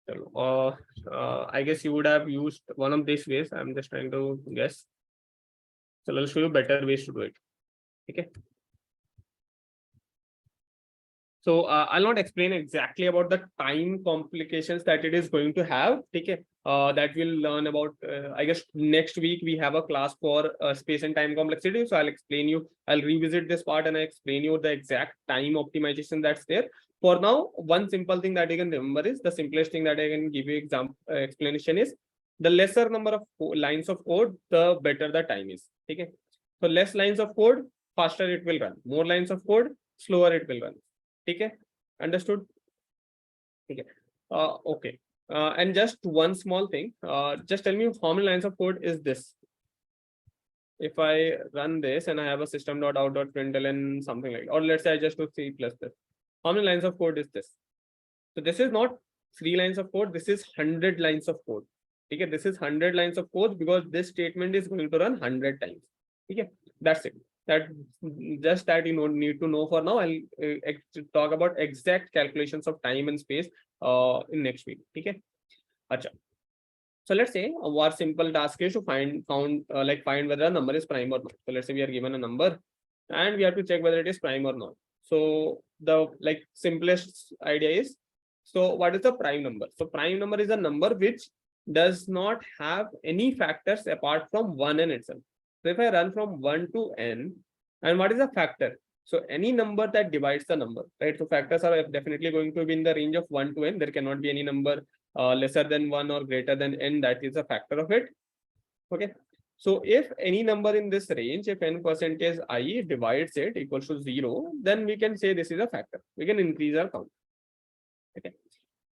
I guess you would have used one of these ways. I'm just trying to guess. So I'll show you better ways to do it. Okay. So I'll not explain exactly about the time complications that it is going to have. Okay. That we'll learn about. I guess next week we have a class for space and time complexity. So I'll explain you. I'll revisit this part and I explain you the exact time optimization that's there. For now, one simple thing that you can remember is, the simplest thing that I can give you example explanation is, the lesser number of lines of code, the better the time is. Okay. So less lines of code, faster it will run. More lines of code, slower it will run. Okay, understood? Okay. Okay. And just one small thing. Just tell me how many lines of code is this? If I run this and I have a system.out.println something like, or let's say I just do C++. How many lines of code is this? So this is not 3 lines of code. This is 100 lines of code. Okay, this is 100 lines of code because this statement is going to run 100 times. Okay, that's it. That just that you don't need to know for now. I'll talk about exact calculations of time and space in next week. Okay. Acha. So let's say our simple task is to find whether a number is prime or not. So let's say we are given a number and we have to check whether it is prime or not. So the simplest idea is, so what is the prime number? So prime number is a number which does not have any factors apart from 1 n itself. So if I run from 1 to n, and what is a factor? So any number that divides the number, right? So factors are definitely going to be in the range of 1 to n. There cannot be any number lesser than 1 or greater than n that is a factor of it. Okay. So if any number in this range, if n percentage I divides it equals to 0, then we can say this is a factor. We can increase our count. Okay.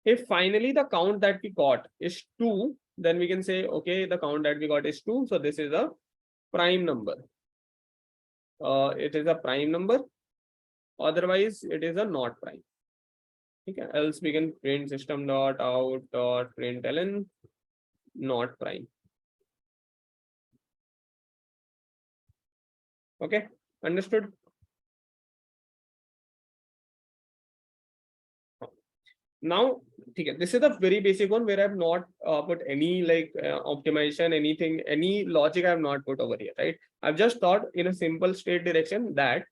If finally the count that we got is 2, then we can say, okay, the count that we got is 2. So this is a prime number. It is a prime number. Otherwise, it is a not prime. Okay. Else we can print system.out.println not prime. Okay, understood? Now Okay, this is the very basic one where I have not put any like optimization, anything, any logic I have not put over here, right? I've just thought in a simple state direction that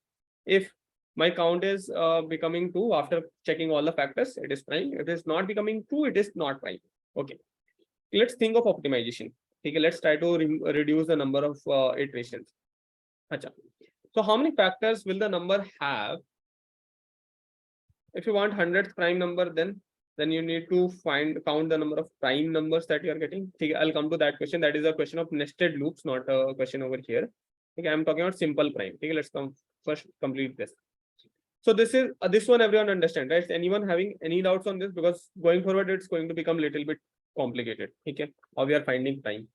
if my count is becoming 2 after checking all the factors, it is prime. If it is not becoming 2, it is not prime. Okay, let's think of optimization. Okay, let's try to reduce the number of iterations. Achha. So how many factors will the number have? If you want 100th prime number, then you need to count the number of prime numbers that you are getting. Okay, I'll come to that question. That is a question of nested loops, not a question over here. Okay, I'm talking about simple prime. Okay, let's first complete this. So this is this one everyone understand, right? Anyone having any doubts on this? Because going forward, it's going to become a little bit complicated. Okay, how we are finding prime.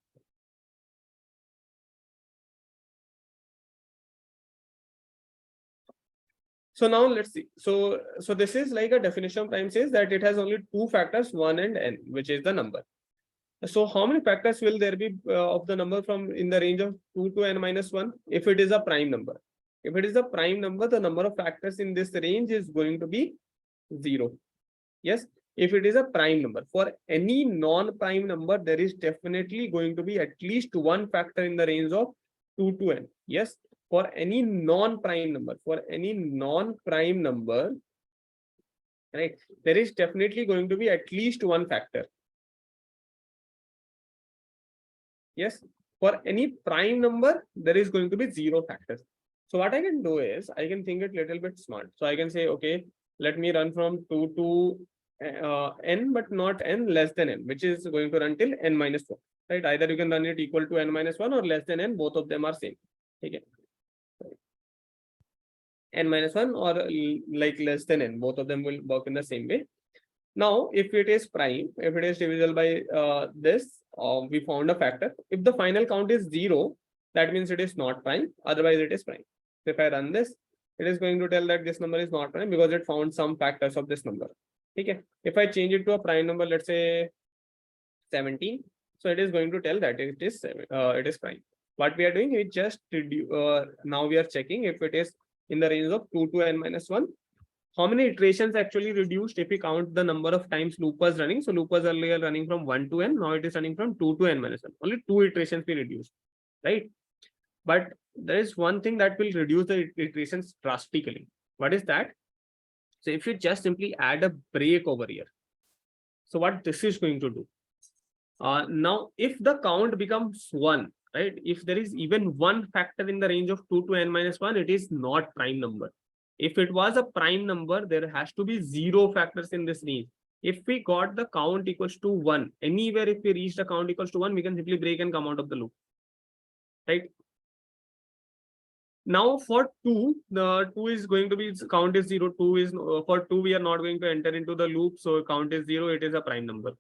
So now let's see. So this is like a definition of prime says that it has only two factors, 1 and n, which is the number. So how many factors will there be of the number from in the range of 2 to n minus 1 if it is a prime number? If it is a prime number, the number of factors in this range is going to be 0. Yes. If it is a prime number, for any non-prime number, there is definitely going to be at least one factor in the range of 2 to n. Yes. For any non-prime number, right, there is definitely going to be at least one factor. Yes, for any prime number, there is going to be 0 factors. So what I can do is I can think it a little bit smart. So I can say, okay, let me run from 2 to n, but not n less than n, which is going to run till n minus 1. Right? Either you can run it equal to n minus 1 or less than n, both of them are same. Okay. N minus 1 or like less than n, both of them will work in the same way. Now, if it is prime, if it is divisible by this, we found a factor. If the final count is 0, that means it is not prime, otherwise it is prime. So if I run this, it is going to tell that this number is not prime because it found some factors of this number. Okay. If I change it to a prime number, let's say 17, so it is going to tell that it is prime. What we are doing is just now we are checking if it is in the range of 2 to n minus 1. How many iterations actually reduced if we count the number of times loop was running? So loop was earlier running from 1 to n, now it is running from 2 to n minus 1. Only 2 iterations we reduced, right? But there is one thing that will reduce the iterations drastically. What is that? So if you just simply add a break over here, so what this is going to do? Now, if the count becomes 1, right? If there is even one factor in the range of 2 to n minus 1, it is not prime number. If it was a prime number, there has to be 0 factors in this range. If we got the count equals to 1, anywhere if we reach the count equals to 1, we can simply break and come out of the loop. Right? Now for 2, the 2 is going to be count is 0. 2 is for 2, we are not going to enter into the loop. So count is 0, it is a prime number.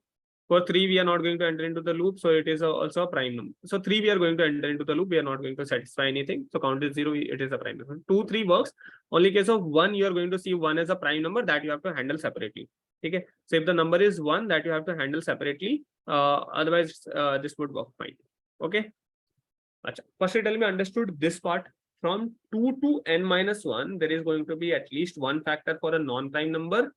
For 3, we are not going to enter into the loop. So it is also a prime number. So 3, we are going to enter into the loop. We are not going to satisfy anything. So count is 0, it is a prime number. 2, 3 works. Only case of 1, you are going to see 1 as a prime number that you have to handle separately. Okay. So if the number is 1 that you have to handle separately, otherwise this would work fine. Okay. Firstly, tell me understood this part. From 2 to n minus 1, there is going to be at least one factor for a non-prime number,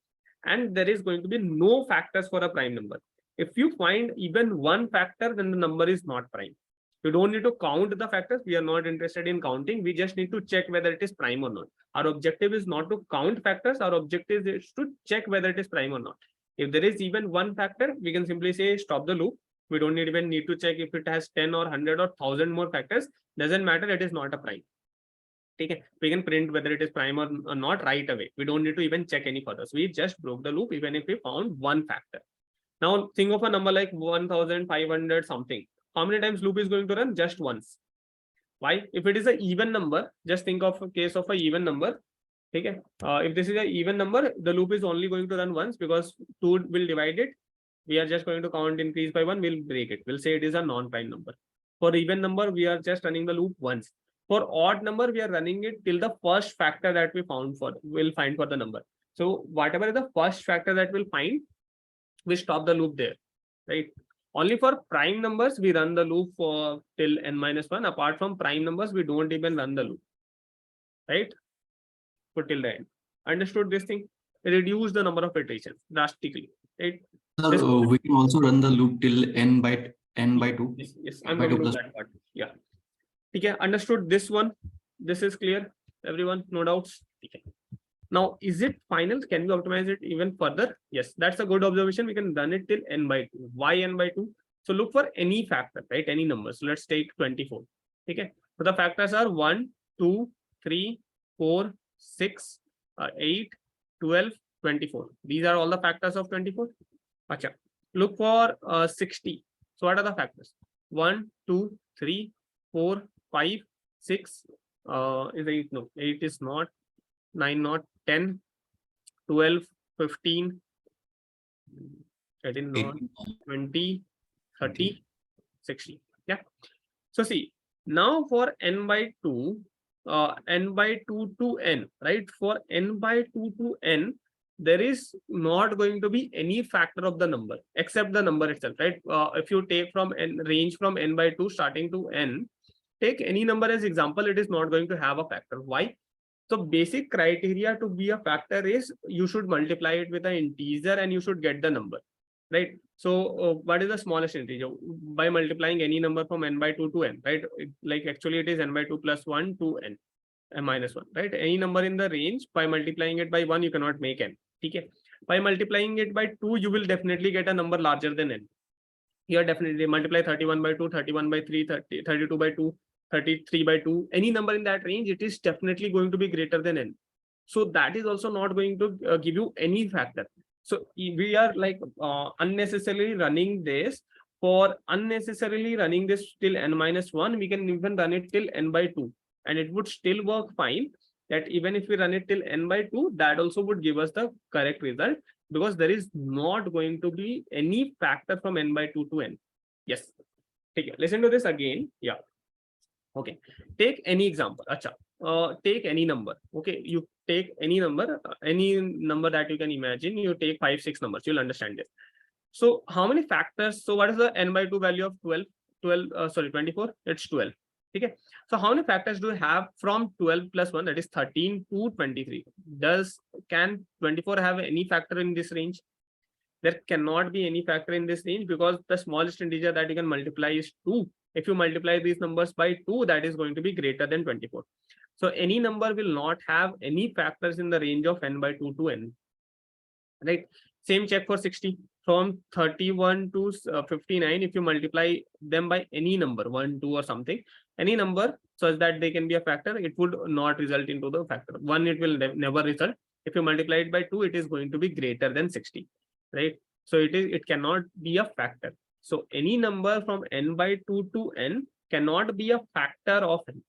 and there is going to be no factors for a prime number. If you find even one factor, then the number is not prime. You don't need to count the factors. We are not interested in counting. We just need to check whether it is prime or not. Our objective is not to count factors. Our objective is to check whether it is prime or not. If there is even one factor, we can simply say stop the loop. We don't even need to check if it has 10 or 100 or 1000 more factors. Doesn't matter. It is not a prime. Okay, we can print whether it is prime or not right away. We don't need to even check any further. So we just broke the loop even if we found one factor. Now think of a number like 1500 something. How many times loop is going to run? Just once. Why? If it is an even number, just think of a case of an even number. Okay. If this is an even number, the loop is only going to run once because 2 will divide it. We are just going to count increase by 1. We'll break it. We'll say it is a non-prime number. For even number, we are just running the loop once. For odd number, we are running it till the first factor that we will find for the number. So whatever is the first factor that we'll find, we stop the loop there, right? Only for prime numbers, we run the loop for till n minus 1. Apart from prime numbers, we don't even run the loop, right? Put till the end. Understood this thing? Reduce the number of iterations drastically. right? Sir, This, we can also run the loop till n by 2. yes, I'm by going 2 to do plus that part. Yeah. Okay, understood this one. This is clear, everyone, no doubts. Okay. Now, is it final? Can we optimize it even further? Yes, that's a good observation. We can run it till n by 2. Why n by 2? So look for any factor, right? Any number. So let's take 24. Okay. So the factors are 1, 2, 3, 4, 6, 8, 12, 24. These are all the factors of 24. Achha. Look for 60. So what are the factors? 1, 2, 3, 4, 5, 6. Is 8? No, 8 is not. 9 not. 10, 12, 15, 18 not. 20, 30, 60. Yeah. So see, now for n by 2, n by 2 to n, right? For n by 2 to n, there is not going to be any factor of the number except the number itself, right? If you take from n, range from n by 2 starting to n, take any number as example, it is not going to have a factor. Why? So basic criteria to be a factor is you should multiply it with an integer and you should get the number, right? So what is the smallest integer? By multiplying any number from n by 2 to n, right? Like actually it is n by 2 plus 1 to n minus 1, right? Any number in the range, by multiplying it by 1, you cannot make n. Okay. By multiplying it by 2, you will definitely get a number larger than n. Here definitely multiply 31 by 2, 31 by 3, 30, 32 by 2, 33 by 2, any number in that range, it is definitely going to be greater than n. So that is also not going to give you any factor. So we are like unnecessarily running this. For unnecessarily running this till n minus 1, we can even run it till n by 2 and it would still work fine. That even if we run it till n by 2, that also would give us the correct result, because there is not going to be any factor from n by 2 to n. Yes. Okay, listen to this again. Yeah. Okay. Take any example. Acha. Take any number. Okay. You take any number that you can imagine. You take 5, 6 numbers. You'll understand this. So how many factors? So what is the n by 2 value of 12? 24. It's 12. Okay. So how many factors do you have from 12 plus 1? That is 13 to 23. Can 24 have any factor in this range? There cannot be any factor in this range, because the smallest integer that you can multiply is 2. If you multiply these numbers by 2, that is going to be greater than 24. So any number will not have any factors in the range of n by 2 to n. Right. Same check for 60. From 31 to 59, if you multiply them by any number, 1, 2 or something, any number such that they can be a factor, it would not result into the factor. 1, it will never result. If you multiply it by 2, it is going to be greater than 60. Right. So it cannot be a factor. So any number from n by 2 to n cannot be a factor of n.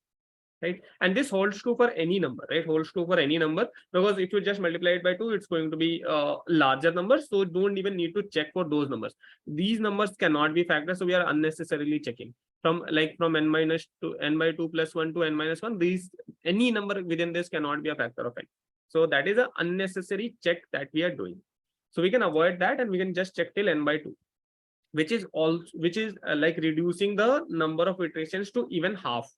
Right. And this holds true for any number, right? Holds true for any number, because if you just multiply it by 2, it's going to be larger numbers. So don't even need to check for those numbers. These numbers cannot be factors. So we are unnecessarily checking from n minus to n by 2 plus 1 to n minus 1. Any number within this cannot be a factor of n. So that is an unnecessary check that we are doing. So we can avoid that and we can just check till n by 2, which is like reducing the number of iterations to even half,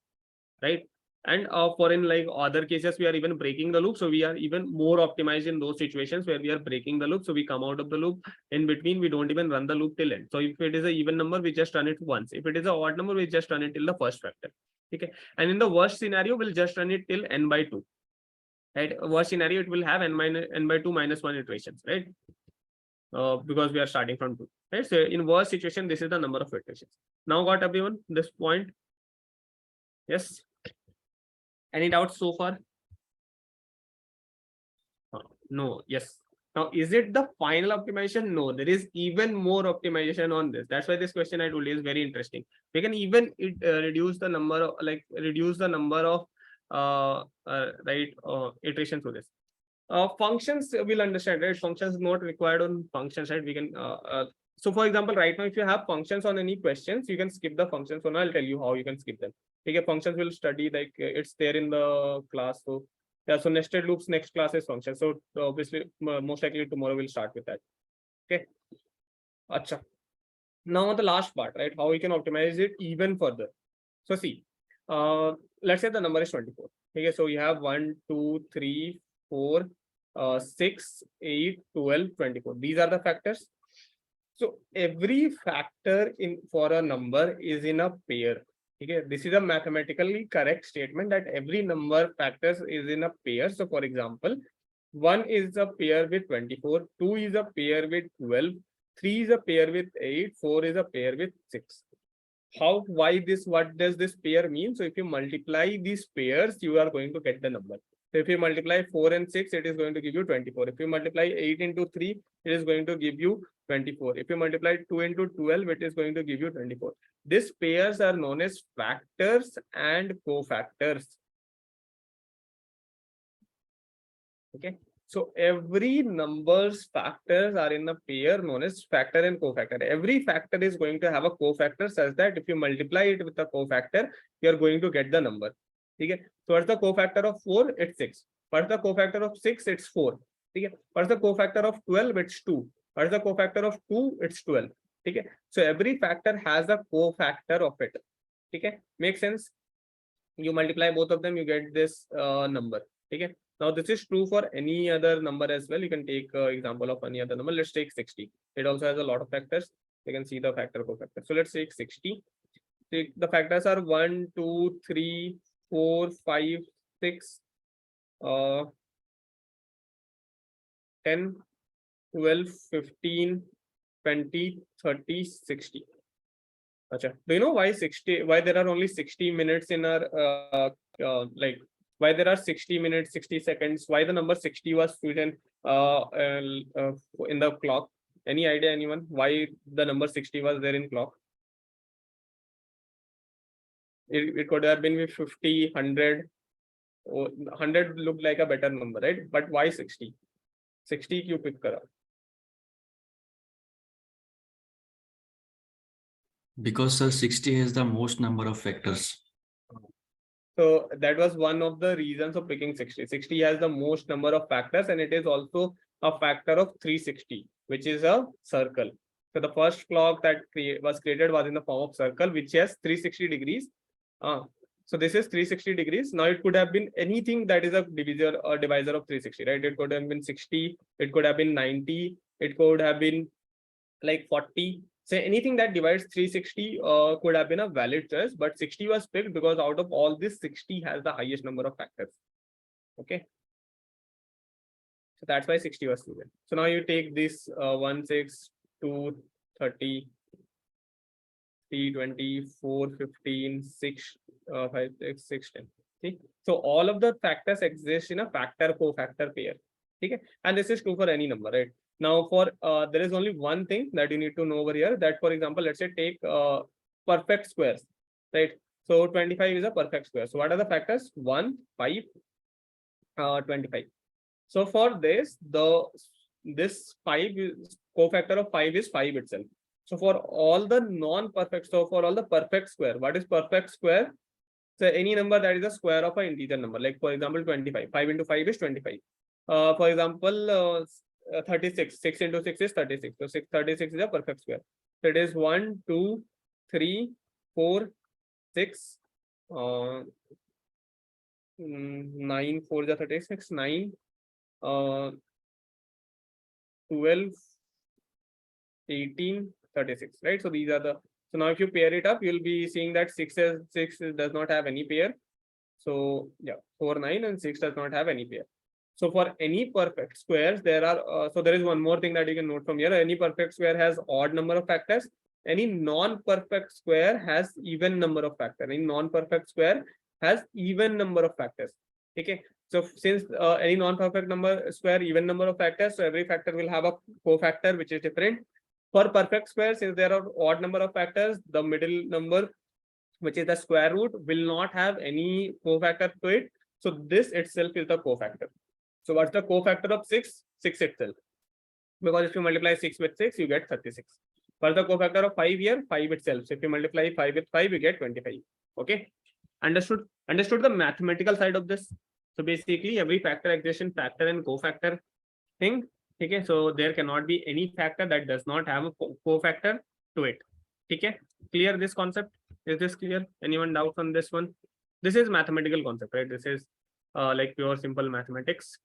right? And for in like other cases, we are even breaking the loop. So we are even more optimized in those situations where we are breaking the loop. So we come out of the loop. In between, we don't even run the loop till end. So if it is an even number, we just run it once. If it is an odd number, we just run it till the first factor. Okay. And in the worst scenario, we'll just run it till n by 2. Right. Worst scenario, it will have n by 2 minus 1 iterations, right? Because we are starting from 2. Right. So in worst situation, this is the number of iterations. Now got everyone this point? Yes. Any doubts so far? No. Yes. Now, is it the final optimization? No, there is even more optimization on this. That's why this question I told you is very interesting. We can even reduce the number of iterations to this. Functions we'll understand, right? Functions not required on functions, right? We can so for example, right now, if you have functions on any questions, you can skip the functions. So now I'll tell you how you can skip them. Okay, functions will study, like it's there in the class. So yeah, so nested loops next class is function. So obviously most likely tomorrow we'll start with that. Okay. Acha. Now the last part, right? How we can optimize it even further. So see, let's say the number is 24. Okay, so you have 1, 2, 3, 4, 6, 8, 12, 24. These are the factors. So every factor for a number is in a pair. Okay, this is a mathematically correct statement that every number factors is in a pair. So for example, 1 is a pair with 24, 2 is a pair with 12, 3 is a pair with 8, 4 is a pair with 6. Why this? What does this pair mean? So if you multiply these pairs, you are going to get the number. So if you multiply 4 and 6, it is going to give you 24. If you multiply 8 into 3, it is going to give you 24. If you multiply 2 into 12, it is going to give you 24. These pairs are known as factors and cofactors. Okay. So every number's factors are in a pair known as factor and cofactor. Every factor is going to have a cofactor such that if you multiply it with a cofactor, you are going to get the number. Okay. So what's the cofactor of 4? It's 6. What's the cofactor of 6? It's 4. Okay. What's the cofactor of 12? It's 2. What's the cofactor of 2? It's 12. Okay. So every factor has a cofactor of it. Okay. Makes sense? You multiply both of them, you get this number. Okay. Now this is true for any other number as well. You can take example of any other number. Let's take 60. It also has a lot of factors. You can see the factor cofactor. So let's take 60. The factors are 1, 2, 3, 4, 5, 6, 10, 12, 15, 20, 30, 60. Achha. Do you know why 60? Why there are only 60 minutes in our why there are 60 minutes, 60 seconds? Why the number 60 was chosen in the clock? Any idea, anyone? Why the number 60 was there in clock? It could have been with 50, 100. 100 looked like a better number, right? But why 60? 60 you pick kara. Because sir, 60 has the most number of factors. So that was one of the reasons of picking 60. 60 has the most number of factors, and it is also a factor of 360, which is a circle. So the first clock that was created was in the form of circle, which has 360 degrees. So this is 360 degrees. Now it could have been anything that is a divisor or divisor of 360, right? It could have been 60, it could have been 90, it could have been like 40. So anything that divides 360 could have been a valid choice, but 60 was picked because out of all this, 60 has the highest number of factors. Okay. So that's why 60 was chosen. So now you take this 1, 6, 2, 30, 3, 20, 4, 15, 6, 5, 6, 6, 10. See? So all of the factors exist in a factor cofactor pair. Okay. And this is true for any number, right? Now for there is only one thing that you need to know over here, that for example, let's say take perfect squares, right? So 25 is a perfect square. So what are the factors? 1, 5, 25. So for this, this 5 is cofactor of 5 is 5 itself. So for all the non-perfect, so for all the perfect square, what is perfect square? So any number that is a square of an integer number, like for example 25. 5 into 5 is 25. For example 36. 6 into 6 is 36. So 36 is a perfect square. So it is 1, 2, 3, 4, 6, 9, 4 is 36, 9, 12, 18, 36, right? So these are the, so now if you pair it up, you'll be seeing that 6 does not have any pair. So yeah, 4, 9 and 6 does not have any pair. So for any perfect squares, there are, so there is one more thing that you can note from here. Any perfect square has odd number of factors. Any non-perfect square has even number of factors. Any non-perfect square has even number of factors. Okay. So since any non-perfect number square, even number of factors, so every factor will have a cofactor which is different. For perfect square, since there are odd number of factors, the middle number, which is the square root, will not have any cofactor to it. So this itself is the cofactor. So what's the cofactor of 6? 6 itself. Because if you multiply 6 with 6, you get 36. What's the cofactor of 5 here? 5 itself. So if you multiply 5 with 5, you get 25. Okay. Understood? Understood the mathematical side of this? So basically every factor exists in factor and cofactor thing. Okay. So there cannot be any factor that does not have a cofactor to it. Okay. Clear this concept? Is this clear? Anyone doubts on this one? This is mathematical concept, right? This is like pure simple mathematics.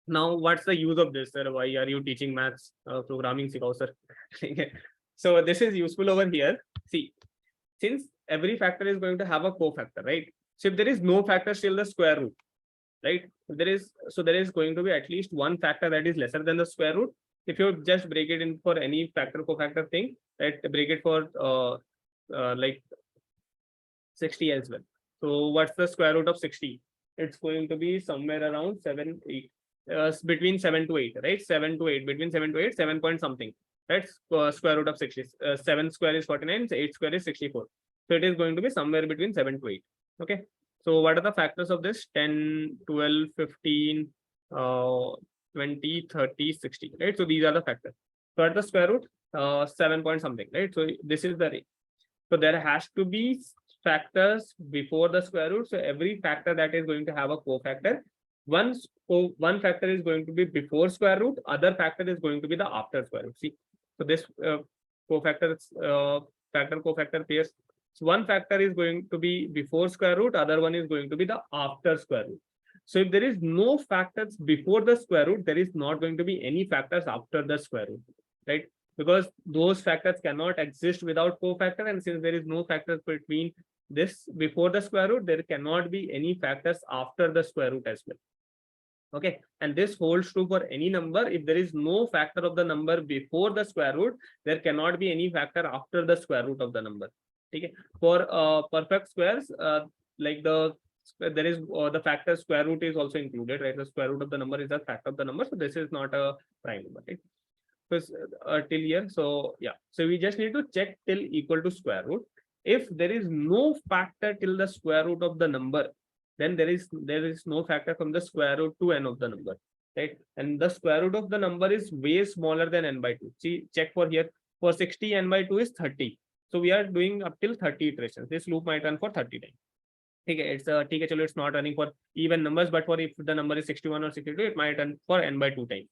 Now, what's the use of this, sir? Why are you teaching maths, programming, sikao, sir? So this is useful over here. See, since every factor is going to have a cofactor, right? So if there is no factor, still the square root, right? There is going to be at least one factor that is lesser than the square root. If you just break it in for any factor cofactor thing, right? Break it for like 60 as well. So what's the square root of 60? It's going to be somewhere around 7, 8, between 7 to 8, right? 7 to 8, between 7 to 8, 7 point something. That's square root of 60. 7 square is 49, 8 square is 64. So it is going to be somewhere between 7 to 8. Okay. So what are the factors of this? 10, 12, 15, 20, 30, 60, right? So these are the factors. So at the square root, 7 point something, right? So this is the range. So there has to be factors before the square root. So every factor that is going to have a cofactor, one factor is going to be before square root, other factor is going to be the after square root. See, so this cofactor cofactor pairs. So one factor is going to be before square root, other one is going to be the after square root. So if there is no factors before the square root, there is not going to be any factors after the square root, right? Because those factors cannot exist without cofactor, and since there is no factors between this before the square root, there cannot be any factors after the square root as well. Okay, and this holds true for any number. If there is no factor of the number before the square root, there cannot be any factor after the square root of the number. Okay, for perfect squares, like there is the factor square root is also included, right? The square root of the number is a factor of the number, so this is not a prime number, right? Till here. So yeah, so we just need to check till equal to square root. If there is no factor till the square root of the number, then there is no factor from the square root to n of the number, right? And the square root of the number is way smaller than n by 2. See, check for here. For 60, n by 2 is 30. So we are doing up till 30 iterations. This loop might run for 30 times. Okay, it's not running for even numbers, but for if the number is 61 or 62, it might run for n by 2 times.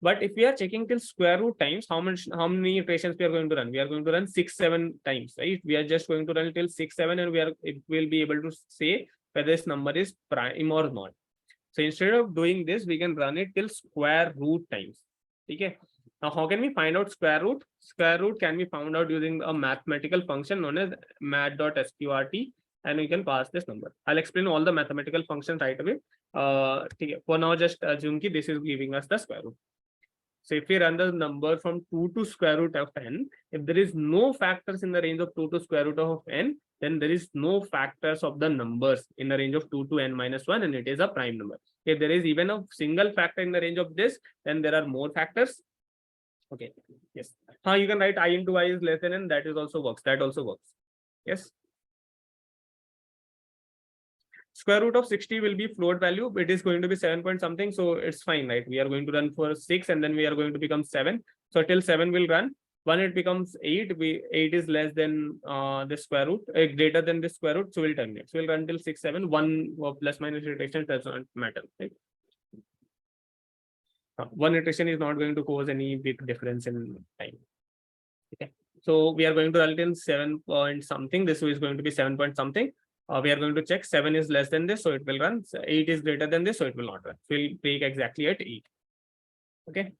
But if we are checking till square root times, how many iterations we are going to run? We are going to run 6, 7 times, right? We are just going to run till 6, 7, and it will be able to say whether this number is prime or not. So instead of doing this, we can run it till square root times. Okay. Now, how can we find out square root? Square root can be found out using a mathematical function known as mat.sqrt, and we can pass this number. I'll explain all the mathematical functions right away. For now, just assume that this is giving us the square root. So if we run the number from 2 to square root of n, if there is no factors in the range of 2 to square root of n, then there is no factors of the numbers in the range of 2 to n minus 1, and it is a prime number. If there is even a single factor in the range of this, then there are more factors. Okay. Yes. You can write I into I is less than n. That is also works. That also works. Yes. Square root of 60 will be float value. It is going to be 7 point something. So it's fine, right? We are going to run for 6, and then we are going to become 7. So till 7 will run. When it becomes 8, 8 is less than the square root, greater than the square root. So we'll terminate. So we'll run till 6, 7. 1 plus minus iteration does not matter, right? One iteration is not going to cause any big difference in time. Okay. So we are going to run till 7 point something. This is going to be 7 point something. We are going to check 7 is less than this, so it will run. 8 is greater than this, so it will not run. So we'll break exactly at 8. Okay.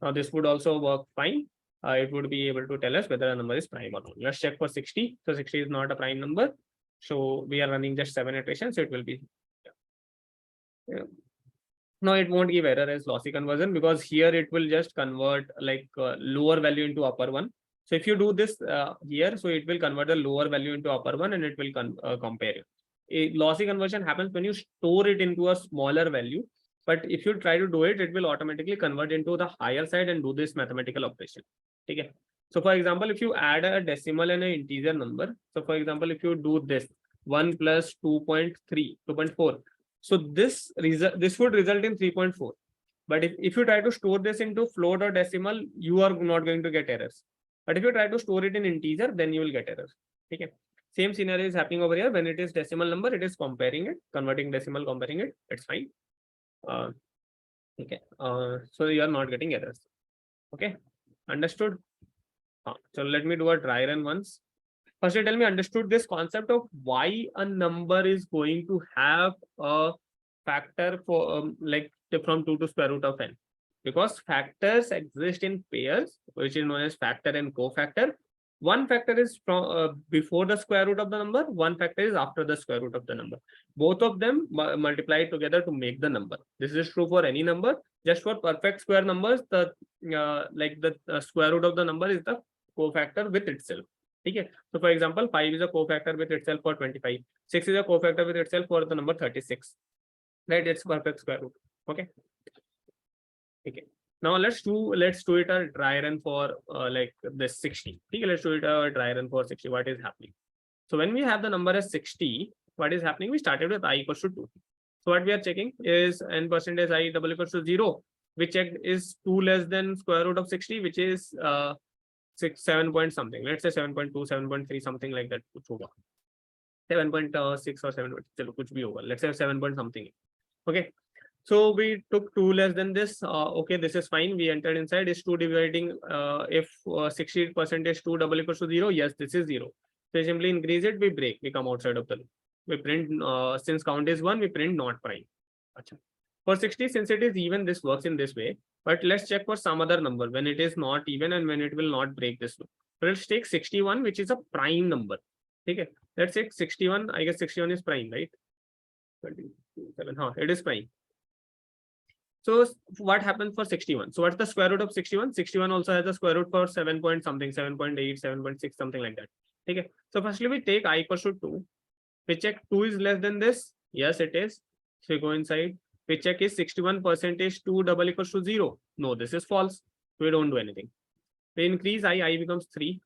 Now this would also work fine. It would be able to tell us whether a number is prime or not. Let's check for 60. So 60 is not a prime number. So we are running just 7 iterations. So it will be. Yeah. No, it won't give error as lossy conversion, because here it will just convert like lower value into upper one. So if you do this here, so it will convert the lower value into upper one, and it will compare it. A lossy conversion happens when you store it into a smaller value. But if you try to do it, it will automatically convert into the higher side and do this mathematical operation. Okay. So for example, if you add a decimal and an integer number, so for example, if you do this 1 plus 2.3, 2.4. So this would result in 3.4. But if you try to store this into float or decimal, you are not going to get errors. But if you try to store it in integer, then you will get errors. Okay. Same scenario is happening over here. When it is decimal number, it is comparing it, converting decimal, comparing it. It's fine. Okay. So you are not getting errors. Okay. Understood? So let me do a dry run once. First, tell me, understood this concept of why a number is going to have a factor for like from 2 to square root of n, because factors exist in pairs, which is known as factor and cofactor. One factor is from before the square root of the number, one factor is after the square root of the number. Both of them multiply together to make the number. This is true for any number. Just for perfect square numbers, the square root of the number is the cofactor with itself. Okay. So for example, 5 is a cofactor with itself for 25. 6 is a cofactor with itself for the number 36. Right? It's perfect square root. Okay. Okay. Now let's do it a dry run for like this 60. Okay, let's do it a dry run for 60. What is happening? So when we have the number as 60, what is happening? We started with I equals to 2. So what we are checking is n percentage I double equals to 0. We checked is 2 less than square root of 60, which is 7 point something. Let's say 7.2, 7.3, something like that. 7.6 or 7. Let's say 7 point something. Okay. So we took 2 less than this. Okay, this is fine. We entered inside. Is 2 dividing if 60% is 2 double equals to 0? Yes, this is 0. So we simply increase it, we break, we come outside of the loop. We print since count is 1, we print not prime. Achha. For 60, since it is even, this works in this way. But let's check for some other number when it is not even and when it will not break this loop. So let's take 61, which is a prime number. Okay, let's take 61. I guess 61 is prime, right? 27. It is prime. So what happens for 61? So what's the square root of 61? 61 also has a square root for 7 point something, 7.8, 7.6, something like that. Okay. So firstly, we take I equals to 2. We check 2 is less than this. Yes, it is. So we go inside. We check is 61% 2 double equals to 0. No, this is false. We don't do anything. We increase I becomes 3.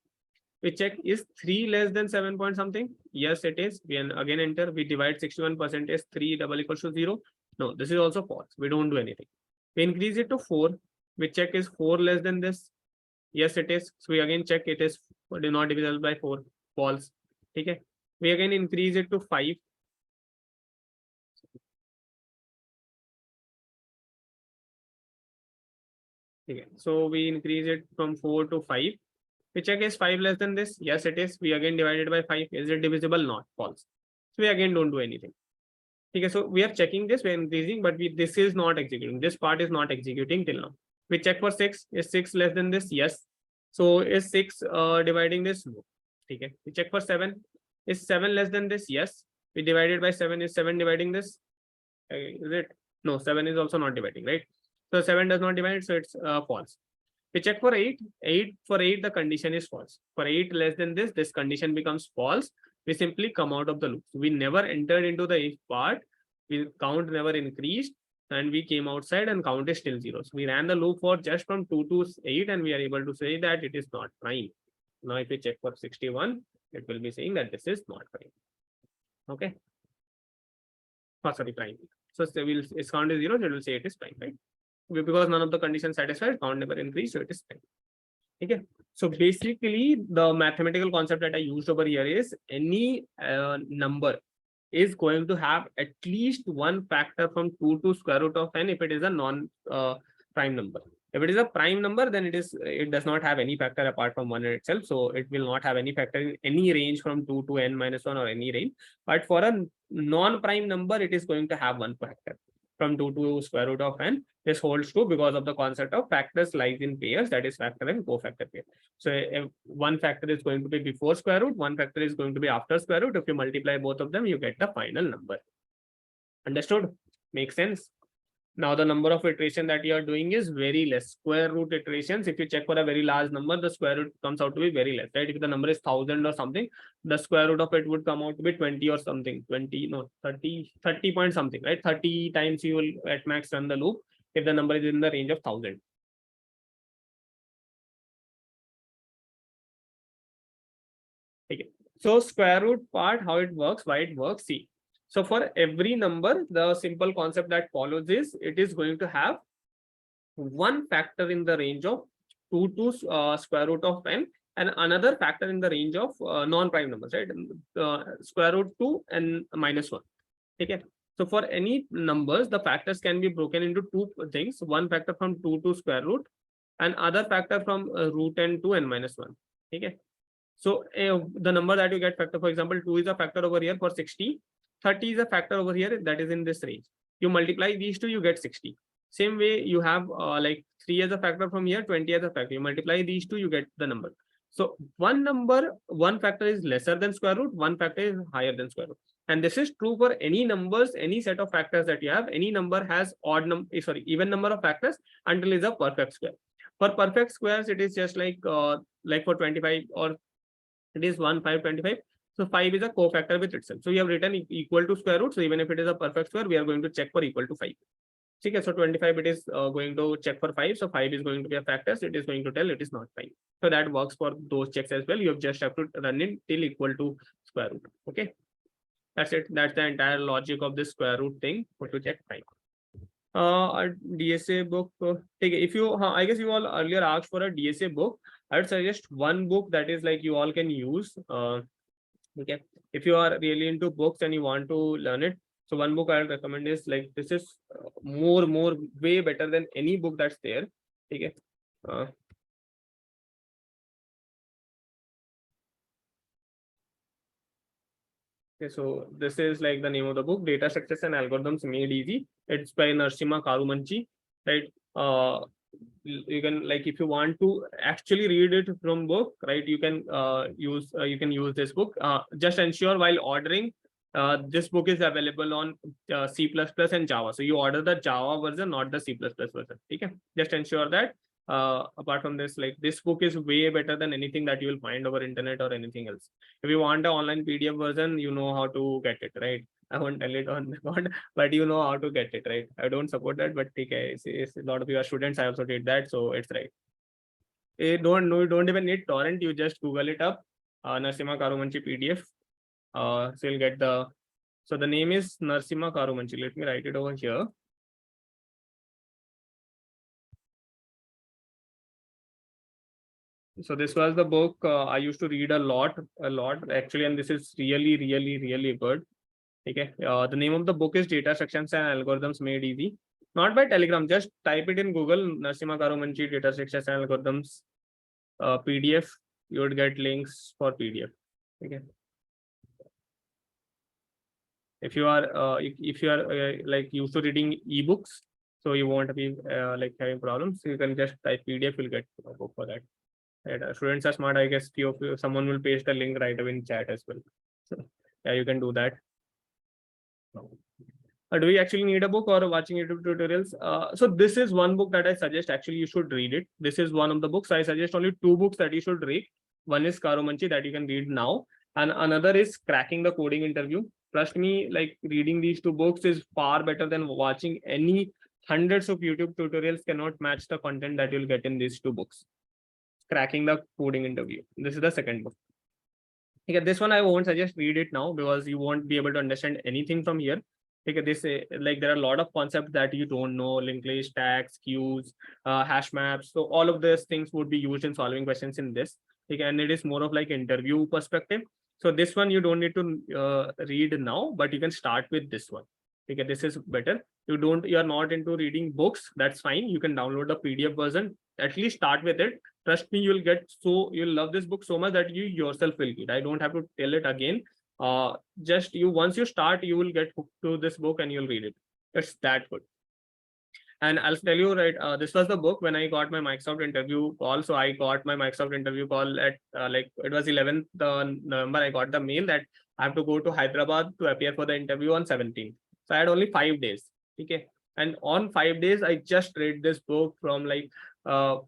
We check is 3 less than 7 point something. Yes, it is. We again enter. We divide 61% 3 double equals to 0. No, this is also false. We don't do anything. We increase it to 4. We check is 4 less than this. Yes, it is. So we again check it is not divisible by 4. False. Okay. We again increase it to 5. Okay. So we increase it from 4 to 5. We check is 5 less than this. Yes, it is. We again divide it by 5. Is it divisible? Not. False. So we again don't do anything. Okay, so we are checking this, we're increasing, but this is not executing. This part is not executing till now. We check for 6. Is 6 less than this? Yes. So is 6 dividing this? No. Okay. We check for 7. Is 7 less than this? Yes. We divided by 7. Is 7 dividing this? Is it? No, 7 is also not dividing, right? So 7 does not divide, so it's false. We check for 8. 8 for 8, the condition is false. For 8 less than this condition becomes false. We simply come out of the loop. So we never entered into the if part. We count never increased, and we came outside and count is still 0. So we ran the loop for just from 2 to 8, and we are able to say that it is not prime. Now, if we check for 61, it will be saying that this is not prime. Okay. Oh, sorry, prime. So its count is 0, so it will say it is prime, right? Because none of the conditions satisfied, count never increased, so it is prime. Okay. So basically, the mathematical concept that I used over here is any number is going to have at least one factor from 2 to square root of n if it is a non-prime number. If it is a prime number, then it does not have any factor apart from 1 in itself. So it will not have any factor in any range from 2 to n minus 1 or any range. But for a non-prime number, it is going to have one factor from 2 to square root of n. This holds true because of the concept of factors lies in pairs, that is factor and cofactor pair. So if one factor is going to be before square root, one factor is going to be after square root. If you multiply both of them, you get the final number. Understood? Makes sense? Now the number of iteration that you are doing is very less. Square root iterations, if you check for a very large number, the square root comes out to be very less, right? If the number is 1000 or something, the square root of it would come out to be 20 or something, 30 point something, right? 30 times you will at max run the loop if the number is in the range of 1000. Okay. So square root part, how it works, why it works, see. So for every number, the simple concept that follows is it is going to have one factor in the range of 2 to square root of n and another factor in the range of non-prime numbers, right? Square root 2 and minus 1. Okay. So for any numbers, the factors can be broken into two things. One factor from 2 to square root and other factor from root n to n minus 1. Okay. So the number that you get factor, for example, 2 is a factor over here for 60. 30 is a factor over here that is in this range. You multiply these two, you get 60. Same way, you have like 3 as a factor from here, 20 as a factor. You multiply these two, you get the number. So one factor is lesser than square root, one factor is higher than square root. And this is true for any numbers, any set of factors that you have. Any number has even number of factors until it's a perfect square. For perfect squares, it is just like for 25, or it is 1, 5, 25. So 5 is a cofactor with itself. So we have written equal to square root. So even if it is a perfect square, we are going to check for equal to 5. Okay, so 25, it is going to check for 5. So 5 is going to be a factor. So it is going to tell it is not 5. So that works for those checks as well. You just have to run it till equal to square root. Okay, that's it. That's the entire logic of this square root thing for to check 5. A DSA book. If you, I guess you all earlier asked for a DSA book. I would suggest one book that is like you all can use. Okay, if you are really into books and you want to learn it, so one book I would recommend is like, this is way better than any book that's there. Okay. Okay, so this is like the name of the book, Data Structures and Algorithms Made Easy. It's by Narasimha Karumanchi, right? You can, like, if you want to actually read it from book, right, you can use this book. Just ensure while ordering, this book is available on C++ and Java. So you order the Java version, not the C++ version. Okay, just ensure that. Apart from this, like, this book is way better than anything that you will find over internet or anything else. If you want an online PDF version, you know how to get it, right? I won't tell it on record, but you know how to get it, right? I don't support that, but okay, it's a lot of you are students. I also did that, so it's right. You don't even need torrent. You just Google it up, Narasimha Karumanchi PDF. So you'll get the. So the name is Narasimha Karumanchi. Let me write it over here. So this was the book I used to read a lot actually, and this is really good. Okay, the name of the book is Data Structures and Algorithms Made Easy. Not by Telegram, just type it in Google, Narasimha Karumanchi Data Structures and Algorithms PDF. You would get links for PDF. Okay. If you are like used to reading ebooks, so you won't be like having problems. So you can just type PDF, you'll get a book for that. And, students are smart, I guess. Someone will paste the link right away in chat as well. So, yeah, you can do that. Do we actually need a book or watching YouTube tutorials? So this is one book that I suggest actually you should read it. This is one of the books. I suggest only 2 books that you should read. One is Karumanchi that you can read now, and another is Cracking the Coding Interview. Trust me, like, reading these 2 books is far better than watching any hundreds of YouTube tutorials. Cannot match the content that you'll get in these 2 books. Cracking the Coding Interview. This is the second book. Okay, this one I won't suggest read it now because you won't be able to understand anything from here. Okay, this like there are a lot of concepts that you don't know: linked list, tags, queues, hash maps. So all of these things would be used in solving questions in this. Okay, and it is more of like interview perspective. So this one you don't need to read now, but you can start with this one. Okay, this is better. You are not into reading books, that's fine. You can download the PDF version. At least start with it. Trust me, you'll love this book so much that you yourself will read. I don't have to tell it again. Once you start, you will get hooked to this book and you'll read it. It's that good. And I'll tell you, right, this was the book when I got my Microsoft interview call. So I got my Microsoft interview call at like it was 11th November. I got the mail that I have to go to Hyderabad to appear for the interview on 17th. So I had only 5 days. Okay. And on 5 days, I just read this book from like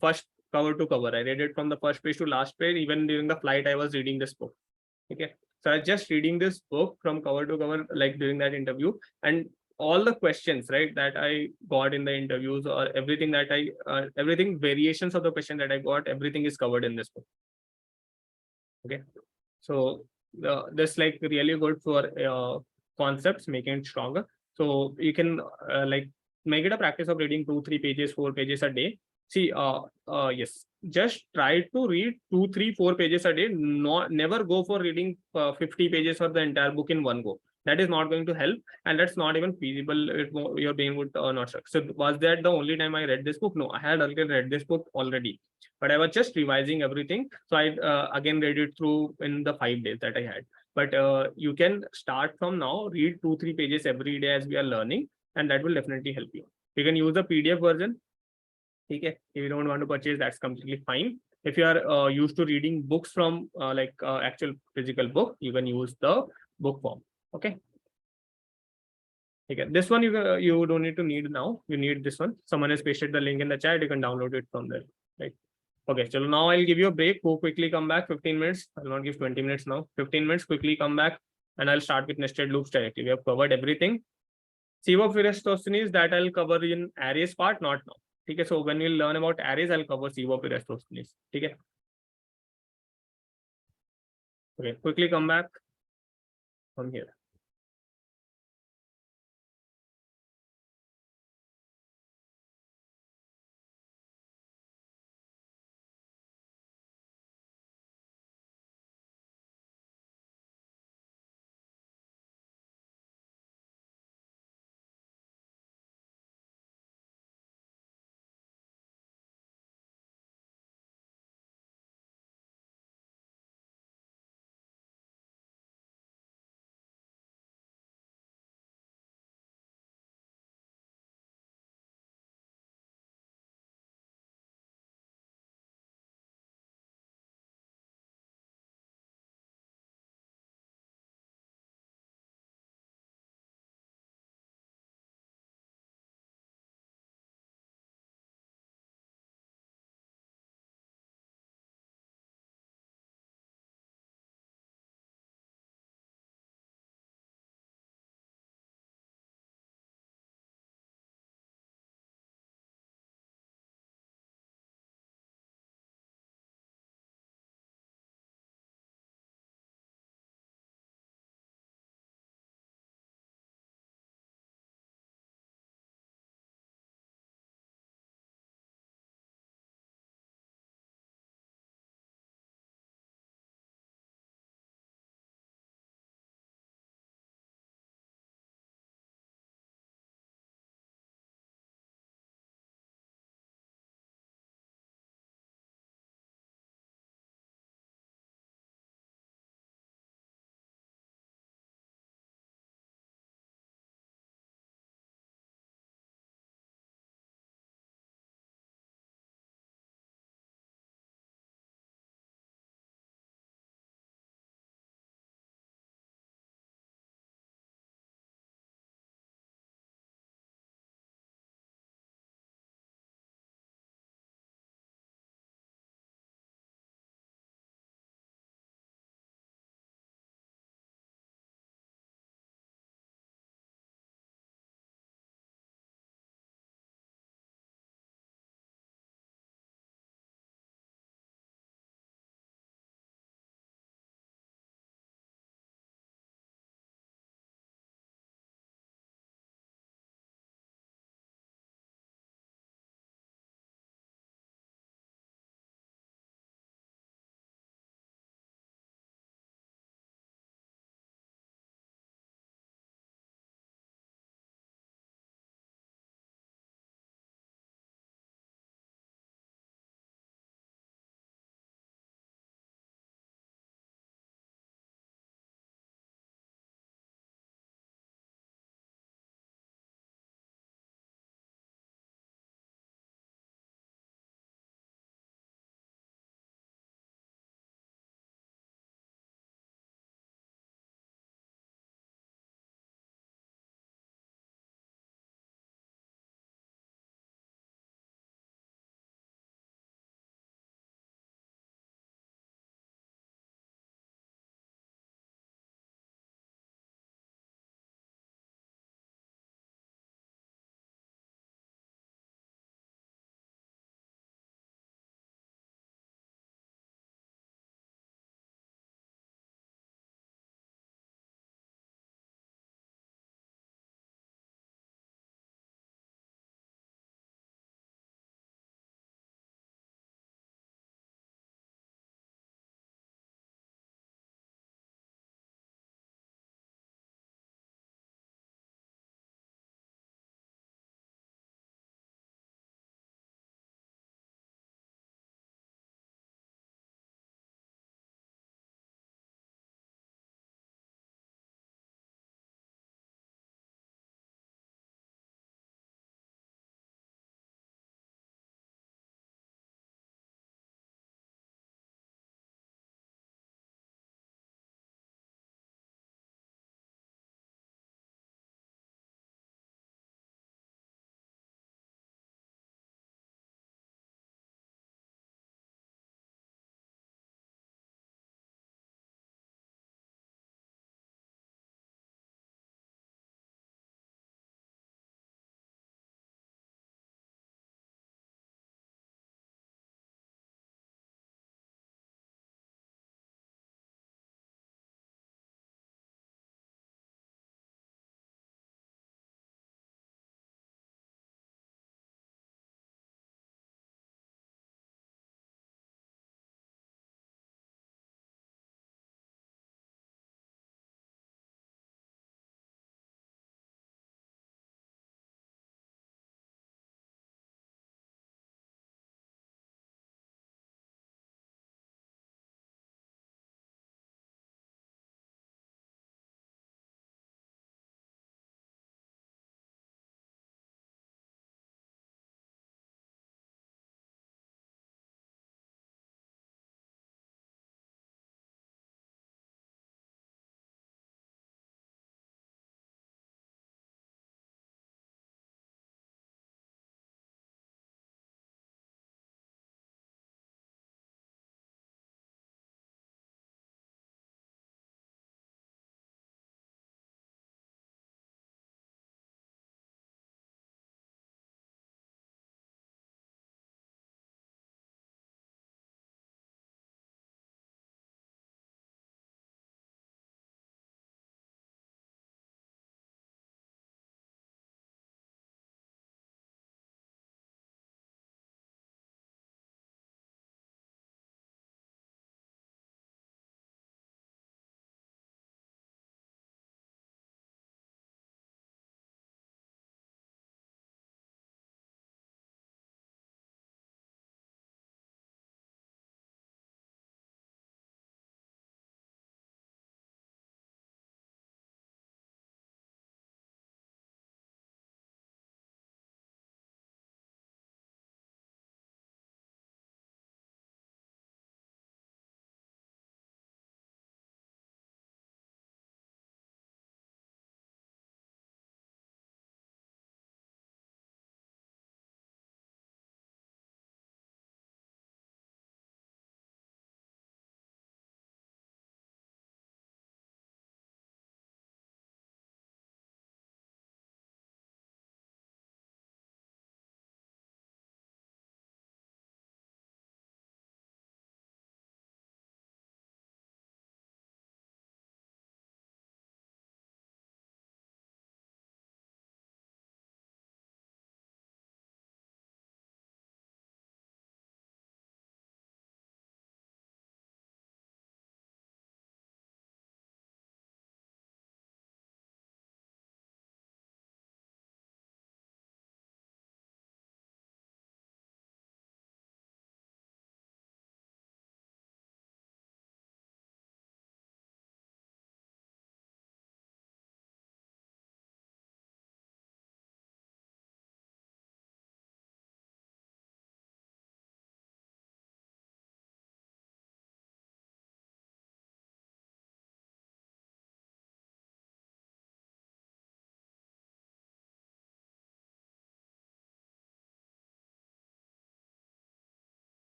first cover to cover. I read it from the first page to last page. Even during the flight, I was reading this book. Okay. So I was just reading this book from cover to cover, like during that interview. And all the questions, right, that I got in the interviews, or everything that variations of the question that I got, everything is covered in this book. Okay. So this like really good for concepts, making it stronger. So you can like make it a practice of reading 2-3 pages, 4 pages a day. See, yes, just try to read 2, 3, 4 pages a day. Never go for reading 50 pages of the entire book in one go. That is not going to help, and that's not even feasible. Your brain would not suck. So was that the only time I read this book? No, I had already read this book already, but I was just revising everything. So I again read it through in the 5 days that I had. But you can start from now, read 2-3 pages every day as we are learning. and that will definitely help you. You can use the PDF version. Okay, if you don't want to purchase, that's completely fine. If you are used to reading books from actual physical book, you can use the book form. Okay. Okay, this one you don't need now. You need this one. Someone has pasted the link in the chat. You can download it from there. Right. Okay, so now I'll give you a break. Go quickly, come back 15 minutes. I'll not give 20 minutes now. 15 minutes, quickly come back, and I'll start with nested loops directly. We have covered everything. Sieve of Eratosthenes that I'll cover in arrays part, not now. Okay, so when we'll learn about arrays, I'll cover sieve of Eratosthenes. Okay. Okay, quickly come back from here.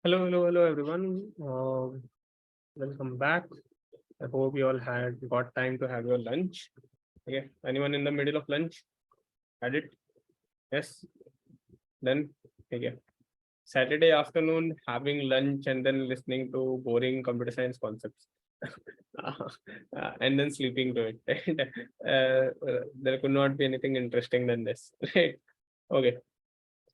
Hello, everyone. Welcome back. I hope you all had got time to have your lunch. Okay, anyone in the middle of lunch? Had it? Yes. Then, okay. Saturday afternoon, having lunch and then listening to boring computer science concepts. And then sleeping to it. Right? There could not be anything interesting than this. Right? Okay.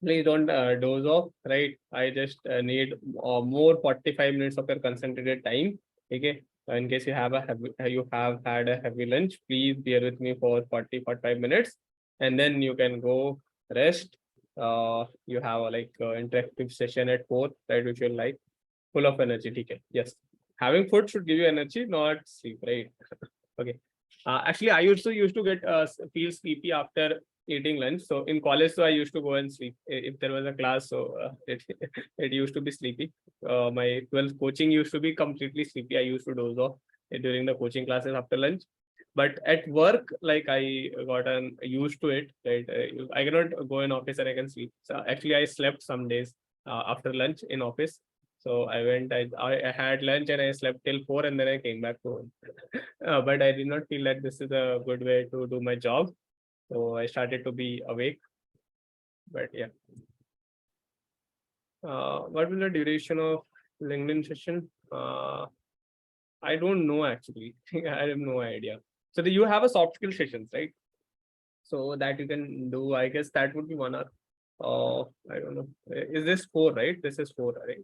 Please don't doze off, right? I just need more 45 minutes of your concentrated time. Okay. In case you have you have had a heavy lunch, please bear with me for 45 minutes, and then you can go rest. You have a interactive session at 4, right? Which you'll like, full of energy. Okay. Yes. Having food should give you energy, not sleep, right? Okay. Actually, I used to get feel sleepy after eating lunch. So in college, so I used to go and sleep if there was a class. So it used to be sleepy. My 12th coaching used to be completely sleepy. I used to doze off during the coaching classes after lunch. But at work, like I got used to it. Right, I cannot go in office and I can sleep. So actually, I slept some days after lunch in office. So I went. I had lunch and I slept till 4, and then I came back to home. But I did not feel that this is a good way to do my job. So I started to be awake. But yeah. What will the duration of LinkedIn session? I don't know actually. I have no idea. So you have a soft skill sessions, right? So that you can do. I guess that would be 1 hour. I don't know. Is this 4, right? This is 4, right?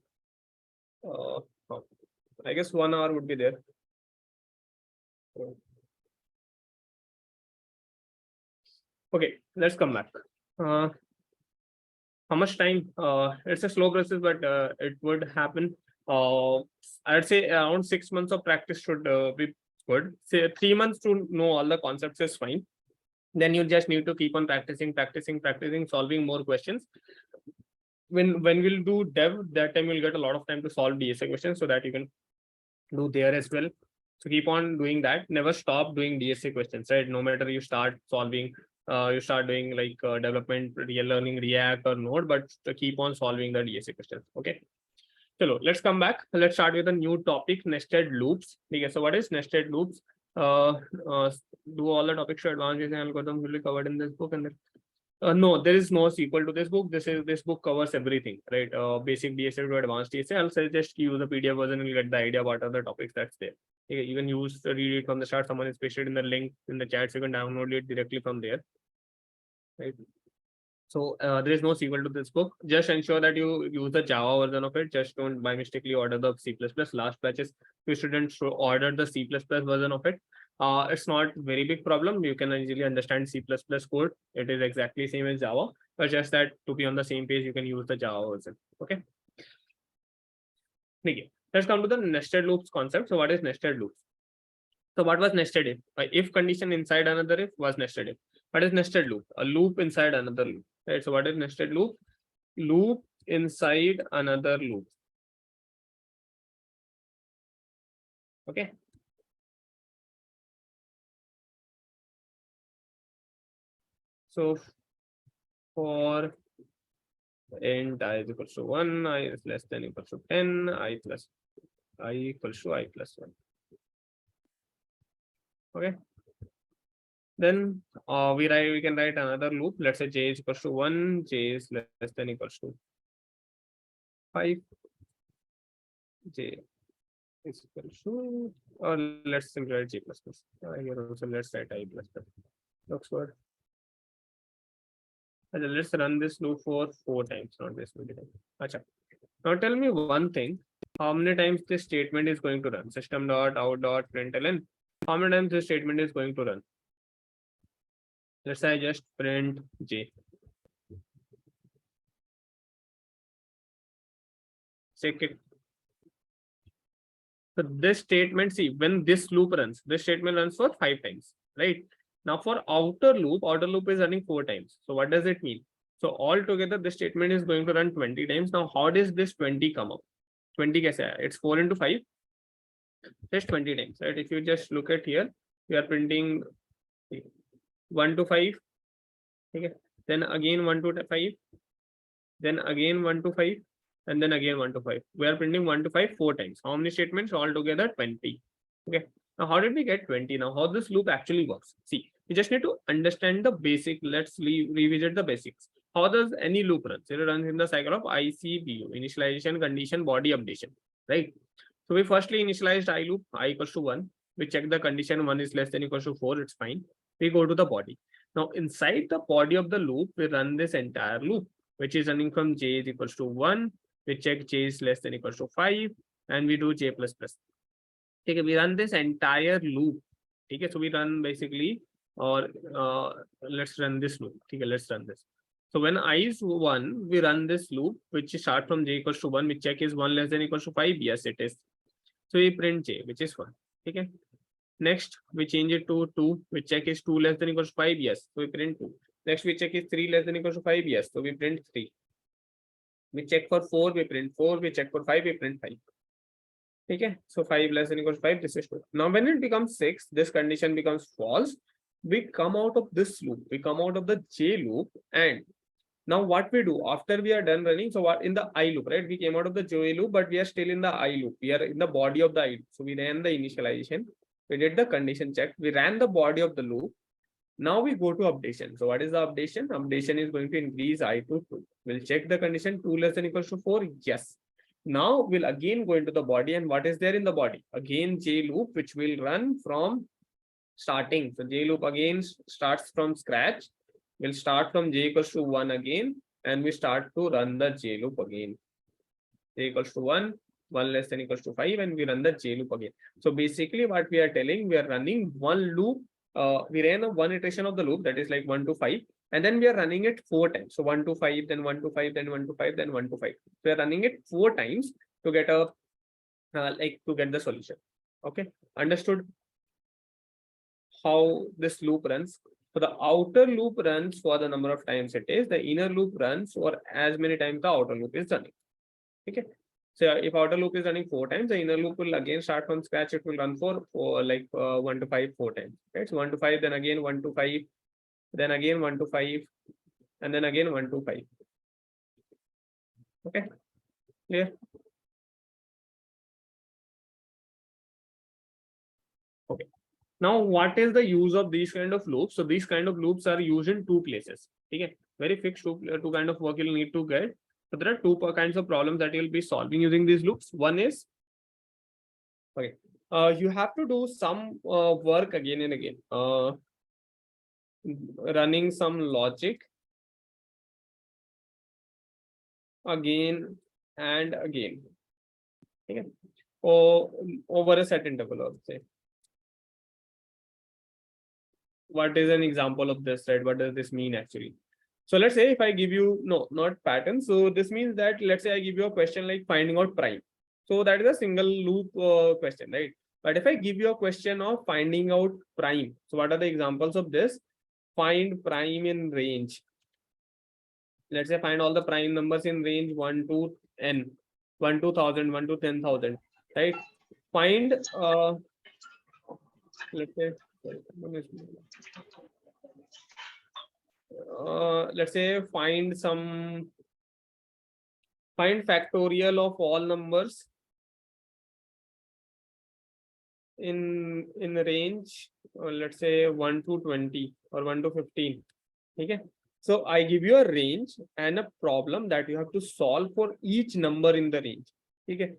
Uh, I guess 1 hour would be there. Okay, let's come back. How much time? It's a slow process, but it would happen. I'd say around 6 months of practice should be good. Say 3 months to know all the concepts is fine. Then you just need to keep on practicing, solving more questions. When we'll do dev, that time you'll get a lot of time to solve DSA questions, so that you can do there as well. So keep on doing that. Never stop doing DSA questions, right? No matter you start solving, you start doing development, real learning, React or Node, but to keep on solving the DSA questions. Okay. So let's come back. Let's start with a new topic, nested loops. Okay, so what is nested loops? Uh, uh, do all the topics to advanced design algorithms will be covered in this book, and then no, there is no sequel to this book. This book covers everything, right? Basic DSA to advanced DSA. I'll suggest use the PDF version and you'll get the idea what are the topics that's there. You can use read it from the start. Someone is pasted in the link in the chat, so you can download it directly from there. Right. So there is no sequel to this book. Just ensure that you use the Java version of it. Just don't by mistakenly order the C++. Last batches, you shouldn't order the C++ version of it. It's not very big problem. You can easily understand C++ code. It is exactly same as Java, but just that to be on the same page, you can use the Java version. Okay. Let's come to the nested loops concept. So what is nested loops? So what was nested if? If condition inside another if was nested if. What is nested loop? A loop inside another loop. Right. So what is nested loop? Loop inside another loop. Okay. So for int I is equals to 1, I is less than equals to 10, I equals to I plus 1. Okay. Then we can write another loop. Let's say j is equals to 1, j is less than equals to 5, j is equals to, or let's simply write j plus plus. Here also let's write I plus plus. Looks good. Let's run this loop for 4 times, not this many times. Achha. Now tell me one thing. How many times this statement is going to run? System.out.println. How many times this statement is going to run? Let's say I just print j. Check it. So this statement, see, when this loop runs, this statement runs for 5 times, right? Now for outer loop is running 4 times. So what does it mean? So altogether, this statement is going to run 20 times. Now, how does this 20 come up? 20 kaise aaya? It's 4 into 5. Just 20 times, right? If you just look at here, we are printing 1 to 5. Okay. Then again 1 to 5. Then again 1 to 5. and then again 1 to 5. We are printing 1 to 5 4 times. How many statements? Altogether 20. Okay. Now, how did we get 20? Now, how this loop actually works? See, we just need to understand the basic. Let's revisit the basics. How does any loop run? It runs in the cycle of ICBU, initialization, condition, body, updation, right? So we firstly initialized I loop, I equals to 1. We check the condition 1 is less than equals to 4, it's fine. We go to the body. Now, inside the body of the loop, we run this entire loop, which is running from j is equals to 1. We check j is less than equals to 5, and we do j plus plus. Okay, we run this entire loop. Okay, so we run basically, or let's run this loop. Okay, let's run this. So when I is 1, we run this loop, which start from j equals to 1. We check is 1 less than equals to 5. Yes, it is. So we print j, which is 1. Okay. Next, we change it to 2. We check is 2 less than equals to 5. Yes. So we print 2. Next, we check is 3 less than equals to 5. Yes. So we print 3. We check for 4. We print 4. We check for 5. We print 5. Okay. So 5 less than equals to 5. This is 2. Now, when it becomes 6, this condition becomes false. We come out of this loop. We come out of the j loop, and now what we do after we are done running, so what in the I loop, right? We came out of the j loop, but we are still in the I loop. We are in the body of the I loop. So we ran the initialization. We did the condition check. We ran the body of the loop. Now we go to updation. So what is the updation? Updation is going to increase I to 2. We'll check the condition 2 less than equals to 4. Yes. Now we'll again go into the body, and what is there in the body? Again j loop, which will run from starting. So j loop again starts from scratch. We'll start from j equals to 1 again, and we start to run the j loop again. J equals to 1, 1 less than equals to 5, and we run the j loop again. So basically what we are telling, we are running one loop. We ran a one iteration of the loop, that is like 1 to 5, and then we are running it 4 times. So 1 to 5, then 1 to 5, then 1 to 5, then 1 to 5. We are running it 4 times to get a to get the solution. Okay, understood how this loop runs? So the outer loop runs for the number of times it is. The inner loop runs for as many times the outer loop is running. Okay. So if outer loop is running 4 times, the inner loop will again start from scratch. It will run for 1 to 5 4 times. Right. So 1 to 5, then again 1 to 5, then again 1 to 5, and then again 1 to 5. Okay. Clear? Okay. Now, what is the use of these kind of loops? So these kind of loops are used in 2 places. Okay. Very fixed two kind of work you'll need to get. So there are 2 kinds of problems that you'll be solving using these loops. One is, okay, you have to do some work again and again, running some logic again and again. Okay. Or over a set interval, I would say. What is an example of this, right? What does this mean actually? So let's say if I give you, no, not pattern. So this means that let's say I give you a question like finding out prime. So that is a single loop question, right? But if I give you a question of finding out prime, so what are the examples of this? Find prime in range. Let's say find all the prime numbers in range 1 to n, 1 to 1000, 1 to 10,000, right? Find, let's say, let's say find factorial of all numbers in range, let's say 1 to 20 or 1 to 15. Okay. So I give you a range and a problem that you have to solve for each number in the range. Okay.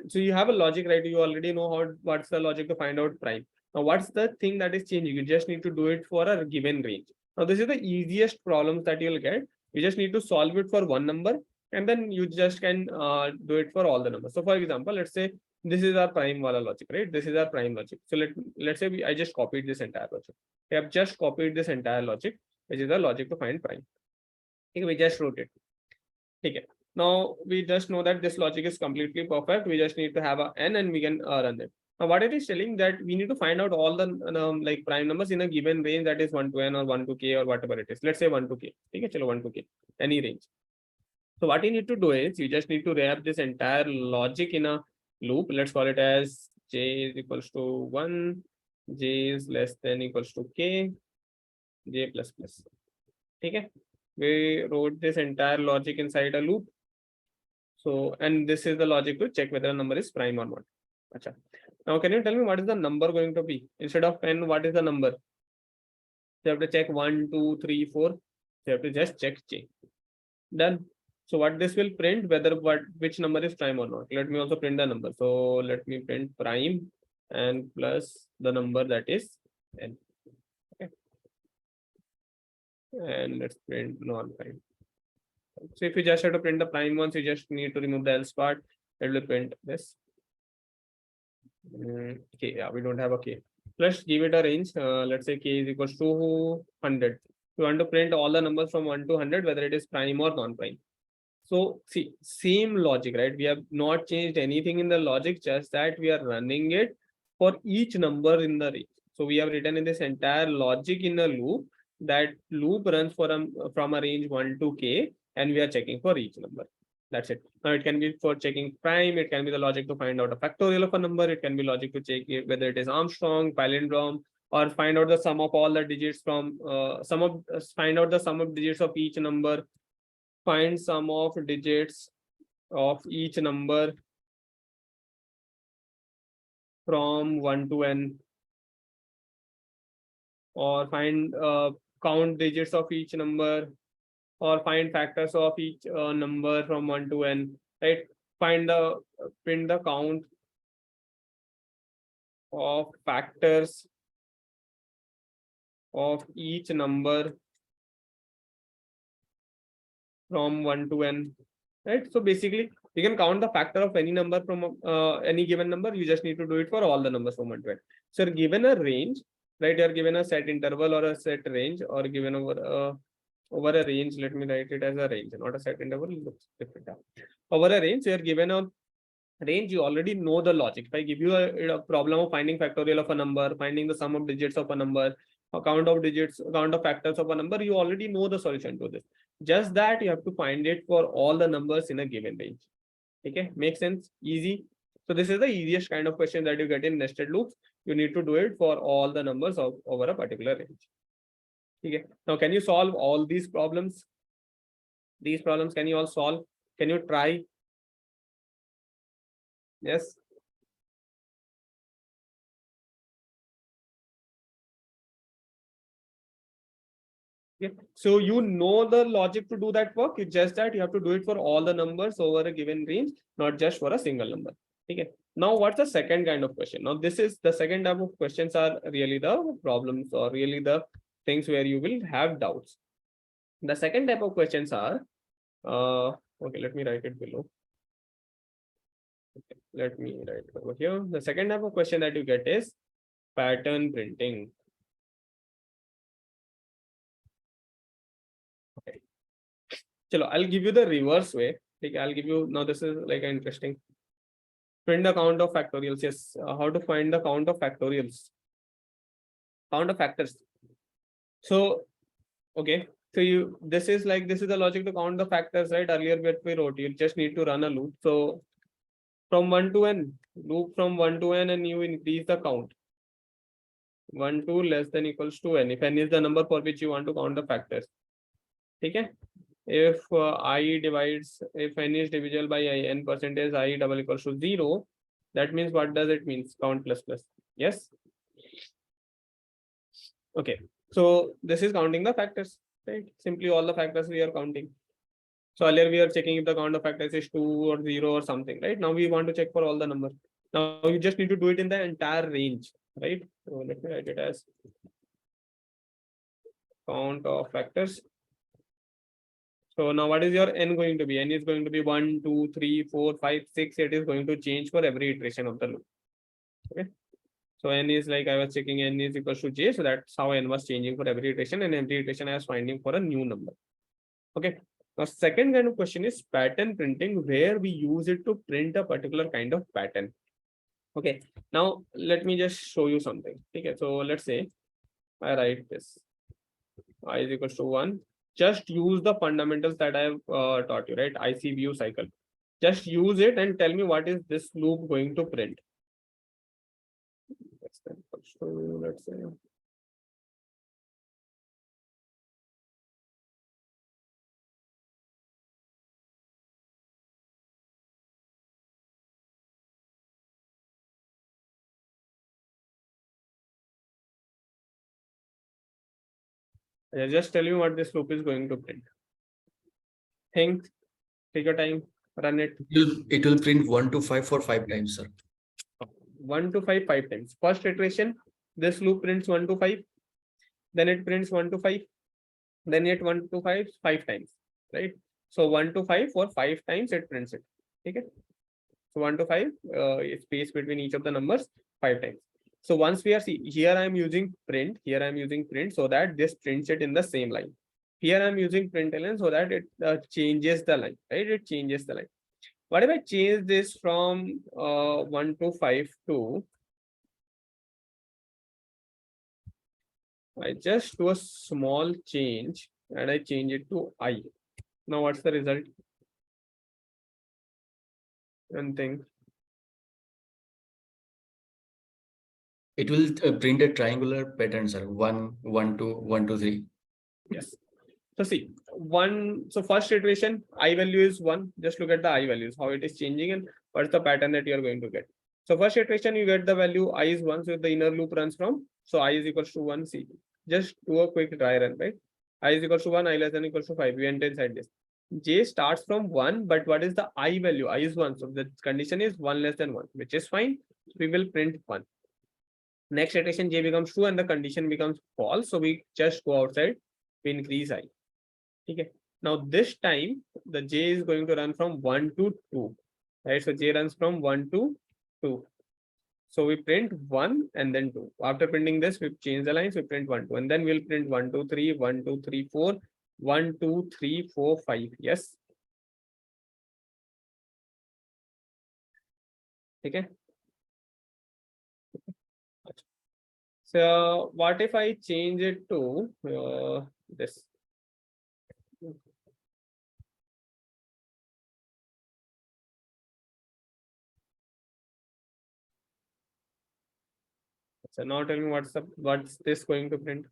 So you have a logic, right? You already know what's the logic to find out prime. Now, what's the thing that is changing? You just need to do it for a given range. Now, this is the easiest problems that you'll get. You just need to solve it for one number, and then you just can do it for all the numbers. So, for example, let's say this is our prime wala logic, right? This is our prime logic. So let's say I just copied this entire logic. I have just copied this entire logic, which is the logic to find prime. Okay, we just wrote it. Okay. Now we just know that this logic is completely perfect. We just need to have a n, and we can run it. Now, what it is telling that we need to find out all the like prime numbers in a given range, that is 1 to n or 1 to k or whatever it is. Let's say 1 to k. Okay, chalo 1 to k, any range. So what you need to do is you just need to wrap this entire logic in a loop. Let's call it as j is equals to 1, j is less than equals to k, j plus plus. Okay, we wrote this entire logic inside a loop. So, and this is the logic to check whether a number is prime or not. Acha. Now, can you tell me what is the number going to be? Instead of n, what is the number? You have to check 1, 2, 3, 4. You have to just check J. Done. So what this will print, whether which number is prime or not. Let me also print the number. So let me print prime and plus the number that is n. Okay. And let's print non-prime. So if you just have to print the prime ones, you just need to remove the else part. It will print this. Okay, yeah, we don't have a k. Let's give it a range. Let's say k is equals to 100. We want to print all the numbers from 1 to 100, whether it is prime or non-prime. So see, same logic, right? We have not changed anything in the logic, just that we are running it for each number in the range. So we have written in this entire logic in a loop. That loop runs from a range 1 to k, and we are checking for each number. That's it. Now it can be for checking prime. It can be the logic to find out a factorial of a number. It can be logic to check whether it is Armstrong, palindrome, or find out the sum of all the digits from find out the sum of digits of each number. Find sum of digits of each number from 1 to n, or find count digits of each number, or find factors of each number from 1 to n, right? Print the count of factors of each number from 1 to n, right? So basically you can count the factor of any number from any given number. You just need to do it for all the numbers from 1 to n. So you're given a range, right? You're given a set interval or a set range, or given over a range. Let me write it as a range, not a set interval. It looks different. Over a range, so you're given a range. You already know the logic. If I give you a problem of finding factorial of a number, finding the sum of digits of a number, a count of digits, count of factors of a number, you already know the solution to this. Just that you have to find it for all the numbers in a given range. Okay, makes sense? Easy. So this is the easiest kind of question that you get in nested loops. You need to do it for all the numbers over a particular range. Okay. Now, can you solve all these problems? These problems, can you all solve? Can you try? Yes. Okay. So you know the logic to do that work. It's just that you have to do it for all the numbers over a given range, not just for a single number. Okay. Now, what's the second kind of question? Now, this is the second type of questions are really the problems, or really the things where you will have doubts. The second type of questions are, okay, let me write it below. Okay, let me write it over here. The second type of question that you get is pattern printing. Okay. Chalo, I'll give you the reverse way. Okay, I'll give you, now this is like interesting. Print the count of factorials. Yes, how to find the count of factorials? Count of factors. So, okay. So this is the logic to count the factors, right? Earlier what we wrote, you just need to run a loop. So from 1 to n, loop from 1 to n, and you increase the count. 1 to less than equals to n. If n is the number for which you want to count the factors. Okay. If if n is divisible by I, n percentage I double equals to 0, that means what does it mean? Count plus plus. Yes. Okay. So this is counting the factors, right? Simply all the factors we are counting. So earlier we are checking if the count of factors is 2 or 0 or something, right? Now we want to check for all the numbers. Now you just need to do it in the entire range, right? So let me write it as count of factors. So now what is your n going to be? N is going to be 1, 2, 3, 4, 5, 6. It is going to change for every iteration of the loop. Okay. So n is like I was checking n is equals to j. So that's how n was changing for every iteration, and every iteration I was finding for a new number. Okay. Now, second kind of question is pattern printing, where we use it to print a particular kind of pattern. Okay. Now let me just show you something. Okay. So let's say I write this. I is equals to 1. Just use the fundamentals that I have taught you, right? IC view cycle. Just use it and tell me what is this loop going to print. Let's say I'll just tell you what this loop is going to print. Think, take your time, run it. It will print 1 to 5 for 5 times, sir. 1 to 5, 5 times. First iteration, this loop prints 1 to 5, then it prints 1 to 5, then it 1 to 5, 5 times, right? So 1 to 5 for 5 times it prints it. Okay. So 1 to 5 space between each of the numbers 5 times. So once we are here, I am using print, here I am using print so that this prints it in the same line. Here I am using println so that it changes the line, right? It changes the line. What if I change this from 1 to 5 to, I just do a small change and I change it to I. Now what's the result? And think. It will print a triangular pattern, sir. 1, 1, 2, 1, 2, 3. Yes. So see, so first iteration, I value is 1. Just look at the I values, how it is changing and what's the pattern that you are going to get. So first iteration, you get the value I is 1. So the inner loop runs from, so I is equals to 1. See, just do a quick dry run, right? I is equals to 1, I less than equals to 5. We enter inside this. J starts from 1, but what is the I value? I is 1. So the condition is 1 less than 1, which is fine. We will print 1. Next iteration, J becomes 2 and the condition becomes false. So we just go outside, we increase I. Okay. Now this time the J is going to run from 1 to 2, right? So J runs from 1 to 2. So we print 1 and then 2. After printing this, we change the lines, we print 1, 2, and then we'll print 1, 2, 3, 1, 2, 3, 4, 1, 2, 3, 4, 5. Yes. Okay. So what if I change it to this? So now tell me what's this going to print?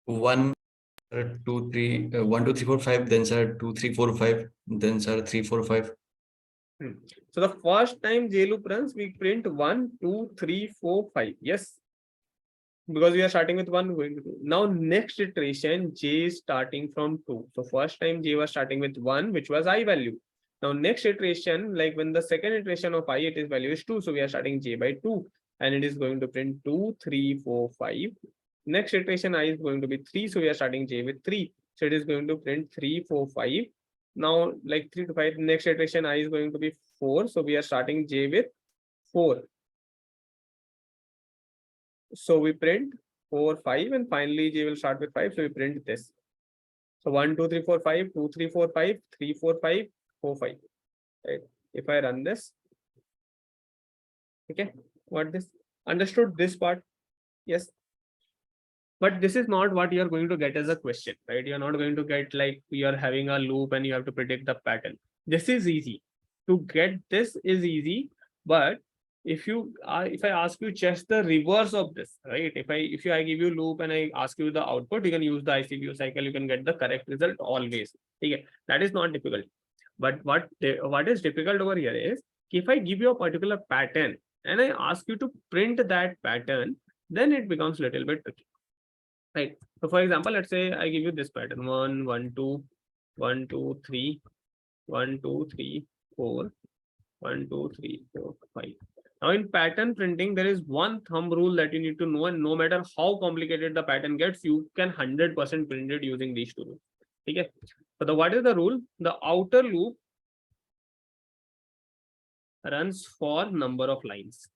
One, 2, 3, 1, 2, 3, 4, 5. Then sir 2, 3, 4, 5. Then sir 3, 4, 5. So the first time J loop runs, we print 1, 2, 3, 4, 5. Yes. Because we are starting with 1, going to 2. Now next iteration, J is starting from 2. So first time J was starting with 1, which was I value. Now next iteration, like when the second iteration of I, it is value is 2. So we are starting J by 2 and it is going to print 2, 3, 4, 5. Next iteration I is going to be 3. So we are starting J with 3. So it is going to print 3, 4, 5. Now like 3 to 5, next iteration I is going to be 4. So we are starting J with 4. So we print 4, 5, and finally J will start with 5. So we print this. So 1, 2, 3, 4, 5, 2, 3, 4, 5, 3, 4, 5, 4, 5. Right. If I run this, okay, what this? Understood this part? Yes. But this is not what you are going to get as a question, right? You're not going to get like you're having a loop and you have to predict the pattern. This is easy. To get this is easy, but if I ask you just the reverse of this, right? If I give you loop and I ask you the output, you can use the ICVO cycle, you can get the correct result always. Okay, that is not difficult. But what is difficult over here is if I give you a particular pattern and I ask you to print that pattern, then it becomes a little bit tricky. Right. So for example, let's say I give you this pattern 1, 1, 2, 1, 2, 3, 1, 2, 3, 4, 1, 2, 3, 4, 5. Now in pattern printing, there is one thumb rule that you need to know, and no matter how complicated the pattern gets, you can 100% print it using these two rules. Okay. So what is the rule? The outer loop runs for number of lines.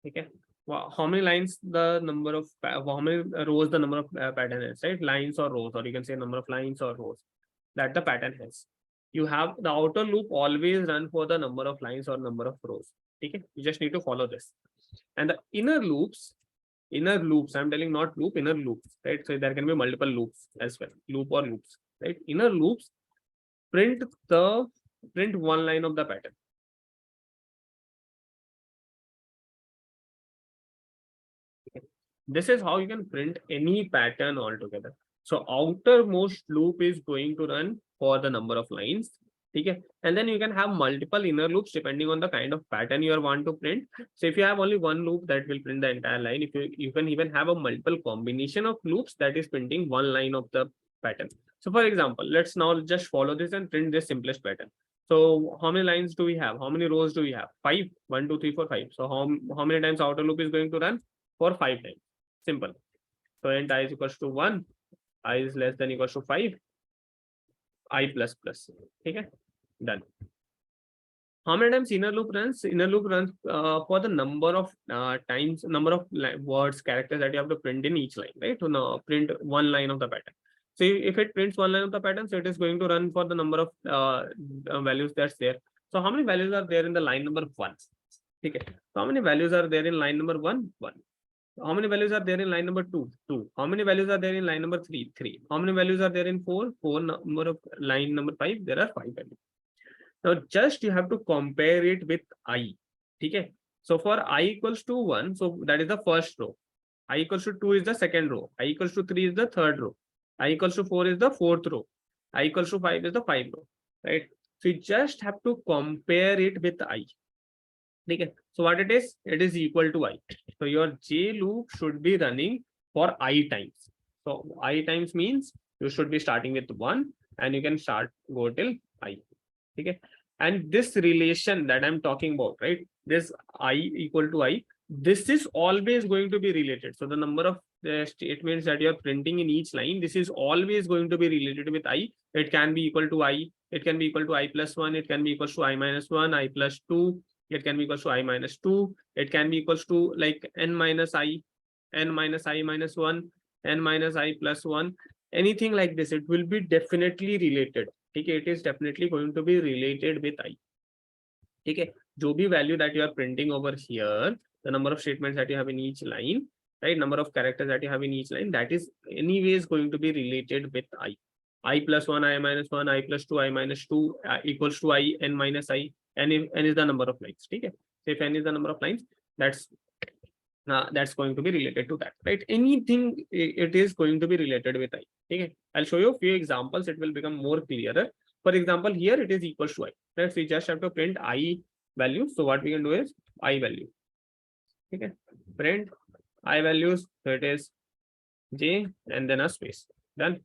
Okay. Wow. How many lines the number of, how many rows the number of pattern is, right? Lines or rows, or you can say number of lines or rows that the pattern has. You have the outer loop always run for the number of lines or number of rows. Okay. You just need to follow this. And the inner loops, I'm telling not loop, inner loops, right? So there can be multiple loops as well, loop or loops, right? Inner loops print one line of the pattern. This is how you can print any pattern altogether. So outermost loop is going to run for the number of lines. Okay, and then you can have multiple inner loops depending on the kind of pattern you want to print. So if you have only one loop, that will print the entire line. If you can even have a multiple combination of loops that is printing one line of the pattern. So for example, let's now just follow this and print this simplest pattern. So how many lines do we have? How many rows do we have? 5. 1, 2, 3, 4, 5. So how many times outer loop is going to run? For 5 times. Simple. So int I is equals to 1, I is less than equals to 5, I plus plus. Okay, done. How many times inner loop runs? Inner loop runs for the number of times, number of words, characters that you have to print in each line, right? To now print one line of the pattern. So if it prints one line of the pattern, so it is going to run for the number of values that's there. So how many values are there in the line number 1? Okay. So how many values are there in line number 1? 1. How many values are there in line number 2? 2. How many values are there in line number 3? 3. How many values are there in 4? 4. Number of line number 5, there are 5 values. Now just you have to compare it with I. Okay. So for I equals to 1, so that is the first row. I equals to 2 is the second row. I equals to 3 is the third row. I equals to 4 is the fourth row. I equals to 5 is the 5th row. Right. So you just have to compare it with I. Okay. So what it is equal to I. So your J loop should be running for I times. So I times means you should be starting with 1 and you can go till I. Okay, and this relation that I'm talking about, right? This I equal to I, this is always going to be related. So the number of statements that you're printing in each line, this is always going to be related with I. It can be equal to I, it can be equal to I plus 1, it can be equal to I minus 1, I plus 2, it can be equal to I minus 2, it can be equal to like n minus I minus 1, n minus I plus 1, anything like this. It will be definitely related. Okay, it is definitely going to be related with I. Okay, जो भी value that you are printing over here, the number of statements that you have in each line, right? Number of characters that you have in each line, that is anyways going to be related with I. I plus 1, I minus 1, I plus 2, I minus 2 equals to I, n minus I, n is the number of lines. Okay, so if n is the number of lines, that's going to be related to that, right? Anything, it is going to be related with I. Okay, I'll show you a few examples. It will become more clearer. For example, here it is equals to I. Right? So we just have to print I value. So what we can do is I value. Okay, print I values. So it is J and then a space. Done.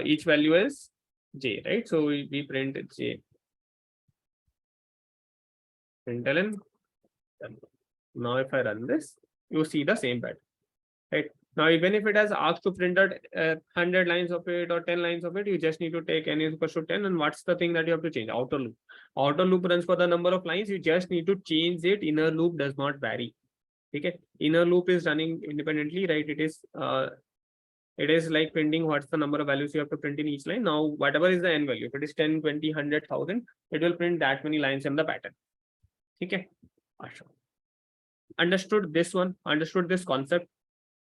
Each value is J, right? So we print J. Println. Done. Now if I run this, you see the same pattern, right? Now even if it has asked to print out 100 lines of it or 10 lines of it, you just need to take n is equals to 10, and what's the thing that you have to change? Outer loop. Outer loop runs for the number of lines. You just need to change it. Inner loop does not vary. Okay, inner loop is running independently, right? It is like printing what's the number of values you have to print in each line. Now whatever is the n value, if it is 10, 20, 100,000, it will print that many lines in the pattern. Okay, understood this one, understood this concept.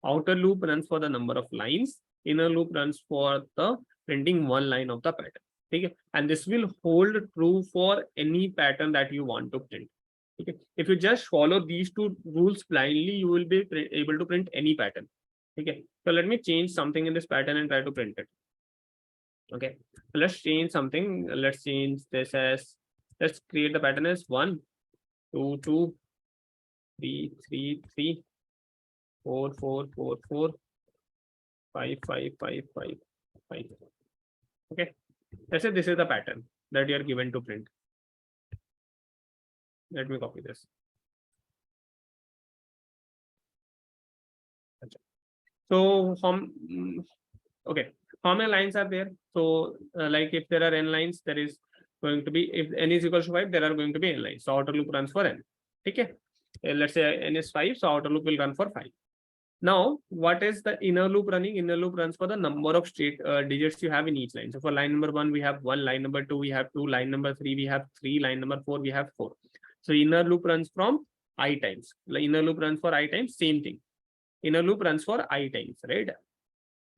Outer loop runs for the number of lines, inner loop runs for the printing one line of the pattern. Okay, and this will hold true for any pattern that you want to print. Okay, if you just follow these two rules blindly, you will be able to print any pattern. Okay, so let me change something in this pattern and try to print it. Okay, so let's change something. Let's change this as, let's create the pattern as 1, 2, 2, 3, 3, 3, 4, 4, 4, 4, 5, 5, 5, 5, 5. Okay, let's say this is the pattern that you are given to print. Let me copy this. So okay, how many lines are there? So like if there are n lines, there is going to be, if n is equal to 5, there are going to be n lines. So outer loop runs for n. Okay, let's say n is 5, so outer loop will run for 5. Now, what is the inner loop running? Inner loop runs for the number of digits you have in each line. So for line number 1, we have 1, line number 2, we have 2, line number 3, we have 3, line number 4, we have 4. So inner loop runs from I times. Inner loop runs for I times, same thing. Inner loop runs for I times, right?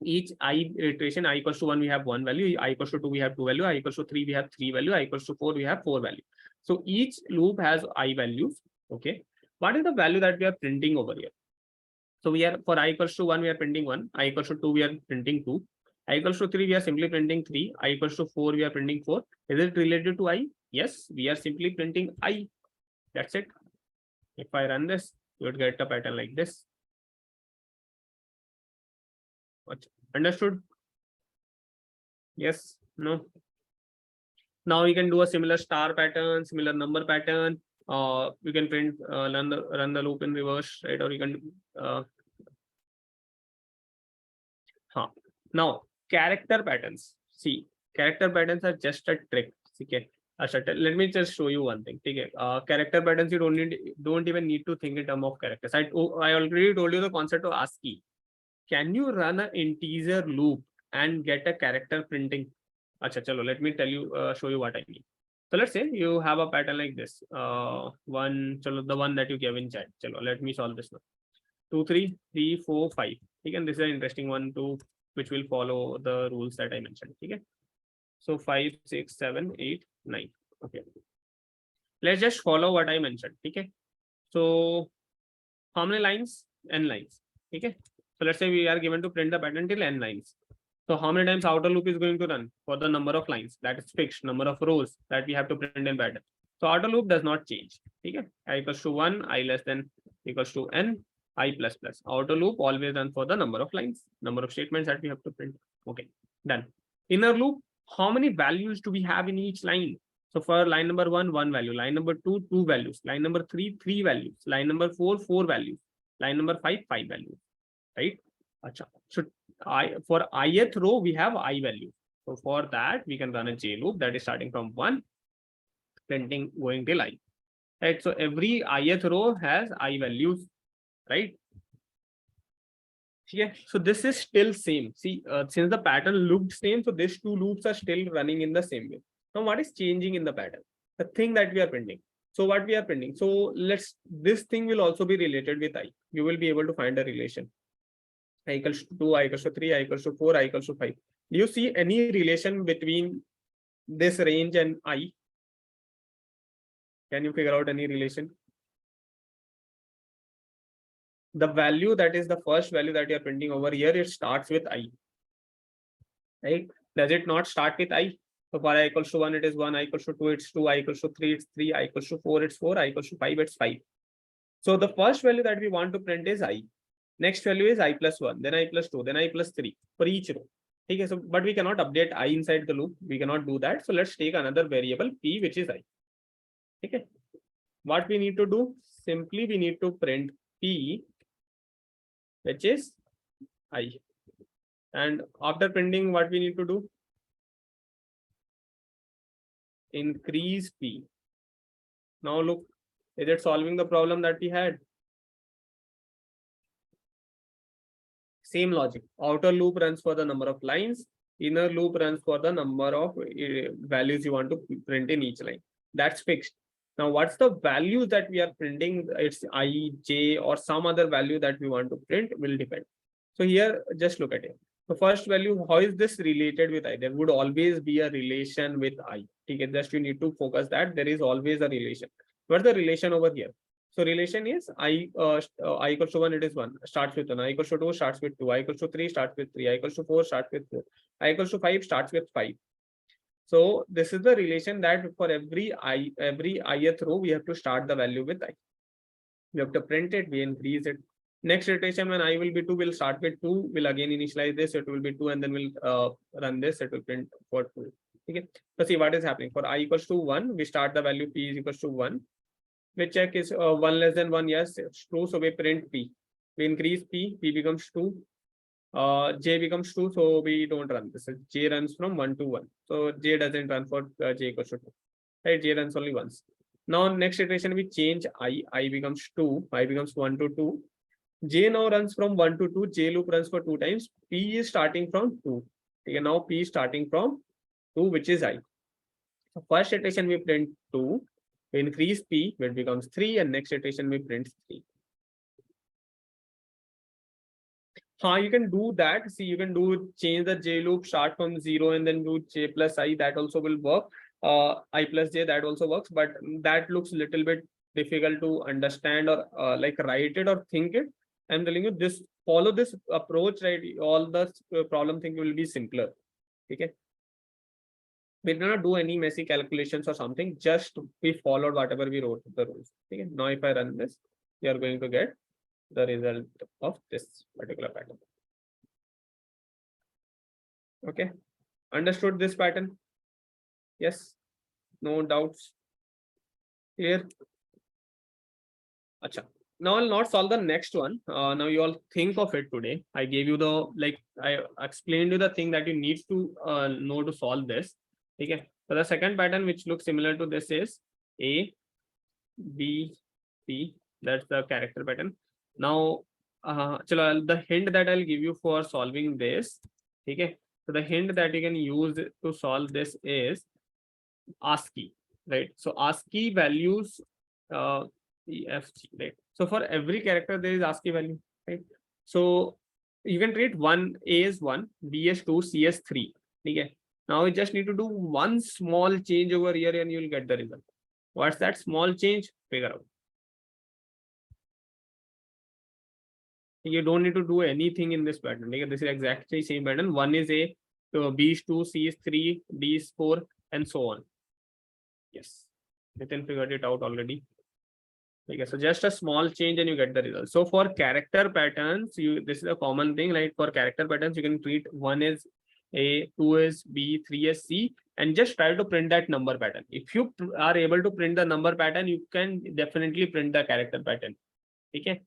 Each I iteration, I equals to 1, we have 1 value, I equals to 2, we have 2 value, I equals to 3, we have 3 value, I equals to 4, we have 4 value. So each loop has I values. Okay, what is the value that we are printing over here? So we are, for I equals to 1, we are printing 1, I equals to 2, we are printing 2, I equals to 3, we are simply printing 3. I equals to 4, we are printing 4. Is it related to I? Yes, we are simply printing I. That's it. If I run this, you would get a pattern like this. Understood? Yes, no. Now we can do a similar star pattern, similar number pattern. We can print run the loop in reverse, right? Or you can now character patterns. See, character patterns are just a trick. Okay. Let me just show you one thing. Okay. Character patterns, you don't even need to think in terms of characters. I already told you the concept of ASCII. Can you run an integer loop and get a character printing? Acha, chalo, let me tell you, show you what I mean. So let's say you have a pattern like this. The one that you gave in chat. Chalo, let me solve this one. 2, 3, 3, 4, 5. Again, this is an interesting one too, which will follow the rules that I mentioned. Okay. So 5, 6, 7, 8, 9. Okay. Let's just follow what I mentioned. Okay. So how many lines? N lines. Okay. So let's say we are given to print the pattern till N lines. So how many times outer loop is going to run? For the number of lines that is fixed, number of rows that we have to print in pattern. So outer loop does not change. Okay. I equals to 1, I less than equals to N, I plus plus. Outer loop always run for the number of lines, number of statements that we have to print. Okay, done. Inner loop, how many values do we have in each line? So for line number 1, 1 value, line number 2, 2 values, line number 3, 3 values, line number 4, 4 values, line number 5, 5 values, right? Achha. So for ith row, we have I value. So for that, we can run a J loop that is starting from 1, printing going till I. Right. So every ith row has I values, right? Yeah. So this is still same. See, since the pattern looked same, so these two loops are still running in the same way. Now, what is changing in the pattern? The thing that we are printing. So what we are printing. So this thing will also be related with I. You will be able to find a relation. I equals to 2, I equals to 3, I equals to 4, I equals to 5. Do you see any relation between this range and I? Can you figure out any relation? The value that is the first value that you're printing over here, it starts with I. Right? Does it not start with I? So for I equals to 1, it is 1, I equals to 2, it's 2, I equals to 3, it's 3, I equals to 4, it's 4, I equals to 5, it's 5. So the first value that we want to print is I. Next value is I plus 1, then I plus 2, then I plus 3 for each row. Okay, so but we cannot update I inside the loop. We cannot do that. So let's take another variable P, which is I. Okay. What we need to do? Simply we need to print P, which is I. And after printing, what we need to do? Increase P. Now look, is it solving the problem that we had? Same logic. Outer loop runs for the number of lines. Inner loop runs for the number of values you want to print in each line. That's fixed. Now, what's the value that we are printing? It's I, J, or some other value that we want to print will depend. So here, just look at it. The first value, how is this related with I? There would always be a relation with I. Okay, just you need to focus that there is always a relation. What's the relation over here? So relation is I equals to 1, it is 1, starts with 1. I equals to 2 starts with 2. I equals to 3 starts with 3. I equals to 4 starts with 4. I equals to 5 starts with 5. So this is the relation that for every ith row, we have to start the value with I. We have to print it, we increase it. Next iteration, when I will be 2, will start with 2, will again initialize this, it will be 2, and then we'll run this, it will print for 2. Okay. So see what is happening. For I equals to 1, we start the value P is equals to 1. We check is 1 less than 1, yes, it's true. So we print P. We increase P, P becomes 2. J becomes 2, so we don't run this. J runs from 1 to 1. So J doesn't run for J equals to 2. Right? J runs only once. Now, next iteration, we change I becomes 2, I becomes 1 to 2. J now runs from 1 to 2. J loop runs for 2 times. P is starting from 2. Okay, now P is starting from 2, which is I. So first iteration, we print 2. We increase P, it becomes 3, and next iteration, we print 3. You can do that. See, you can do change the J loop, start from 0 and then do J plus I. That also will work. I plus J, that also works, but that looks a little bit difficult to understand or like write it or think it. I'm telling you this, follow this approach, right? All the problem thing will be simpler. Okay. We did not do any messy calculations or something, just we followed whatever we wrote the rules. Okay. Now if I run this, you are going to get the result of this particular pattern. Okay. Understood this pattern? Yes. No doubts. Clear? Acha. Now I'll not solve the next one. Now you all think of it today. I gave you the, like, I explained you the thing that you need to know to solve this. Okay. So the second pattern which looks similar to this is A, B, C. That's the character pattern. Now, the hint that I'll give you for solving this. Okay. So the hint that you can use to solve this is ASCII, right? So ASCII values EFG, right? So for every character there is ASCII value, right? So you can treat one A is 1, B is 2, C is 3. Okay. Now you just need to do one small change over here and you will get the result. What's that small change? Figure out. You don't need to do anything in this pattern. Okay? This is exactly same pattern. 1 is A, so B is 2, C is 3, D is 4, and so on. Yes, Nitin figured it out already. Okay, so just a small change and you get the result. So for character patterns, this is a common thing, right? For character patterns, you can treat 1 is A, 2 is B, 3 is C, and just try to print that number pattern. If you are able to print the number pattern, you can definitely print the character pattern. Okay.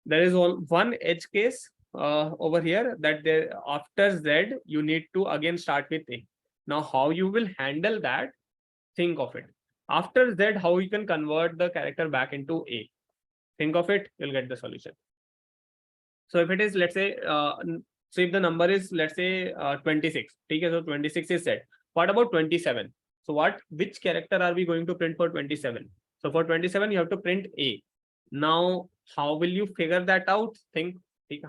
There is one edge case over here that there after Z, you need to again start with A. Now, how you will handle that? Think of it. After Z, how you can convert the character back into A. Think of it, you'll get the solution. So if it is, let's say, so if the number is, let's say, 26, okay, so 26 is Z. What about 27? So which character are we going to print for 27? So for 27, you have to print A. Now, how will you figure that out? Think,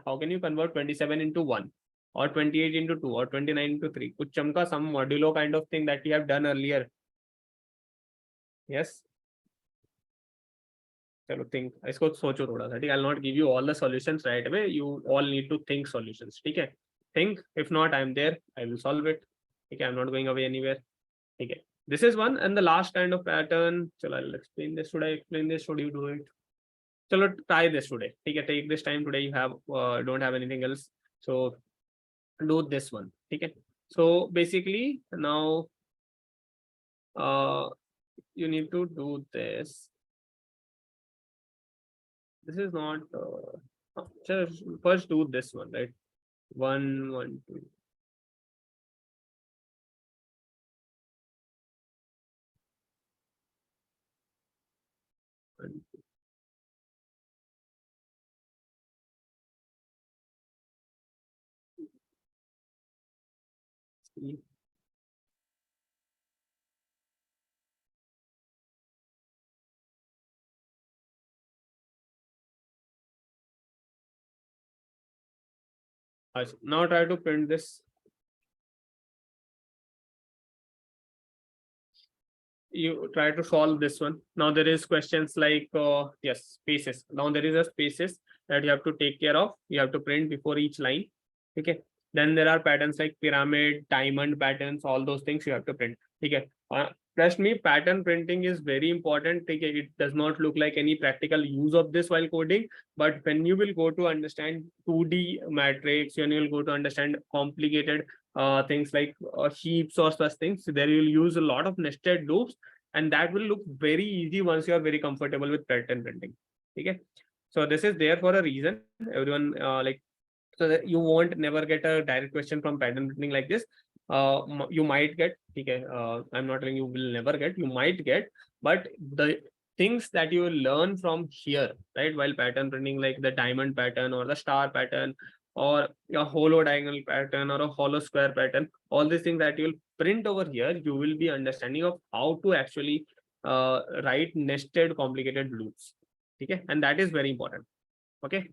how can you convert 27 into 1? Or 28 into 2 or 29 into 3? Kuch chamka, some modulo kind of thing that we have done earlier. Yes. चलो think इसको सोचो थोड़ा सा ठीक है. I'll not give you all the solutions right away. You all need to think solutions. ठीक है. Think. If not, I'm there. I will solve it. Okay, I'm not going away anywhere. Okay. This is one, and the last kind of pattern. Chalo, I'll explain this. Should I explain this? Should you do it? Chalo, try this today. Okay, take this time today. You have don't have anything else, so do this one. Okay. So basically now, you need to do this. This is not. Just first do this one, right? 1, 1, 2. Now try to print this. You try to solve this one. Now there is questions like yes, spaces. Now there is a spaces that you have to take care of. You have to print before each line. Okay. Then there are patterns like pyramid, diamond patterns, all those things you have to print. Okay. Trust me, pattern printing is very important. Okay. It does not look like any practical use of this while coding, but when you will go to understand 2D matrix, when you will go to understand complicated things like heaps or such things, there you will use a lot of nested loops, and that will look very easy once you are very comfortable with pattern printing. Okay. So this is there for a reason. Everyone so that you won't never get a direct question from pattern printing like this. You might get, okay, I'm not telling you will never get, you might get, but the things that you will learn from here, right, while pattern printing, like the diamond pattern or the star pattern or a hollow diagonal pattern or a hollow square pattern, all these things that you will print over here, you will be understanding of how to actually write nested complicated loops. Okay, and that is very important. Okay.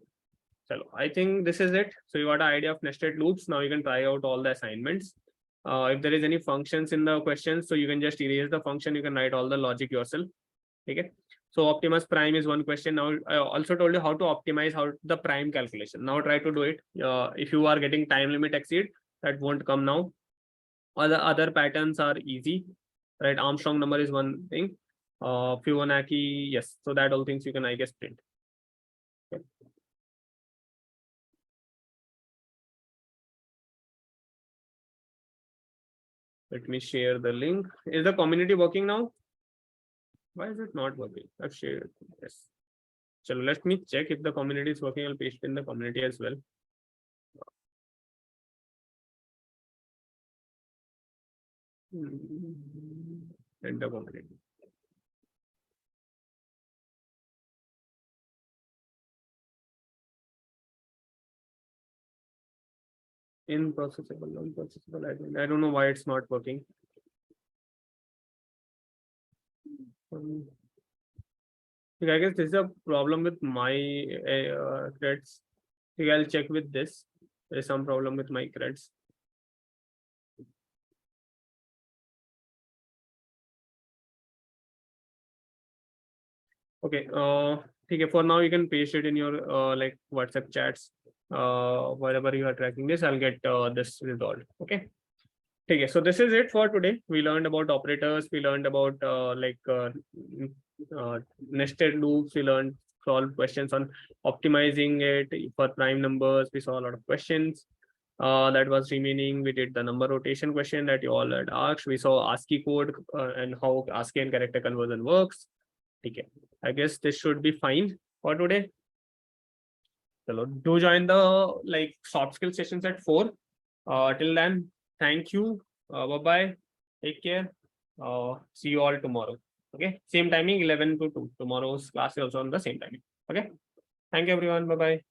So I think this is it. So you got an idea of nested loops. Now you can try out all the assignments. If there is any functions in the questions, so you can just erase the function. You can write all the logic yourself. Okay. So optimus prime is one question. Now I also told you how to optimize how the prime calculation. Now try to do it. If you are getting time limit exceed, that won't come now. Other patterns are easy, right? Armstrong number is one thing. Fibonacci, yes. So that all things you can, I guess, print. Okay. Let me share the link. Is the community working now? Why is it not working? I've shared. Yes. So let me check if the community is working. I'll paste in the community as well. Enter community. Improcessable, unprocessable. I don't know why it's not working. I guess this is a problem with my threads. I'll check with this. There's some problem with my threads. Okay. Okay. For now, you can paste it in your like WhatsApp chats. Wherever you are tracking this, I'll get this resolved. Okay. Okay. So this is it for today. We learned about operators. We learned about nested loops. We learned solve questions on optimizing it for prime numbers. We saw a lot of questions that was remaining. We did the number rotation question that you all had asked. We saw ASCII code and how ASCII and character conversion works. Okay. I guess this should be fine for today. Hello. Do join the like soft skill sessions at 4. Till then, thank you. Bye bye. Take care. See you all tomorrow. Okay. Same timing, 11 to 2. Tomorrow's class is also on the same timing. Okay. Thank you, everyone. Bye bye.